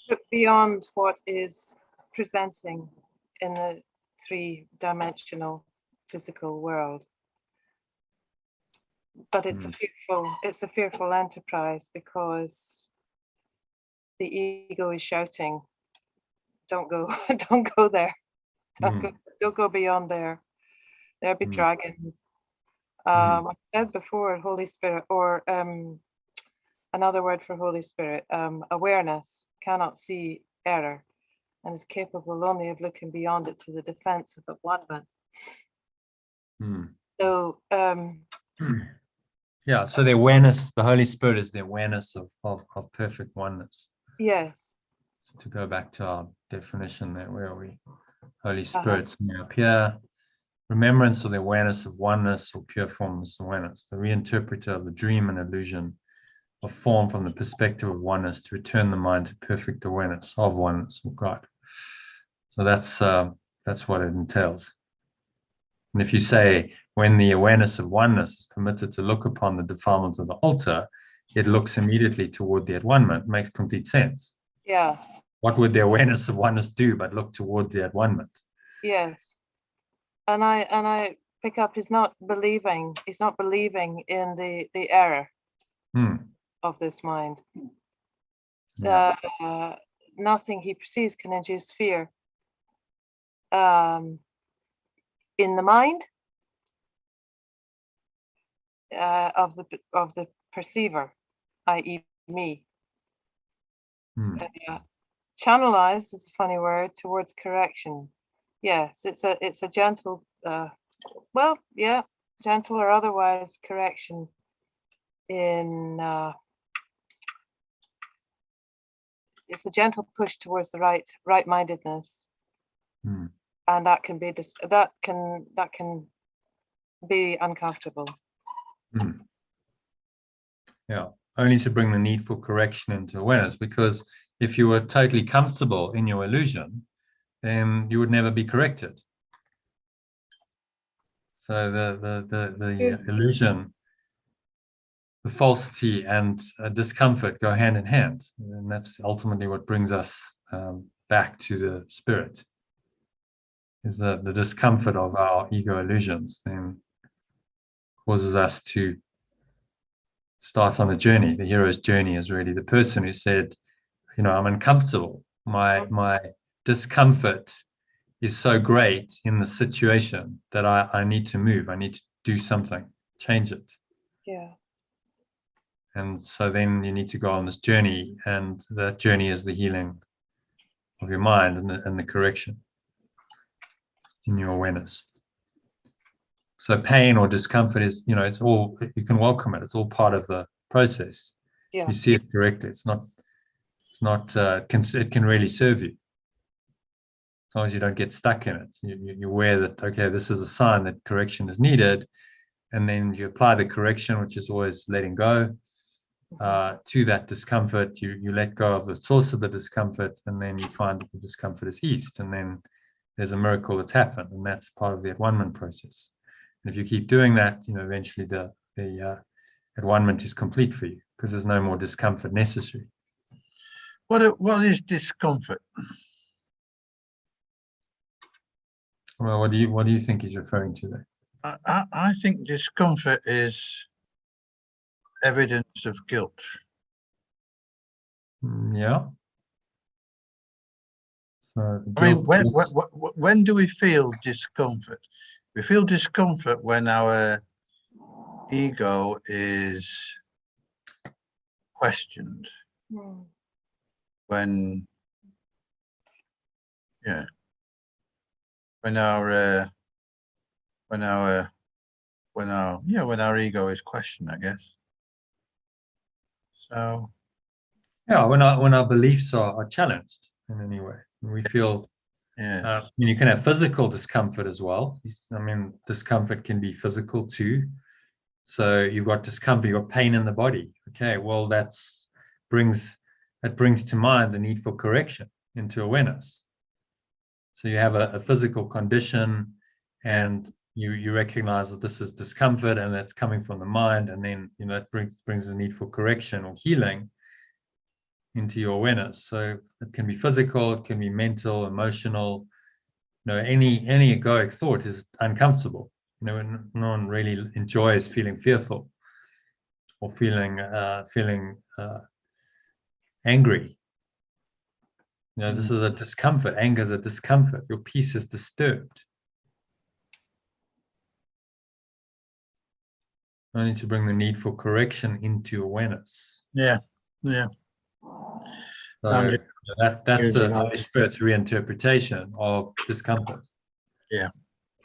S4: Look beyond what is presenting in the three-dimensional physical world. But it's a fearful enterprise because the ego is shouting, don't go, don't go there. Don't go beyond there. There'll be dragons. I said before, Holy Spirit, or another word for Holy Spirit, awareness cannot see error and is capable only of looking beyond it to the defense of at-one-ment. So
S1: yeah, so the awareness, the Holy Spirit is the awareness of perfect oneness.
S4: yes.
S1: So to go back to our definition there, where are we? Holy Spirit's up here. Remembrance or the awareness of oneness or pure formless awareness, the reinterpreter of the dream and illusion of form from the perspective of oneness to return the mind to perfect awareness of oneness of God. So that's what it entails. And if you say, when the awareness of oneness is permitted to look upon the defilement of the altar, it looks immediately toward the at-one-ment. Makes complete sense.
S4: Yeah.
S1: What would the awareness of oneness do but look toward the at-one-ment?
S4: Yes. And I pick up he's not believing in the error of this mind.
S1: Yeah.
S4: Nothing he perceives can induce fear. In the mind of the perceiver, i.e. me. Channelized is a funny word towards correction. Yes, it's a gentle, gentle or otherwise correction in. It's a gentle push towards the right-mindedness. And that can be uncomfortable.
S1: Yeah, only to bring the need for correction into awareness, because if you were totally comfortable in your illusion, then you would never be corrected. So the illusion, the falsity and discomfort go hand in hand, and that's ultimately what brings us back to the spirit. Is the discomfort of our ego illusions then causes us to start on a journey. The hero's journey is really the person who said, you know, I'm uncomfortable. My discomfort is so great in the situation that I need to move. I need to do something, change it.
S4: Yeah.
S1: And so then you need to go on this journey, and that journey is the healing of your mind and the correction in your awareness. So pain or discomfort is, you know, it's all, you can welcome it. It's all part of the process.
S4: Yeah.
S1: You see it correctly. It can really serve you. As long as you don't get stuck in it. You're aware that, okay, this is a sign that correction is needed. And then you apply the correction, which is always letting go to that discomfort. You let go of the source of the discomfort, and then you find that the discomfort is eased. And then there's a miracle that's happened. And that's part of the at-one-ment process. And if you keep doing that, you know, eventually the at-one-ment is complete for you, because there's no more discomfort necessary.
S3: What is discomfort?
S1: Well, what do you think he's referring to there?
S3: I think discomfort is evidence of guilt.
S1: Yeah. So
S3: I mean, when do we feel discomfort? We feel discomfort when our ego is questioned. When our ego is questioned, I guess. So
S1: yeah, when our beliefs are challenged in any way, we feel.
S3: yeah.
S1: You can have physical discomfort as well. I mean, discomfort can be physical too. So you've got discomfort, you've got pain in the body. Okay, well, that brings to mind the need for correction into awareness. So you have a physical condition, and you recognize that this is discomfort, and that's coming from the mind, and then, you know, it brings the need for correction or healing into your awareness. So it can be physical, it can be mental, emotional. You know, any egoic thought is uncomfortable. You know, no one really enjoys feeling fearful or feeling angry. You know, this is a discomfort. Anger is a discomfort. Your peace is disturbed. I need to bring the need for correction into awareness.
S3: Yeah.
S1: So that's the Holy Spirit's reinterpretation of discomfort.
S3: Yeah.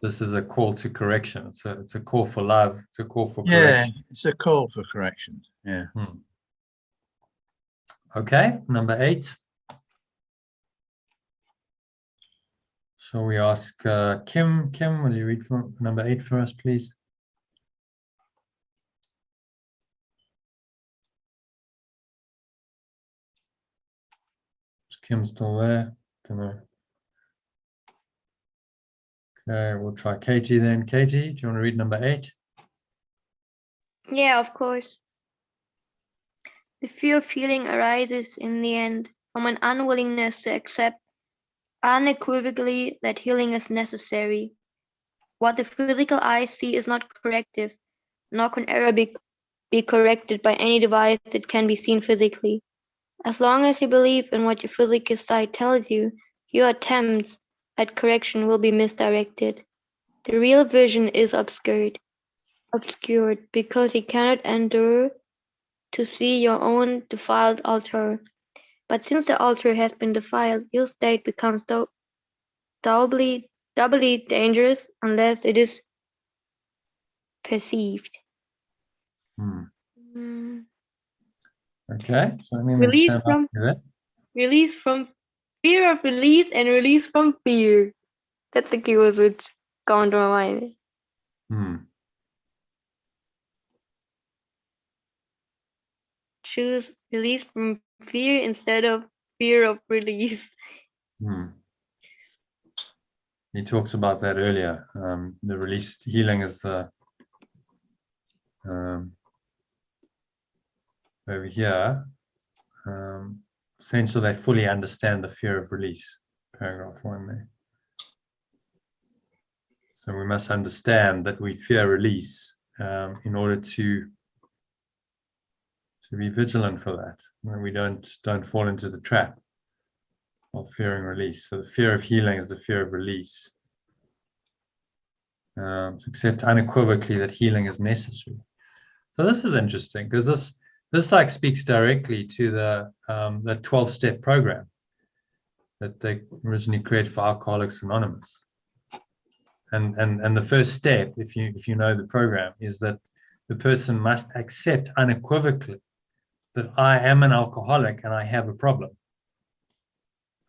S1: This is a call to correction. It's a call for love. It's a call for
S3: Yeah,
S1: correction.
S3: it's a call for correction. Yeah.
S1: Okay, number 8. Shall we ask Kim? Kim, will you read from number 8 for us, please? Is Kim still there? Don't know. Okay, we'll try Katie then. Katie, do you want to read number 8?
S7: Yeah, of course. The fear feeling arises in the end from an unwillingness to accept unequivocally that healing is necessary. What the physical eye see is not corrective, nor can error be corrected by any device that can be seen physically. As long as you believe in what your physical sight tells you, your attempts at correction will be misdirected. The real vision is obscured because you cannot endure to see your own defiled altar. But since the altar has been defiled, your state becomes doubly dangerous unless it is perceived.
S1: Okay, so I mean,
S7: Release from fear of release and release from fear. That's the keywords which go into my mind. choose release from fear instead of fear of release.
S1: He talks about that earlier. The release healing is the over here. Essentially, they fully understand the fear of release. Paragraph 1 there. So we must understand that we fear release in order to be vigilant for that. And we don't fall into the trap of fearing release. So the fear of healing is the fear of release. Accept unequivocally that healing is necessary. So this is interesting because this like speaks directly to the 12-step program that they originally created for Alcoholics Anonymous. And the first step, if you know the program, is that the person must accept unequivocally that I am an alcoholic and I have a problem.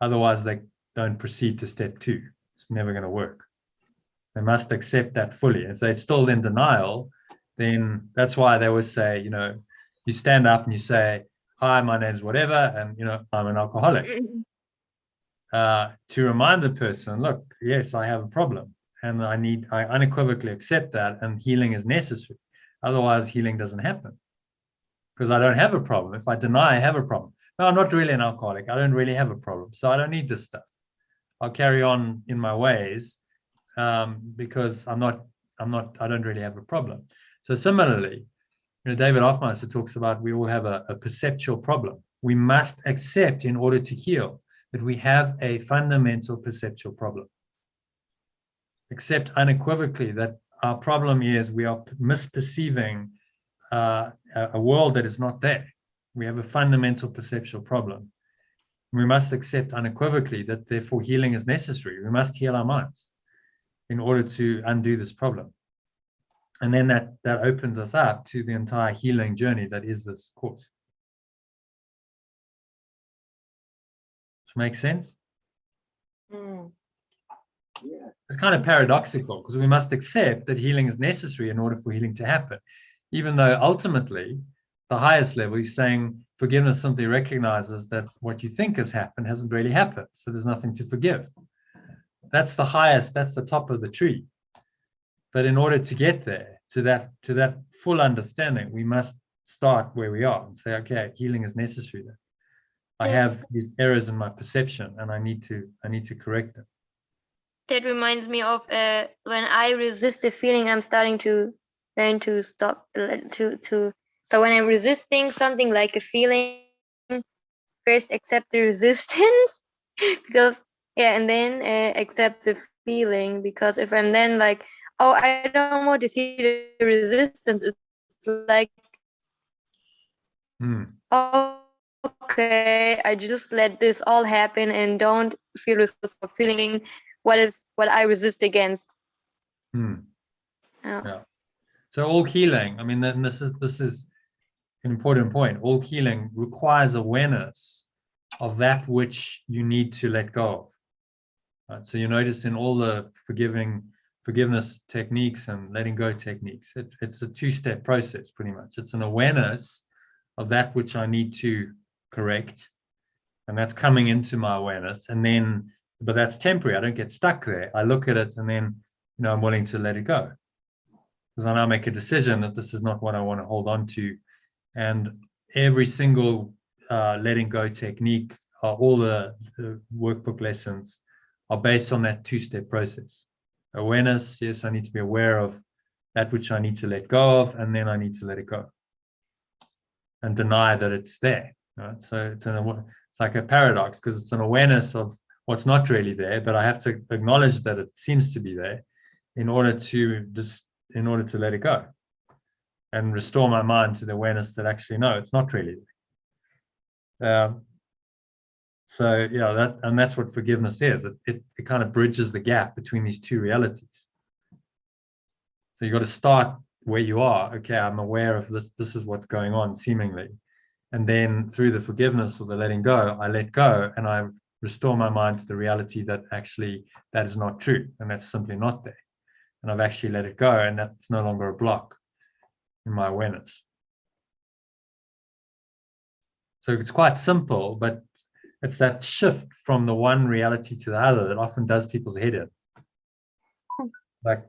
S1: Otherwise, they don't proceed to step 2. It's never going to work. They must accept that fully. If they're still in denial, then that's why they always say, you stand up and you say, hi, my name's whatever, and, I'm an alcoholic. To remind the person, look, yes, I have a problem. And I unequivocally accept that, and healing is necessary. Otherwise, healing doesn't happen because I don't have a problem. If I deny I have a problem, no, I'm not really an alcoholic. I don't really have a problem, so I don't need this stuff. I'll carry on in my ways because I don't really have a problem. So similarly, David Hoffmeister talks about we all have a perceptual problem. We must accept in order to heal that we have a fundamental perceptual problem. Accept unequivocally that our problem is we are misperceiving a world that is not there. We have a fundamental perceptual problem. We must accept unequivocally that therefore healing is necessary. We must heal our minds in order to undo this problem. And then that opens us up to the entire healing journey that is this course. Does it make sense? It's kind of paradoxical because we must accept that healing is necessary in order for healing to happen, even though ultimately the highest level is saying forgiveness simply recognizes that what you think has happened hasn't really happened, so there's nothing to forgive. That's the highest, that's the top of the tree. But in order to get there, to that full understanding, we must start where we are and say, okay, healing is necessary. I have these errors in my perception and I need to correct them.
S7: That reminds me of when I resist the feeling, I'm starting to learn to stop so when I'm resisting something like a feeling, first accept the resistance because and then accept the feeling, because if I'm then like, oh, I don't want to see the resistance, it's like okay, I just let this all happen and don't feel responsible for feeling what I resist against.
S1: Yeah. So all healing, I mean, then this is an important point. All healing requires awareness of that which you need to let go of. Right? So you notice in all the forgiveness techniques and letting go techniques, it's a 2-step process pretty much. It's an awareness of that which I need to correct, and that's coming into my awareness, and then, but that's temporary. I don't get stuck there. I look at it and then, I'm willing to let it go because I now make a decision that this is not what I want to hold on to. And every single letting go technique, all the workbook lessons are based on that 2-step process. Awareness, yes, I need to be aware of that which I need to let go of, and then I need to let it go and deny that it's there. Right? So it's like a paradox because it's an awareness of what's not really there, but I have to acknowledge that it seems to be there in order to let it go and restore my mind to the awareness that actually, no, it's not really there. So yeah, that's what forgiveness is. It kind of bridges the gap between these two realities. So you got to start where you are. Okay, I'm aware of this. This is what's going on, seemingly, and then through the forgiveness or the letting go, I let go and I restore my mind to the reality that actually that is not true and that's simply not there. And I've actually let it go, and that's no longer a block in my awareness. So it's quite simple, but it's that shift from the one reality to the other that often does people's head in. Like,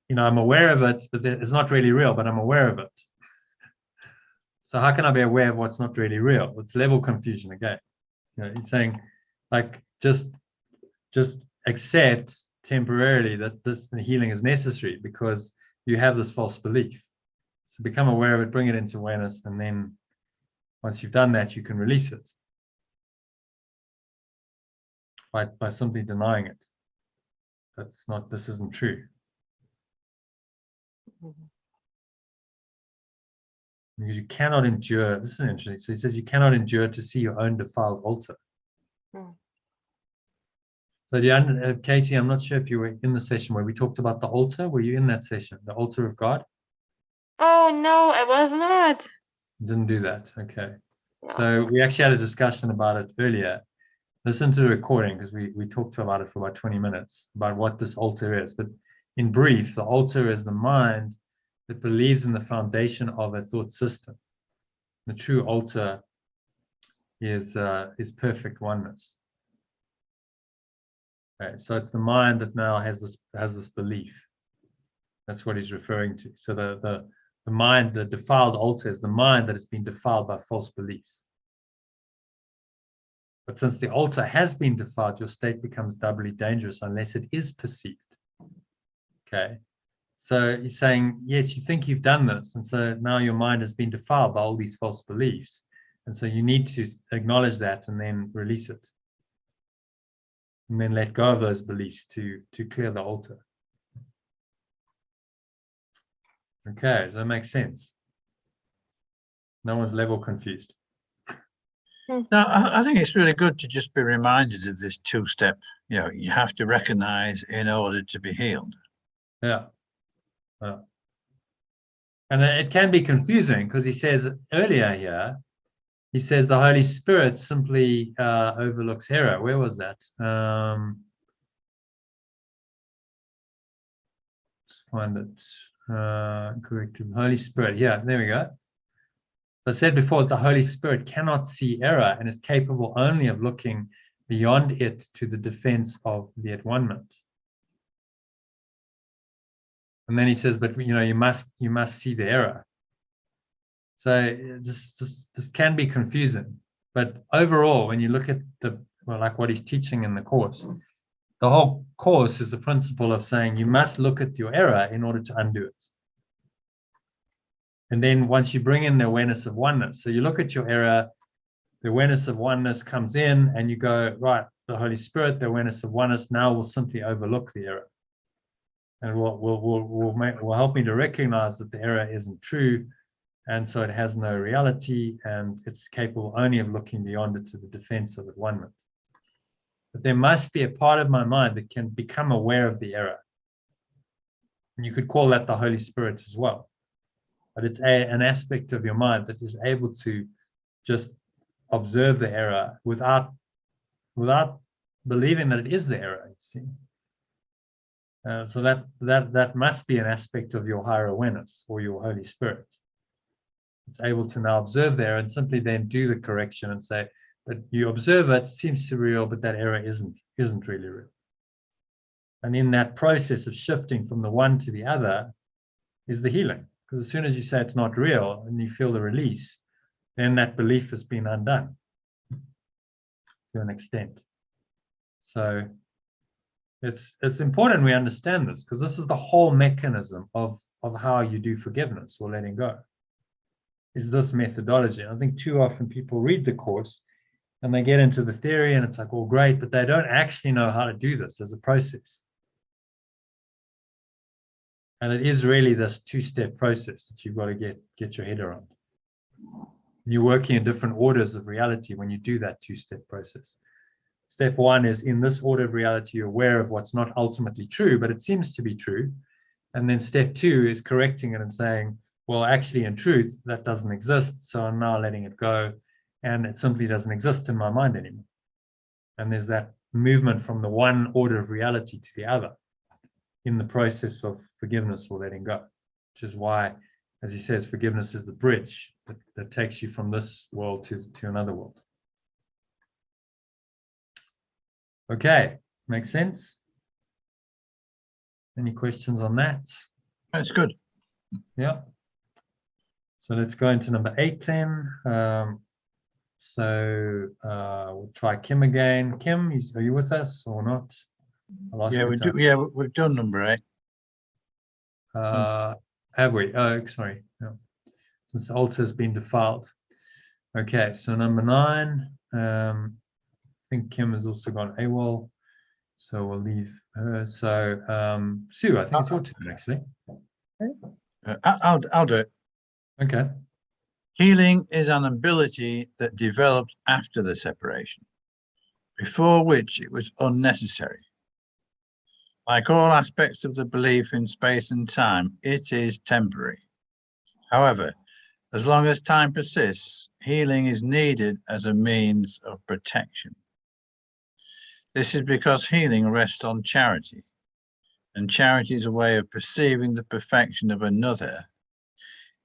S1: you know, I'm aware of it, but it's not really real, but I'm aware of it. So how can I be aware of what's not really real? It's level confusion again. You know, he's saying, like, just accept temporarily that this healing is necessary because you have this false belief. So become aware of it, bring it into awareness, and then once you've done that, you can release it by simply denying it. This isn't true. Because you cannot endure, this is interesting. So he says you cannot endure to see your own defiled altar. So Katie, I'm not sure if you were in the session where we talked about the altar. Were you in that session, the altar of God?
S7: Oh, no, I was not.
S1: Didn't do that. Okay.
S7: No.
S1: So we actually had a discussion about it earlier. Listen to the recording because we talked about it for about 20 minutes about what this altar is. But in brief, the altar is the mind that believes in the foundation of a thought system. The true altar is perfect oneness. Okay, so it's the mind that now has this belief. That's what he's referring to. So the mind, the defiled altar, is the mind that has been defiled by false beliefs. But since the altar has been defiled, your state becomes doubly dangerous unless it is perceived. Okay. So he's saying, yes, you think you've done this, and so now your mind has been defiled by all these false beliefs. And so you need to acknowledge that and then release it. And then let go of those beliefs to clear the altar. Okay, does that make sense? No one's level confused.
S3: No, I think it's really good to just be reminded of this two-step, you know, you have to recognize in order to be healed.
S1: Yeah. And it can be confusing because he says earlier here, he says the Holy Spirit simply overlooks error. Where was that? Let's find it. Corrective Holy Spirit. Yeah, there we go. I said before, the Holy Spirit cannot see error and is capable only of looking beyond it to the defense of the at-one-ment. And then he says, but you know, you must see the error. So this can be confusing. But overall, when you look at like what he's teaching in the course, the whole course is the principle of saying you must look at your error in order to undo it. And then once you bring in the awareness of oneness, so you look at your error, the awareness of oneness comes in, and you go, right, the Holy Spirit, the awareness of oneness now will simply overlook the error. And will help me to recognize that the error isn't true, and so it has no reality, and it's capable only of looking beyond it to the defense of at-one-ment. But there must be a part of my mind that can become aware of the error. And you could call that the Holy Spirit as well. But it's an aspect of your mind that is able to just observe the error without believing that it is the error, you see. So that must be an aspect of your higher awareness or your Holy Spirit. It's able to now observe the error and simply then do the correction and say, but you observe it, seems surreal, but that error isn't really real. And in that process of shifting from the one to the other is the healing. Because as soon as you say it's not real and you feel the release, then that belief has been undone to an extent. So it's important we understand this, because this is the whole mechanism of how you do forgiveness or letting go, is this methodology. I think too often people read the course and they get into the theory and it's like, all great, but they don't actually know how to do this as a process. And it is really this two-step process that you've got to get your head around. You're working in different orders of reality when you do that two-step process. Step one is, in this order of reality, you're aware of what's not ultimately true, but it seems to be true. And then step two is correcting it and saying, well, actually, in truth, that doesn't exist. So I'm now letting it go. And it simply doesn't exist in my mind anymore. And there's that movement from the one order of reality to the other in the process of forgiveness or letting go, which is why as he says, forgiveness is the bridge that takes you from this world to another world. Okay, makes sense? Any questions on that?
S3: That's good.
S1: Yeah. So let's go into number 8 then. We'll try Kim again. Kim, are you with us or not?
S3: Yeah, we do. Yeah, we've done number 8.
S1: Have we? Oh, sorry. No. Since the altar has been defiled. Okay, so number 9. I think Kim has also gone AWOL, so we'll leave her. So Sue, I think it's your turn actually.
S3: I'll do it.
S1: Okay.
S3: Healing is an ability that developed after the separation, before which it was unnecessary. Like all aspects of the belief in space and time, it is temporary. However, as long as time persists, healing is needed as a means of protection. This is because healing rests on charity, and charity is a way of perceiving the perfection of another,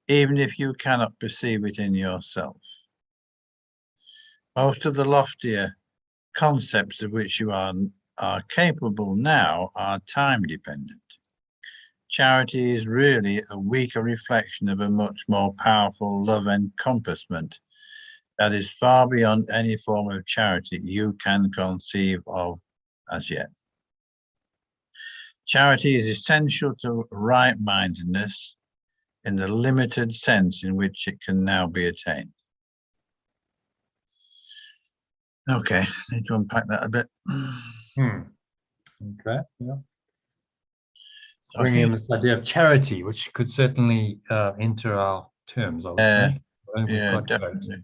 S3: even if you cannot perceive it in yourself. Most of the loftier concepts of which you are capable now are time dependent. Charity is really a weaker reflection of a much more powerful love encompassment that is far beyond any form of charity you can conceive of as yet. Charity is essential to right-mindedness in the limited sense in which it can now be attained. Okay, need to unpack that a bit.
S1: Okay, yeah. Bringing in this idea of charity, which could certainly enter our terms, I would say.
S3: Yeah, definitely.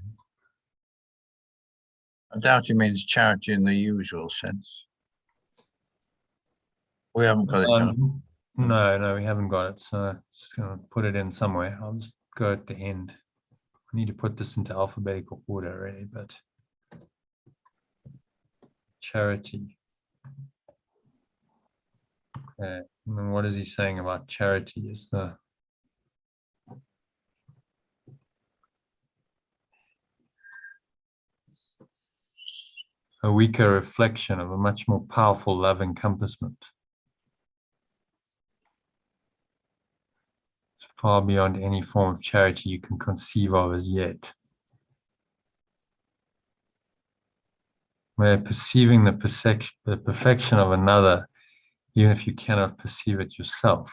S3: I doubt he means charity in the usual sense. We haven't got it down.
S1: No, we haven't got it. So just going to put it in somewhere. I'll just go at the end. I need to put this into alphabetical order, really, but charity. Okay. And then what is he saying about charity? Is a weaker reflection of a much more powerful love encompassment. It's far beyond any form of charity you can conceive of as yet. Where perceiving the perfection of another, even if you cannot perceive it yourself.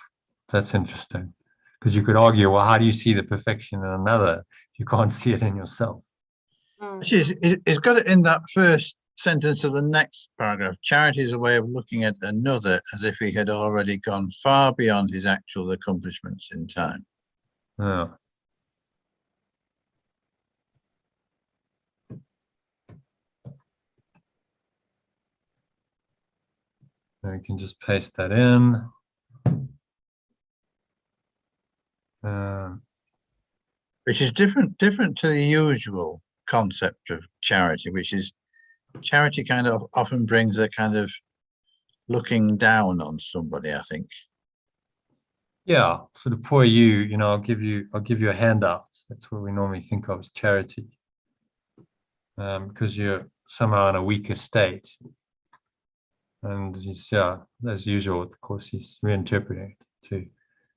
S1: That's interesting. Because you could argue, well, how do you see the perfection in another if you can't see it in yourself?
S3: It's got it in that first sentence of the next paragraph. Charity is a way of looking at another as if he had already gone far beyond his actual accomplishments in time.
S1: Yeah. We can just paste that in.
S3: Which is different to the usual concept of charity, which is charity kind of often brings a kind of looking down on somebody, I think.
S1: Yeah, so the poor you know, I'll give you a handout. That's what we normally think of as charity. Because you're somehow in a weaker state. And he's, yeah, as usual, of course, he's reinterpreting it to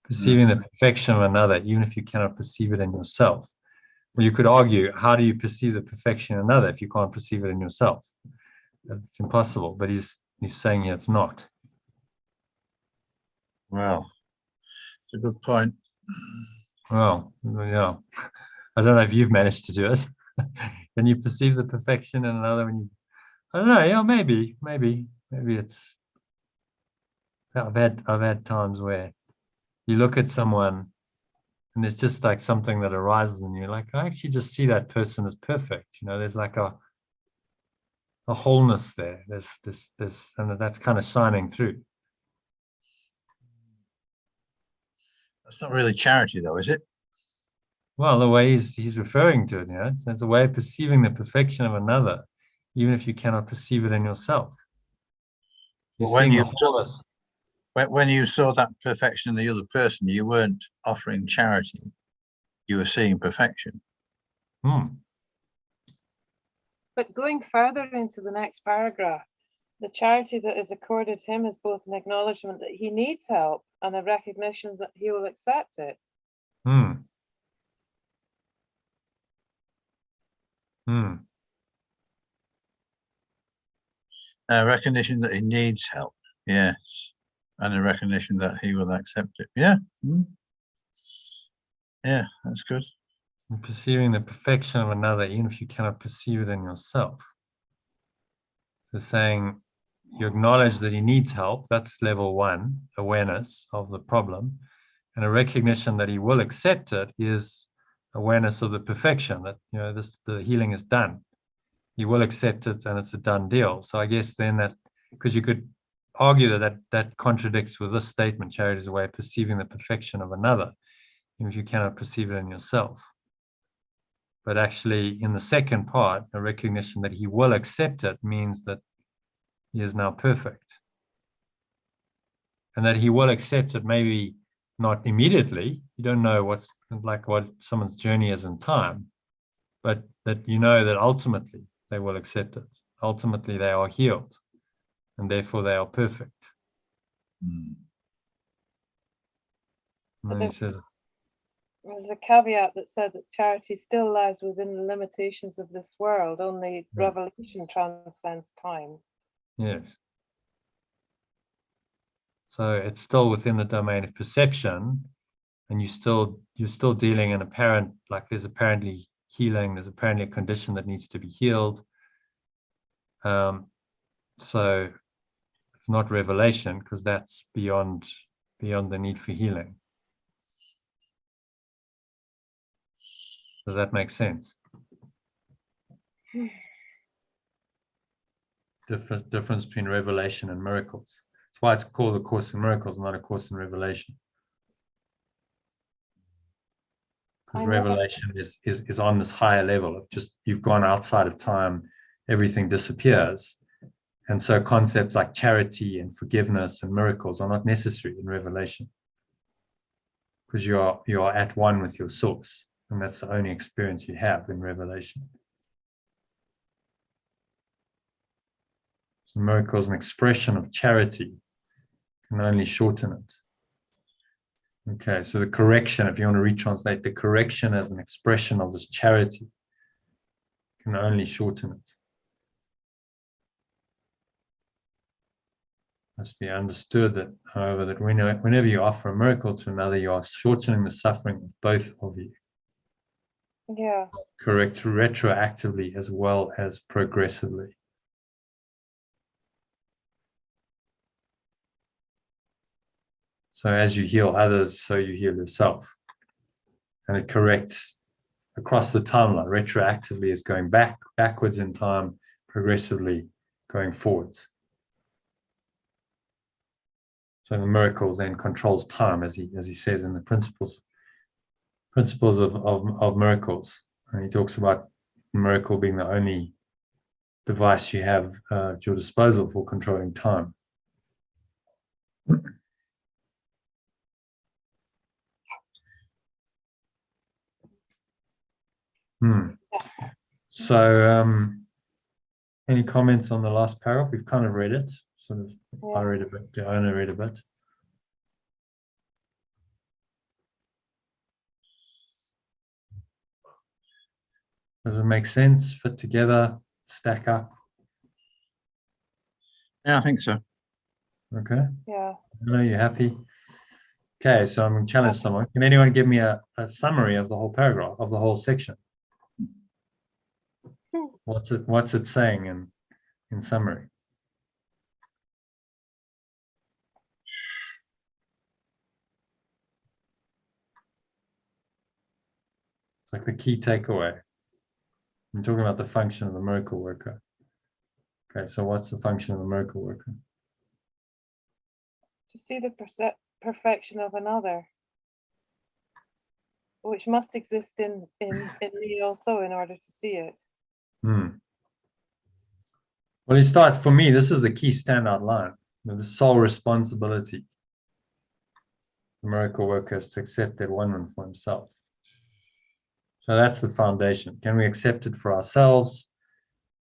S1: perceiving the perfection of another, even if you cannot perceive it in yourself. Well, you could argue, how do you perceive the perfection in another if you can't perceive it in yourself? It's impossible, but he's saying it's not.
S3: Well, it's a good point.
S1: Well, yeah. I don't know if you've managed to do it. Can you perceive the perfection in another when you, I don't know, yeah, maybe it's, I've had times where you look at someone and there's just like something that arises in you, like, I actually just see that person as perfect. You know, there's like a wholeness there. There's this, and that's kind of shining through.
S3: That's not really charity though, is it?
S1: Well, the way he's referring to it, you know, there's a way of perceiving the perfection of another, even if you cannot perceive it in yourself.
S3: Well, when you saw that perfection in the other person, you weren't offering charity. you were seeing perfection.
S4: But going further into the next paragraph, the charity that is accorded him is both an acknowledgement that he needs help and a recognition that he will accept it.
S3: Recognition that he needs help, yes, and a recognition that he will accept it. Yeah, yeah, that's good.
S1: And perceiving the perfection of another, even if you cannot perceive it in yourself. So saying you acknowledge that he needs help, that's level 1, awareness of the problem, and a recognition that he will accept it is awareness of the perfection, that the healing is done. He will accept it and it's a done deal. So I guess then that, because you could argue that contradicts with this statement, charity is a way of perceiving the perfection of another, even if you cannot perceive it in yourself. But actually, in the second part, a recognition that he will accept it means that he is now perfect. And that he will accept it, maybe not immediately. You don't know what someone's journey is in time, but that you know that ultimately they will accept it. Ultimately, they are healed, and therefore they are perfect. And then he says,
S4: there's a caveat that said that charity still lies within the limitations of this world. Only revelation transcends time.
S1: Yes. So it's still within the domain of perception, and you're still dealing in apparent, like there's apparently healing, there's apparently a condition that needs to be healed. So it's not revelation, because that's beyond the need for healing. Does that make sense? Difference between revelation and miracles. That's why it's called a Course in Miracles, not a Course in Revelation. Because revelation is on this higher level of just, you've gone outside of time, everything disappears. And so concepts like charity and forgiveness and miracles are not necessary in revelation. Because you are at one with your source. And that's the only experience you have in revelation. So miracle is an expression of charity, can only shorten it. Okay, so the correction, if you want to retranslate, the correction as an expression of this charity can only shorten it. Must be understood that, however, that whenever you offer a miracle to another, you are shortening the suffering of both of you.
S4: Yeah.
S1: Correct retroactively as well as progressively. So as you heal others, so you heal yourself. And it corrects across the timeline. Retroactively is going backwards in time, progressively going forwards. So the miracles then controls time, as he says in the principles of miracles. And he talks about miracle being the only device you have at your disposal for controlling time. So any comments on the last paragraph? We've kind of read it. Sort of, yeah. I read a bit, Joanna read a bit. Does it make sense? Fit together? Stack up?
S3: Yeah, I think so.
S4: Okay. Yeah.
S1: Are you happy? Okay, so I'm going to challenge someone. Can anyone give me a summary of the whole paragraph, of the whole section? What's it saying in summary? It's like the key takeaway. I'm talking about the function of the miracle worker. Okay, so what's the function of the miracle worker?
S4: To see the perfection of another, which must exist in me also in order to see it.
S1: Well, it starts, for me, this is the key standout line. The sole responsibility the miracle worker is to accept that one for himself. So that's the foundation. Can we accept it for ourselves?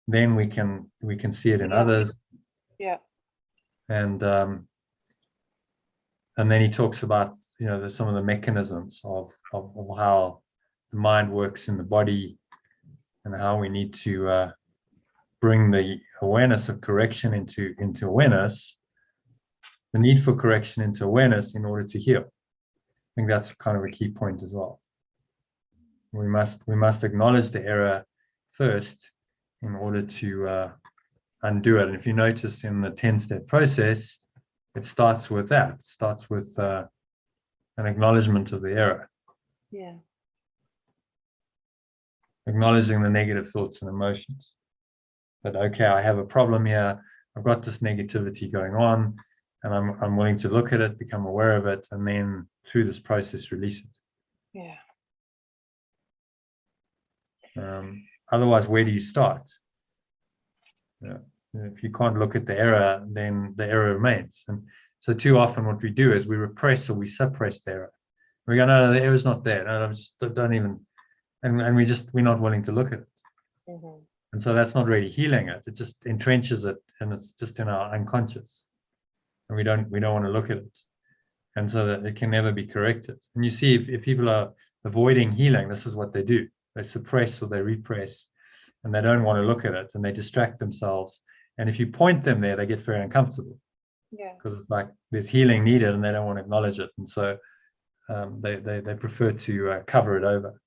S1: Then we can see it in
S4: Yeah.
S1: others.
S4: Yeah.
S1: And then he talks about, you know, there's some of the mechanisms of how the mind works in the body, and how we need to bring the awareness of correction into awareness, the need for correction into awareness in order to heal. I think that's kind of a key point as well. We must acknowledge the error first in order to undo it. And if you notice in the 10-step process, it starts with that. It starts with an acknowledgement of the error.
S4: Yeah.
S1: Acknowledging the negative thoughts and emotions. That, okay, I have a problem here. I've got this negativity going on, and I'm willing to look at it, become aware of it, and then through this process, release it.
S4: Yeah.
S1: Otherwise, where do you start? Yeah. If you can't look at the error, then the error remains. And so too often what we do is we repress or we suppress the error. We go, no, the error's not there. No, don't even, and we're not willing to look at it.
S4: Mm-hmm.
S1: And so that's not really healing it. It just entrenches it, and it's just in our unconscious. And we don't want to look at it. And so that it can never be corrected. And you see, if people are avoiding healing, this is what they do. They suppress or they repress, and they don't want to look at it, and they distract themselves. And if you point them there, they get very uncomfortable.
S4: Yeah.
S1: Because it's like there's healing needed, and they don't want to acknowledge it. And so they prefer to cover it over.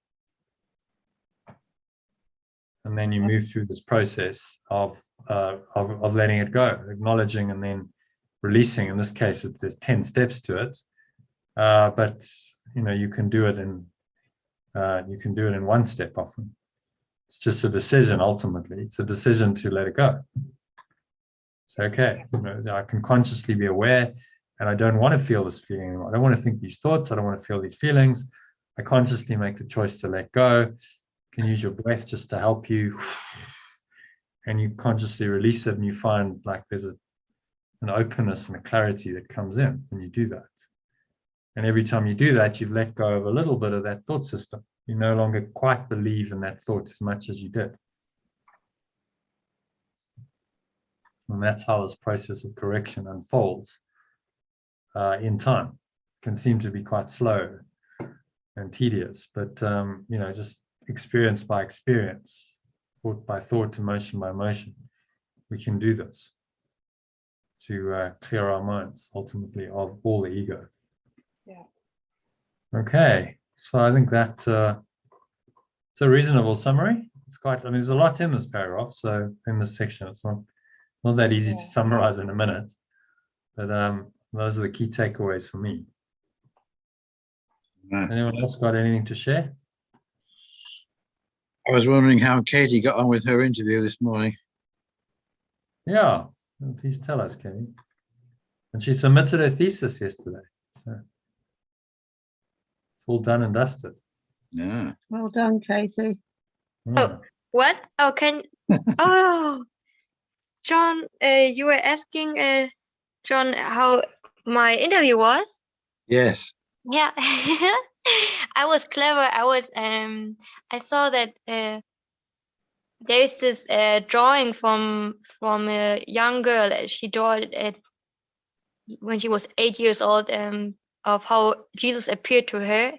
S1: And then you move through this process of letting it go, acknowledging, and then releasing. In this case, there's 10 steps to it, but you know, you can do it in one step often. It's just a decision. Ultimately, it's a decision to let it go. So, okay, you know, I can consciously be aware, and I don't want to feel this feeling anymore. I don't want to think these thoughts. I don't want to feel these feelings. I consciously make the choice to let go. You can use your breath just to help you, and you consciously release it, and you find like there's an openness and a clarity that comes in when you do that. And every time you do that, you've let go of a little bit of that thought system. You no longer quite believe in that thought as much as you did. And that's how this process of correction unfolds in time. It can seem to be quite slow and tedious, but you know, just experience by experience, thought by thought, emotion by emotion, we can do this to clear our minds ultimately of all the ego.
S4: Yeah.
S1: Okay, so I think that it's a reasonable summary. It's quite, I mean, there's a lot in this paragraph, so in this section, it's not that easy to summarize in a minute, but those are the key takeaways for me.
S3: Right.
S1: Anyone else got anything to share?
S3: I was wondering how Katie got on with her interview this morning.
S1: Yeah, please tell us, Katie. And she submitted her thesis yesterday, so it's all done and dusted.
S3: Yeah.
S2: Well done, Katie.
S1: Yeah.
S7: What? Oh, oh, John, you were asking, John, how my interview was?
S3: Yes.
S7: Yeah, I was clever. I saw that there's this drawing from a young girl. She drew it when she was 8 years old, of how Jesus appeared to her,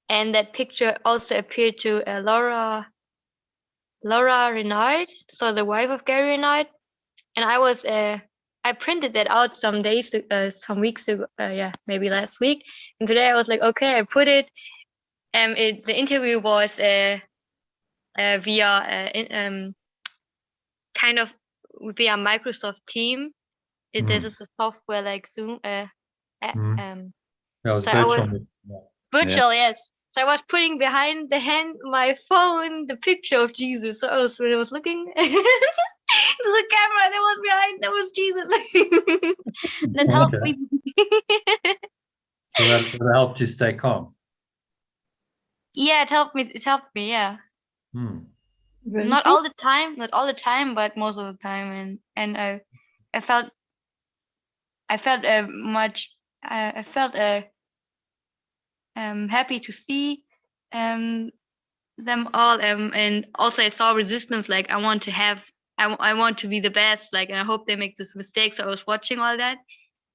S7: and that picture also appeared to Laura Renard, so the wife of Gary Renard. And I printed that out some weeks ago, yeah, maybe last week. And today I was like, okay, I put it. The interview was via kind of via Microsoft Team. This is a software like Zoom.
S1: That was
S7: so
S1: virtual.
S7: virtual, yes. So I was putting behind my phone, the picture of Jesus. So when I was looking, the camera that was behind, that was Jesus. That helped me.
S1: So that helped you stay calm.
S7: Yeah, it helped me. Yeah.
S2: Really
S7: Not all the time, but most of the time. And I felt happy to see them all, and also I saw resistance. Like I want to be the best. Like, and I hope they make this mistake. So I was watching all that,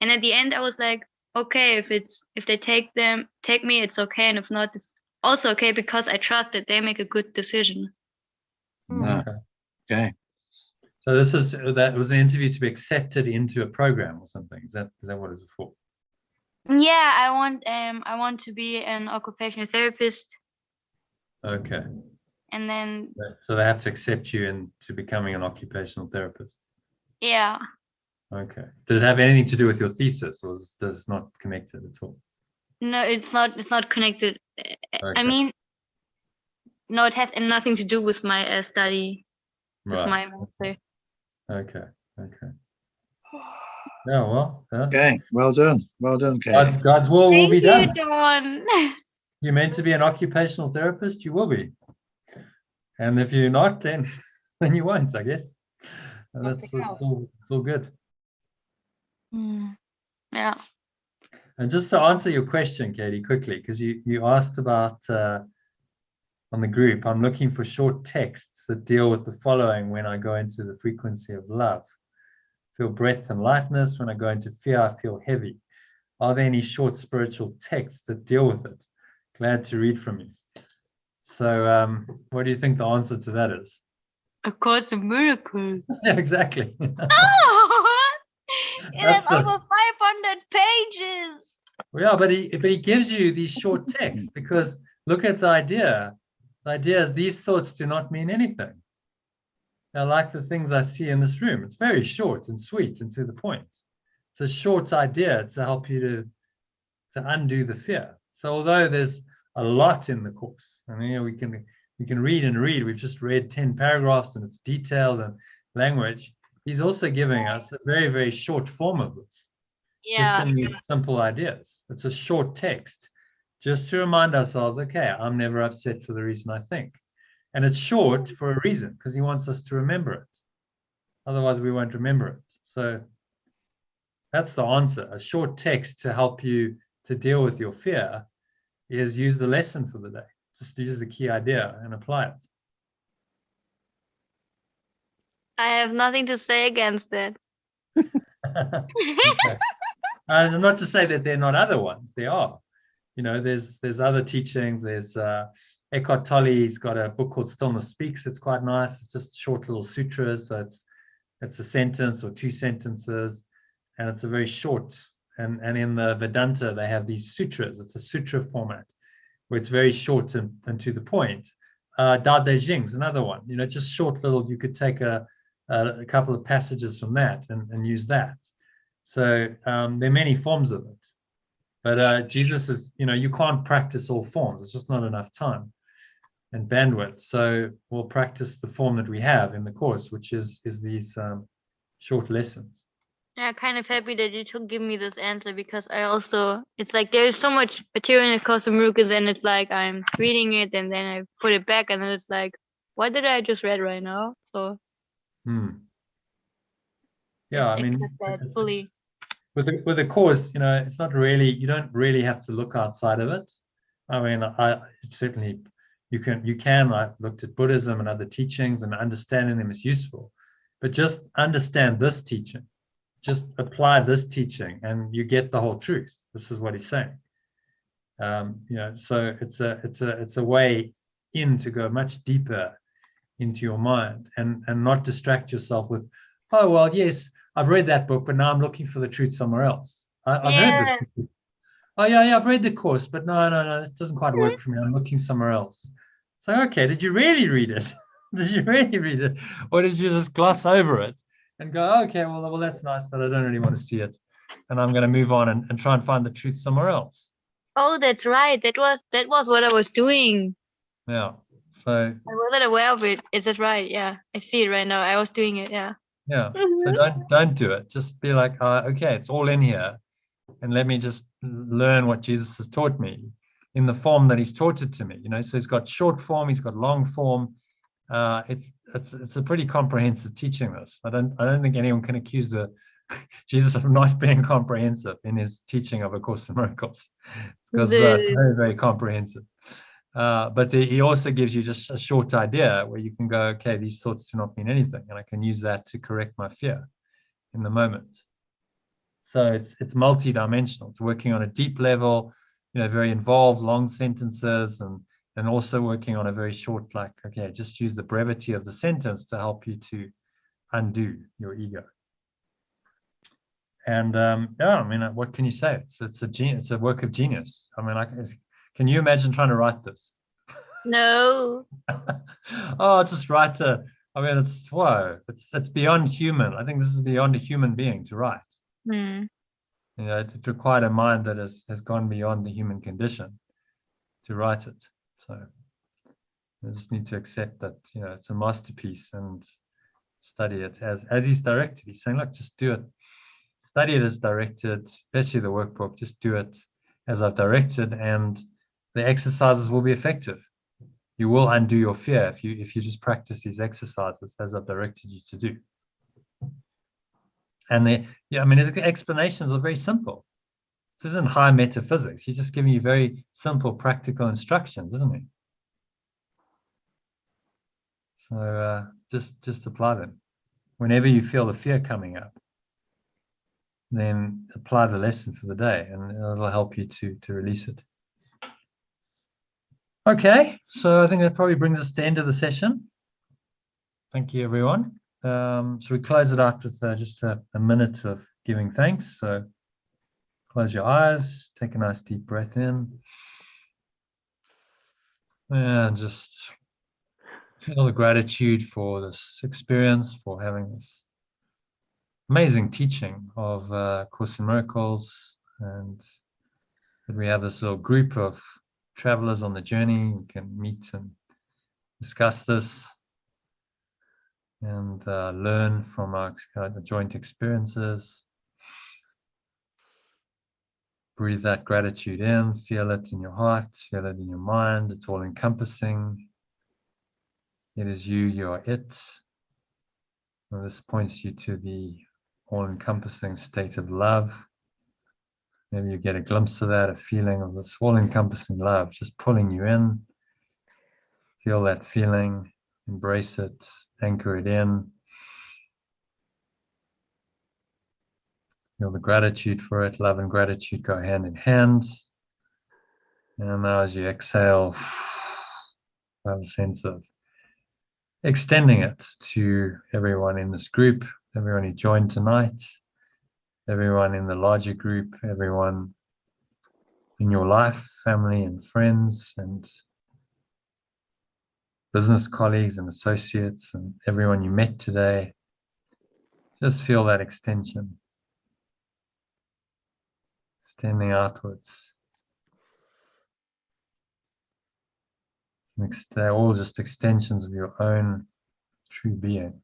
S7: and at the end I was like, okay, if they take me, it's okay, and if not, it's also okay, because I trust that they make a good decision.
S3: Ah,
S1: Okay.
S3: okay.
S1: So that was an interview to be accepted into a program or something. Is that what it's for?
S7: Yeah, I want to be an occupational therapist,
S1: Okay.
S7: and then
S1: So they have to accept you into becoming an occupational therapist.
S7: yeah.
S1: Okay. Did it have anything to do with your thesis, or does it not connect it at all?
S7: No, it's not connected. I
S1: Okay.
S7: mean, no, it has nothing to do with my study, with
S1: Right.
S7: my master.
S1: Okay. Okay. Yeah. Well. Yeah.
S3: Okay. Well done. Well done, Katie.
S1: God's will be
S7: Thank
S1: done.
S7: you, Dawn.
S1: You're meant to be an occupational therapist. You will be. And if you're not, then you won't, I guess. And it's all good.
S7: Yeah.
S1: And just to answer your question, Katie, quickly, because you asked about on the group, I'm looking for short texts that deal with the following when I go into the frequency of love. Feel breath and lightness. When I go into fear, I feel heavy. Are there any short spiritual texts that deal with it? Glad to read from you. So what do you think the answer to that is?
S7: A Course in Miracles.
S1: Yeah, exactly.
S7: Oh, it has
S1: That's
S7: over 500 pages.
S1: Yeah, but he gives you these short texts because look at the idea. The idea is these thoughts do not mean anything. They're like the things I see in this room. It's very short and sweet and to the point. It's a short idea to help you to undo the fear. So although there's a lot in the course, and we can read and read. We've just read 10 paragraphs and it's detailed and language. He's also giving us a very, very short form of this.
S7: Yeah.
S1: Just in these simple ideas. It's a short text just to remind ourselves, okay, I'm never upset for the reason I think. And it's short for a reason, because he wants us to remember it. Otherwise, we won't remember it. So that's the answer. A short text to help you to deal with your fear is use the lesson for the day. Just use the key idea and apply it.
S7: I have nothing to say against it.
S1: Okay. Not to say that there are not other ones. There are. There's other teachings. There's Eckhart Tolle's got a book called Stillness Speaks. It's quite nice. It's just short little sutras. So it's a sentence or two sentences, and it's a very short. And in the Vedanta, they have these sutras. It's a sutra format where it's very short and to the point. Dao De Jing's another one. Just short little. You could take a couple of passages from that and use that. So there are many forms of it. But Jesus is, you can't practice all forms. It's just not enough time and bandwidth. So we'll practice the form that we have in the course, which is these short lessons.
S7: Yeah, kind of happy that you give me this answer, because it's like there's so much material in the Course of Miracles, and it's like I'm reading it and then I put it back, and then it's like, what did I just read right now? So
S1: yeah, I mean,
S7: fully.
S1: With the course, it's not really, you don't really have to look outside of it. I mean, I certainly you can. I've looked at Buddhism and other teachings, and understanding them is useful. But just understand this teaching. Just apply this teaching, and you get the whole truth. This is what he's saying. So it's a way in to go much deeper into your mind and not distract yourself with, oh well, yes, I've read that book, but now I'm looking for the truth somewhere else. I've heard this. Oh yeah, I've read the course, but no, it doesn't quite work for me. I'm looking somewhere else. So okay, did you really read it? Did you really read it, or did you just gloss over it and go, okay, well that's nice, but I don't really want to see it, and I'm going to move on and try and find the truth somewhere else.
S7: Oh, that's right. That was what I was doing.
S1: Yeah. So
S7: I wasn't aware of it. Is that right? Yeah, I see it right now. I was doing it. Yeah.
S1: Yeah. So don't do it. Just be like, okay, it's all in here, and let me just learn what Jesus has taught me in the form that he's taught it to me. So he's got short form, he's got long form. It's a pretty comprehensive teaching. This I don't think anyone can accuse Jesus of not being comprehensive in his teaching of A Course in Miracles, because it's very, very comprehensive. But he also gives you just a short idea where you can go, okay, these thoughts do not mean anything, and I can use that to correct my fear in the moment. So it's multi-dimensional. It's working on a deep level, very involved, long sentences, and also working on a very short, like, okay, just use the brevity of the sentence to help you to undo your ego. And yeah, I mean, what can you say? It's a work of genius. I mean, can you imagine trying to write this?
S7: No.
S1: Oh, just write I mean, it's beyond human. I think this is beyond a human being to write. It required a mind that has gone beyond the human condition to write it. So I just need to accept that, it's a masterpiece and study it as he's directed. He's saying, look, just do it. Study it as directed, especially the workbook. Just do it as I've directed, and the exercises will be effective. You will undo your fear if you just practice these exercises as I've directed you to do. And his explanations are very simple. This isn't high metaphysics. He's just giving you very simple, practical instructions, isn't he? So just apply them. Whenever you feel the fear coming up, then apply the lesson for the day, and it'll help you to release it. Okay, so I think that probably brings us to the end of the session. Thank you, everyone. So we close it out with just a minute of giving thanks. So close your eyes, take a nice deep breath in, and just feel the gratitude for this experience, for having this amazing teaching of Course in Miracles, and that we have this little group of travelers on the journey. We can meet and discuss this and learn from our joint experiences. Breathe that gratitude in, feel it in your heart, feel it in your mind. It's all encompassing. It is you, you are it. And this points you to the all-encompassing state of love. Maybe you get a glimpse of that, a feeling of this all-encompassing love just pulling you in. Feel that feeling, embrace it, anchor it in. Feel the gratitude for it. Love and gratitude go hand in hand. And now as you exhale, have a sense of extending it to everyone in this group, everyone who joined tonight, everyone in the larger group, everyone in your life, family and friends and business colleagues and associates and everyone you met today. Just feel that extension, extending outwards. They're all just extensions of your own true being.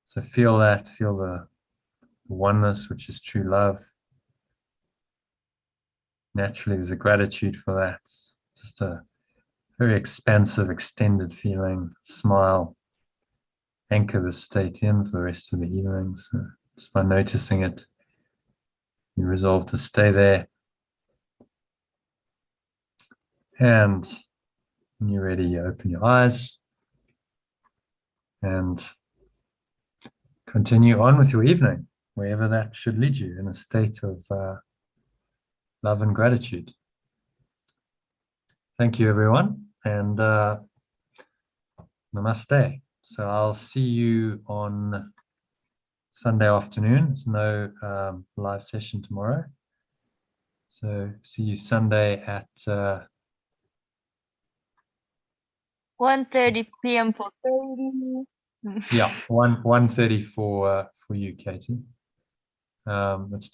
S1: So feel that, feel the oneness, which is true love. Naturally, there's a gratitude for that. Just a very expansive, extended feeling. Smile. Anchor the state in for the rest of the evening. So just by noticing it, you resolve to stay there. And when you're ready, you open your eyes and continue on with your evening, wherever that should lead you, in a state of love and gratitude. Thank you, everyone, and namaste. So I'll see you on Sunday afternoon. There's no live session tomorrow. So see you Sunday at
S7: 1:30 p.m. for 30.
S1: yeah, 1:30 for you, Katie. It's